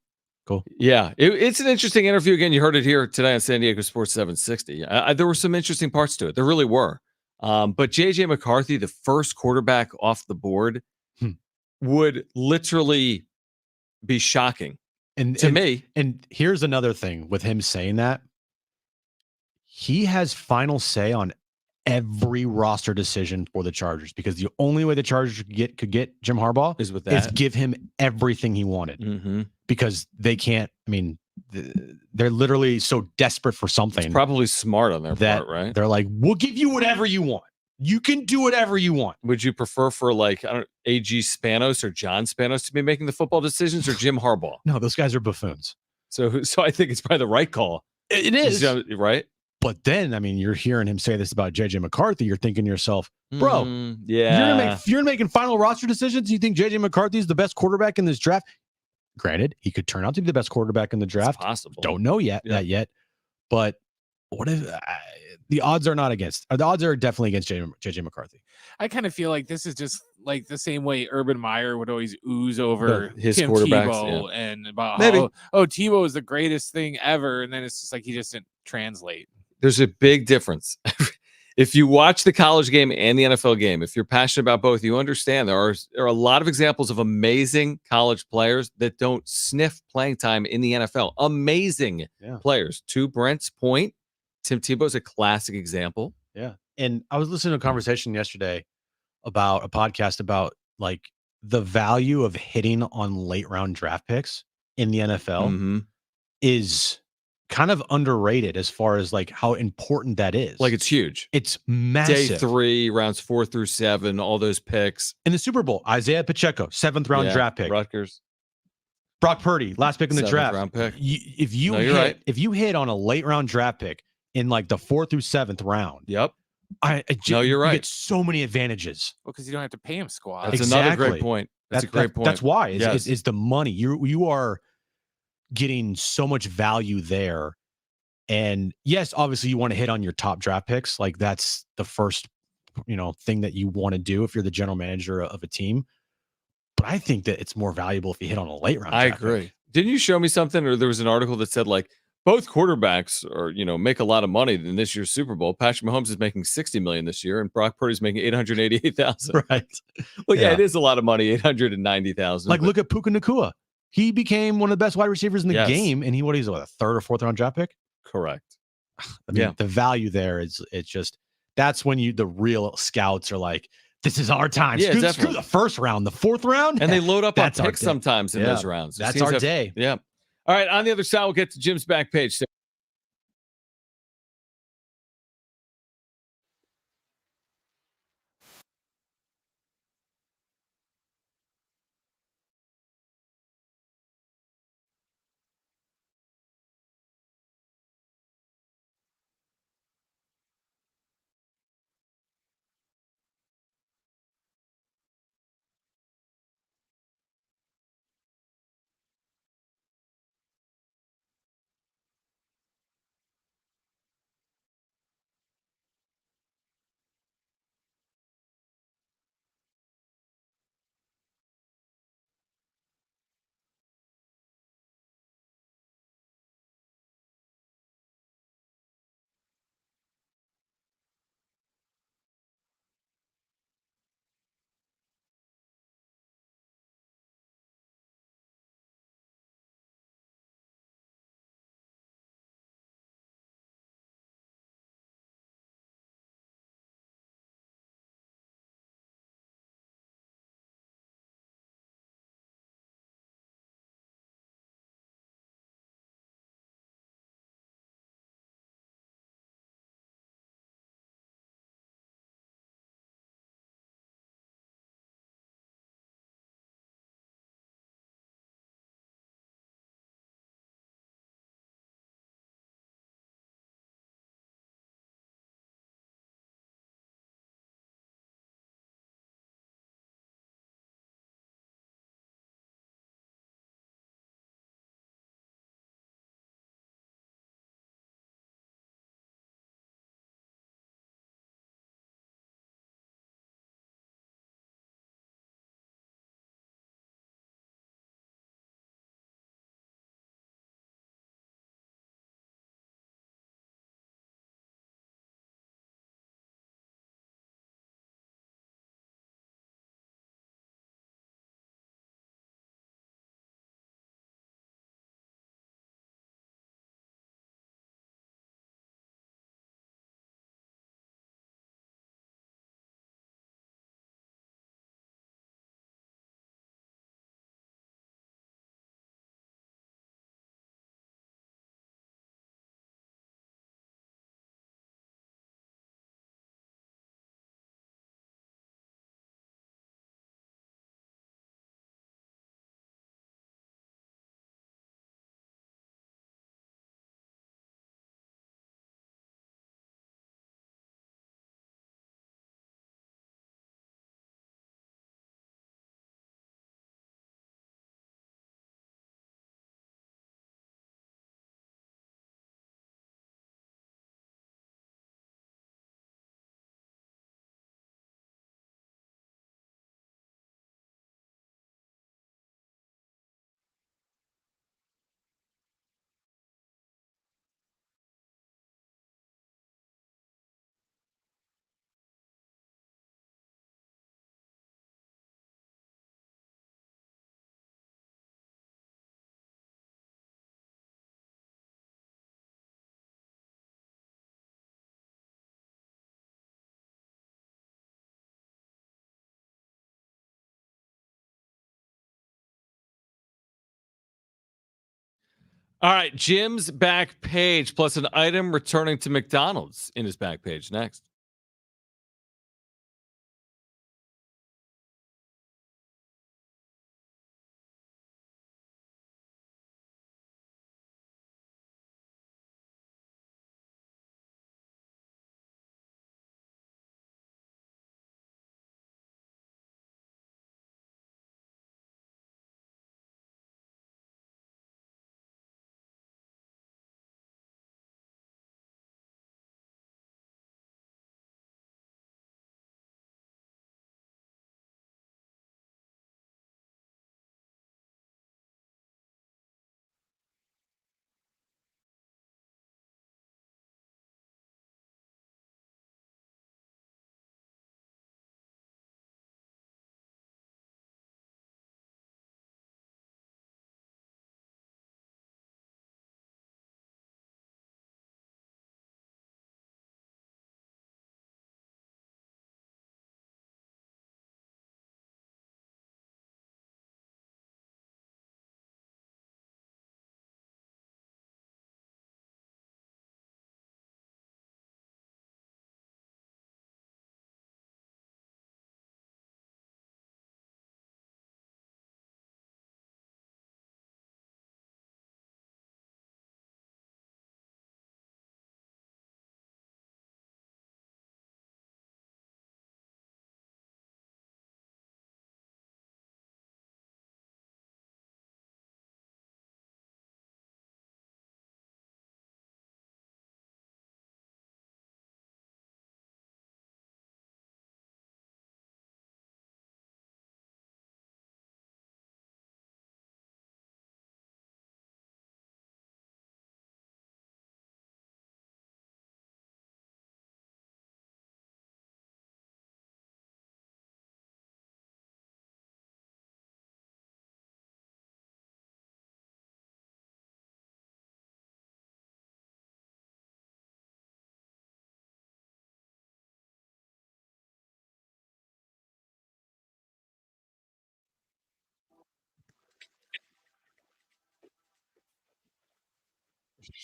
cool. Yeah, it's an interesting interview. Again, you heard it here today on San Diego Sports 760. There were some interesting parts to it. There really were. But J.J. McCarthy, the first quarterback off the board, would literally be shocking to me. And here's another thing with him saying that. He has final say on every roster decision for the Chargers because the only way the Chargers could get Jim Harbaugh is with that. Is give him everything he wanted because they can't. I mean, they're literally so desperate for something. It's probably smart on their part, right? They're like, we'll give you whatever you want. You can do whatever you want. Would you prefer for A.G. Spanos or John Spanos to be making the football decisions or Jim Harbaugh? No, those guys are buffoons. So I think it's probably the right call. It is. Right? But then, I mean, you're hearing him say this about J.J. McCarthy. You're thinking to yourself, bro, yeah, you're making final roster decisions. You think J.J. McCarthy is the best quarterback in this draft? Granted, he could turn out to be the best quarterback in the draft. It's possible. Don't know that yet. But what if the odds are not against? The odds are definitely against J.J. McCarthy. I kind of feel like this is just like the same way Urban Meyer would always ooze over his Tim quarterbacks Tebow and about Maybe. how Tebow is the greatest thing ever, and then it's just like he just didn't translate. There's a big difference. If you watch the college game and the NFL game, if you're passionate about both, you understand there are a lot of examples of amazing college players that don't sniff playing time in the NFL. Amazing players. To Brent's point, Tim Tebow is a classic example. Yeah. And I was listening to a conversation yesterday about a podcast about like the value of hitting on late round draft picks in the NFL is kind of underrated as far as like how important that is. Like it's huge. It's massive. Day 3, rounds 4 through 7, all those picks. In the Super Bowl, Isaiah Pacheco, 7th round draft pick. Rutgers. Brock Purdy, last pick in the 7th draft. round pick. If you hit on a late round draft pick in like the 4th through 7th round. You're right. You get so many advantages. Well, because you don't have to pay him squad. That's another great point. That's a great point. That's why is the money. You are getting so much value there. And yes, obviously you want to hit on your top draft picks. Like that's the first, thing that you want to do if you're the general manager of a team. But I think that it's more valuable if you hit on a late round. I agree. Pick. Didn't you show me something, or there was an article that said like both quarterbacks are, make a lot of money in this year's Super Bowl. Patrick Mahomes is making $60 million this year, and Brock Purdy's making $888,000. Right. Well, yeah, it is a lot of money, $890,000. Like, look at Puka Nacua. He became one of the best wide receivers in the game, and he's a 3rd or 4th round draft pick. Correct. I mean, the value there it's just that's when the real scouts are like, this is our time. Yeah, screw the 1st round, the 4th round, and they load up on picks sometimes in those rounds. That's our day. Yeah. All right. On the other side, we'll get to Jim's back page. All right, Jim's back page plus an item returning to McDonald's in his back page next.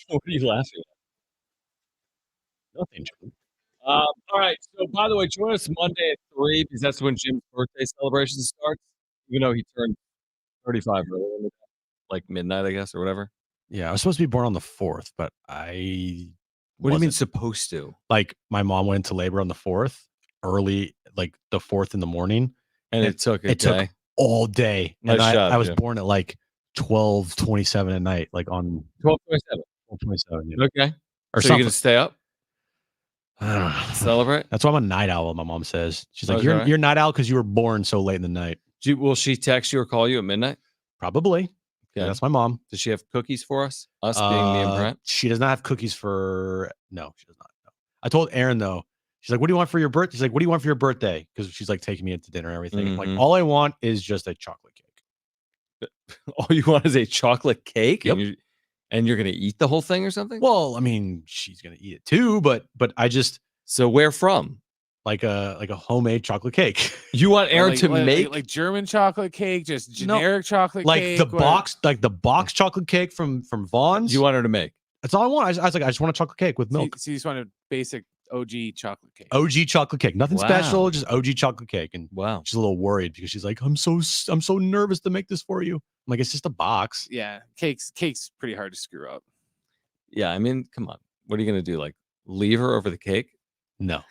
What are you laughing at? Nothing, Jim. All right. So, by the way, join us Monday at 3 because that's when Jim's birthday celebration starts. Even though he turned 35 earlier, like midnight, I guess, or whatever. Yeah, I was supposed to be born on the 4th, but I. What do you mean wasn't. supposed to? Like, my mom went into labor on the 4th, early, like the 4th in the morning. And it took a day. Took all day. Nice and job, I was Jim. born at like 12:27 at night, like on 12:27. 12:27. Yeah. Okay. Or so something. you're going to stay up? I don't know. Celebrate? That's why I'm a night owl, my mom says. She's like, Okay. you're a night owl because you were born so late in the night. Will she text you or call you at midnight? Probably. Okay. Yeah, that's my mom. Does she have cookies for us? Us being the imprint? She does not have cookies for. No, she does not. No. I told Erin though. She's like, "What do you want for your birthday?" She's like, "What do you want for your birthday?" Because she's like taking me into dinner and everything. I'm like, all I want is just a chocolate cake. All you want is a chocolate cake? Yep. And you're going to eat the whole thing or something? Well, I mean, she's gonna eat it too, but I just. So where from? Like a homemade chocolate cake. You want Erin to make like German chocolate cake, just generic chocolate like cake, the box chocolate cake from Vaughn's. You want her to make? That's all I want. I was like, I just want a chocolate cake with milk. So you just want a basic OG chocolate cake. OG chocolate cake, nothing special, just OG chocolate cake. And wow, she's a little worried because she's like, I'm so nervous to make this for you. I'm like, it's just a box. Yeah, cake's pretty hard to screw up. Yeah, I mean, come on. What are you gonna do? Like leave her over the cake? No.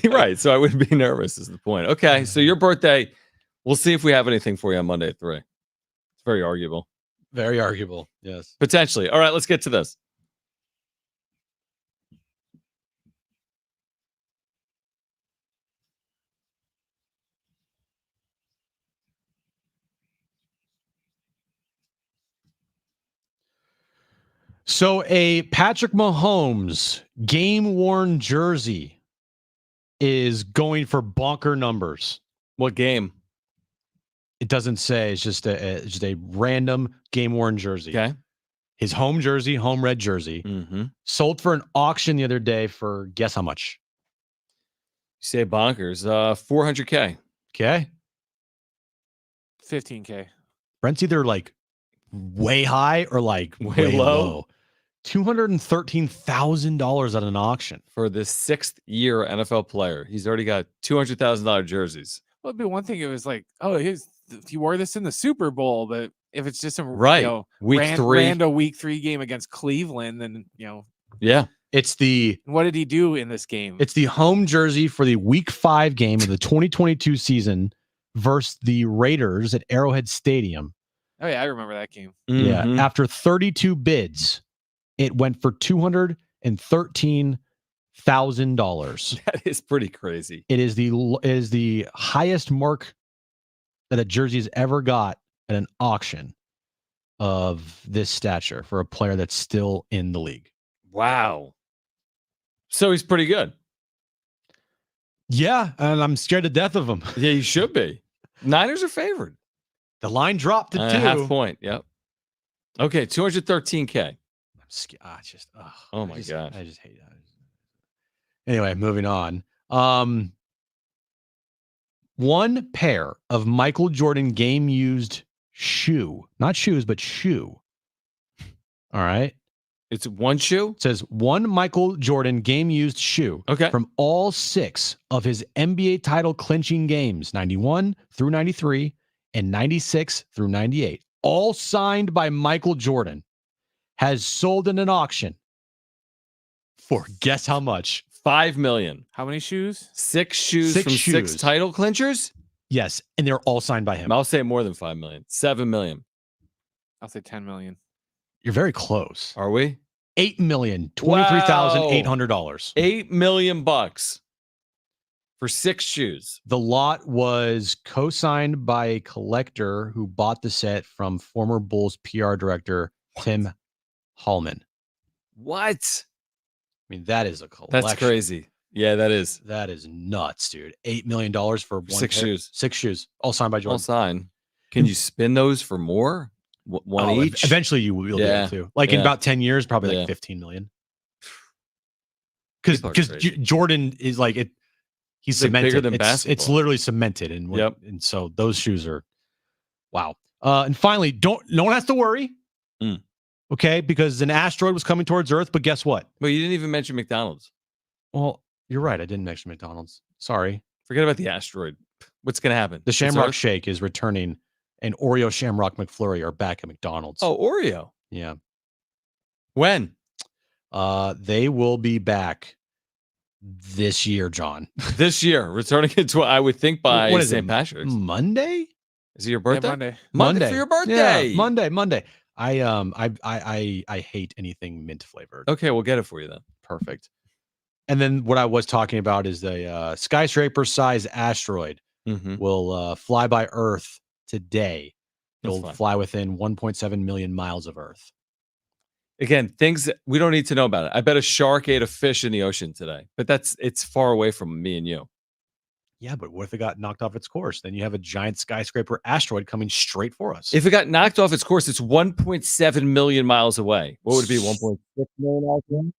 You're right. So I wouldn't be nervous is the point. Okay. So your birthday, we'll see if we have anything for you on Monday at 3. It's very arguable. Very arguable. Yes. Potentially. All right, let's get to this. So a Patrick Mahomes game-worn jersey is going for bonker numbers. What game? It doesn't say. It's just a random game-worn jersey. Okay. His home jersey, home red jersey, sold for an auction the other day for guess how much? You say bonkers. $400K. Okay. 15K. Brent's either like way high or like Way way low? low. $213,000 at an auction. For the 6th year NFL player, he's already got $200,000 jerseys. Well, it'd be one thing. It was like, oh, he wore this in the Super Bowl, but if it's just a Right. Week 3. random week 3 game against Cleveland, then Yeah. what did he do in this game? It's the home jersey for the Week 5 game of the 2022 season versus the Raiders at Arrowhead Stadium. Oh yeah, I remember that game. Yeah. Mhm. After 32 bids, it went for $213,000. That is pretty crazy. It is the highest mark that a jersey has ever got at an auction of this stature for a player that's still in the league. Wow. So he's pretty good. Yeah, and I'm scared to death of him. Yeah, you should be. Niners are favored. The line dropped to 2. Half point. Yep. Okay, $213K. I'm scared. Oh my God. I just hate that. Anyway, moving on. One pair of Michael Jordan game used shoe, not shoes, but shoe. All right. It's one shoe? It says one Michael Jordan game used shoe. Okay. From all 6 of his NBA title clinching games, 91 through 93 and 96 through 98, all signed by Michael Jordan, has sold in an auction for guess how much? $5 million. How many shoes? 6 shoes 6 from shoes. 6 title clinchers? Yes, and they're all signed by him. I'll say more than $5 million. $7 million. I'll say 10 million. You're very close. Are we? $8,023,800. $8 million for 6 shoes. The lot was co-signed by a collector who bought the set from former Bulls PR director Tim Hallman. What? I mean, that is a collection. That's crazy. Yeah, that is. That is nuts, dude. $8 million for one 6 pair? shoes. 6 shoes, all signed by Jordan. All signed. Can you spin those for more? One each? Eventually, you will be able to. Like in about 10 years, probably like 15 million. Because Jordan is like it. He's like cemented. bigger than It's basketball. literally cemented, and and so those shoes are wow. And finally, no one has to worry. Okay, because an asteroid was coming towards Earth, but guess what? But you didn't even mention McDonald's. Well, you're right. I didn't mention McDonald's. Sorry. Forget about the asteroid. What's going to happen? The Shamrock Shake is returning, and Oreo Shamrock McFlurry are back at McDonald's. Oh, Oreo. Yeah. When? They will be back this year, John. This year, returning into I would think by What is St. it, Patrick's. Monday? Is it your birthday? Monday. Monday for your birthday. Yeah, Monday. I hate anything mint flavored. Okay, we'll get it for you then. Perfect. And then what I was talking about is the skyscraper size asteroid will fly by Earth today. It'll fly within 1.7 million miles of Earth. Again, things that we don't need to know about it. I bet a shark ate a fish in the ocean today, but it's far away from me and you. Yeah, but what if it got knocked off its course? Then you have a giant skyscraper asteroid coming straight for us. If it got knocked off its course, it's 1.7 million miles away. What would it be? 1.6 million miles away?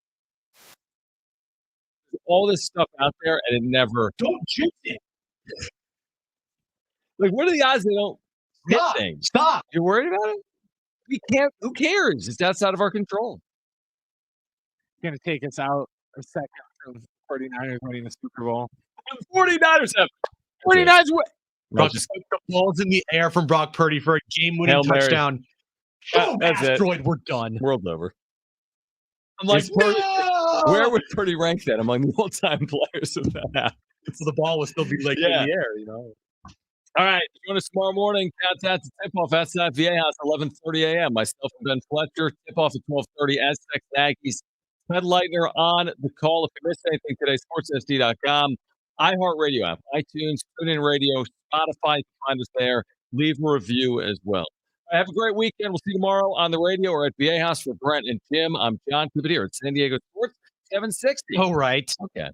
All this stuff out there, and it never. Don't jinx it. Like, what are the odds they don't hit things? Stop. You're worried about it? We can't. Who cares? It's outside of our control. Going to take us out a second from 49ers winning the Super Bowl. 49ers have. 49ers win. Brock just put the balls in the air from Brock Purdy for a game-winning Hail Mary. touchdown. Boom, That's it. asteroid, we're done. World's over. I'm like, no! Where would Purdy rank that among the all-time players if that happened? So the ball would still be like in the air, you know. All right, join us tomorrow morning. Countdown to tip-off at VA House, 11:30 a.m. Myself and Ben Fletcher. Tip-off at 12:30. Aztecs Aggies. Ted Leitner on the call. If you missed anything today, sportsSD.com, iHeartRadio app, iTunes, TuneIn Radio, Spotify. You can find us there. Leave a review as well. All right, have a great weekend. We'll see you tomorrow on the radio or at VA House for Brent and Jim. I'm John. Keep it here at San Diego Sports 760. Oh, right. Okay.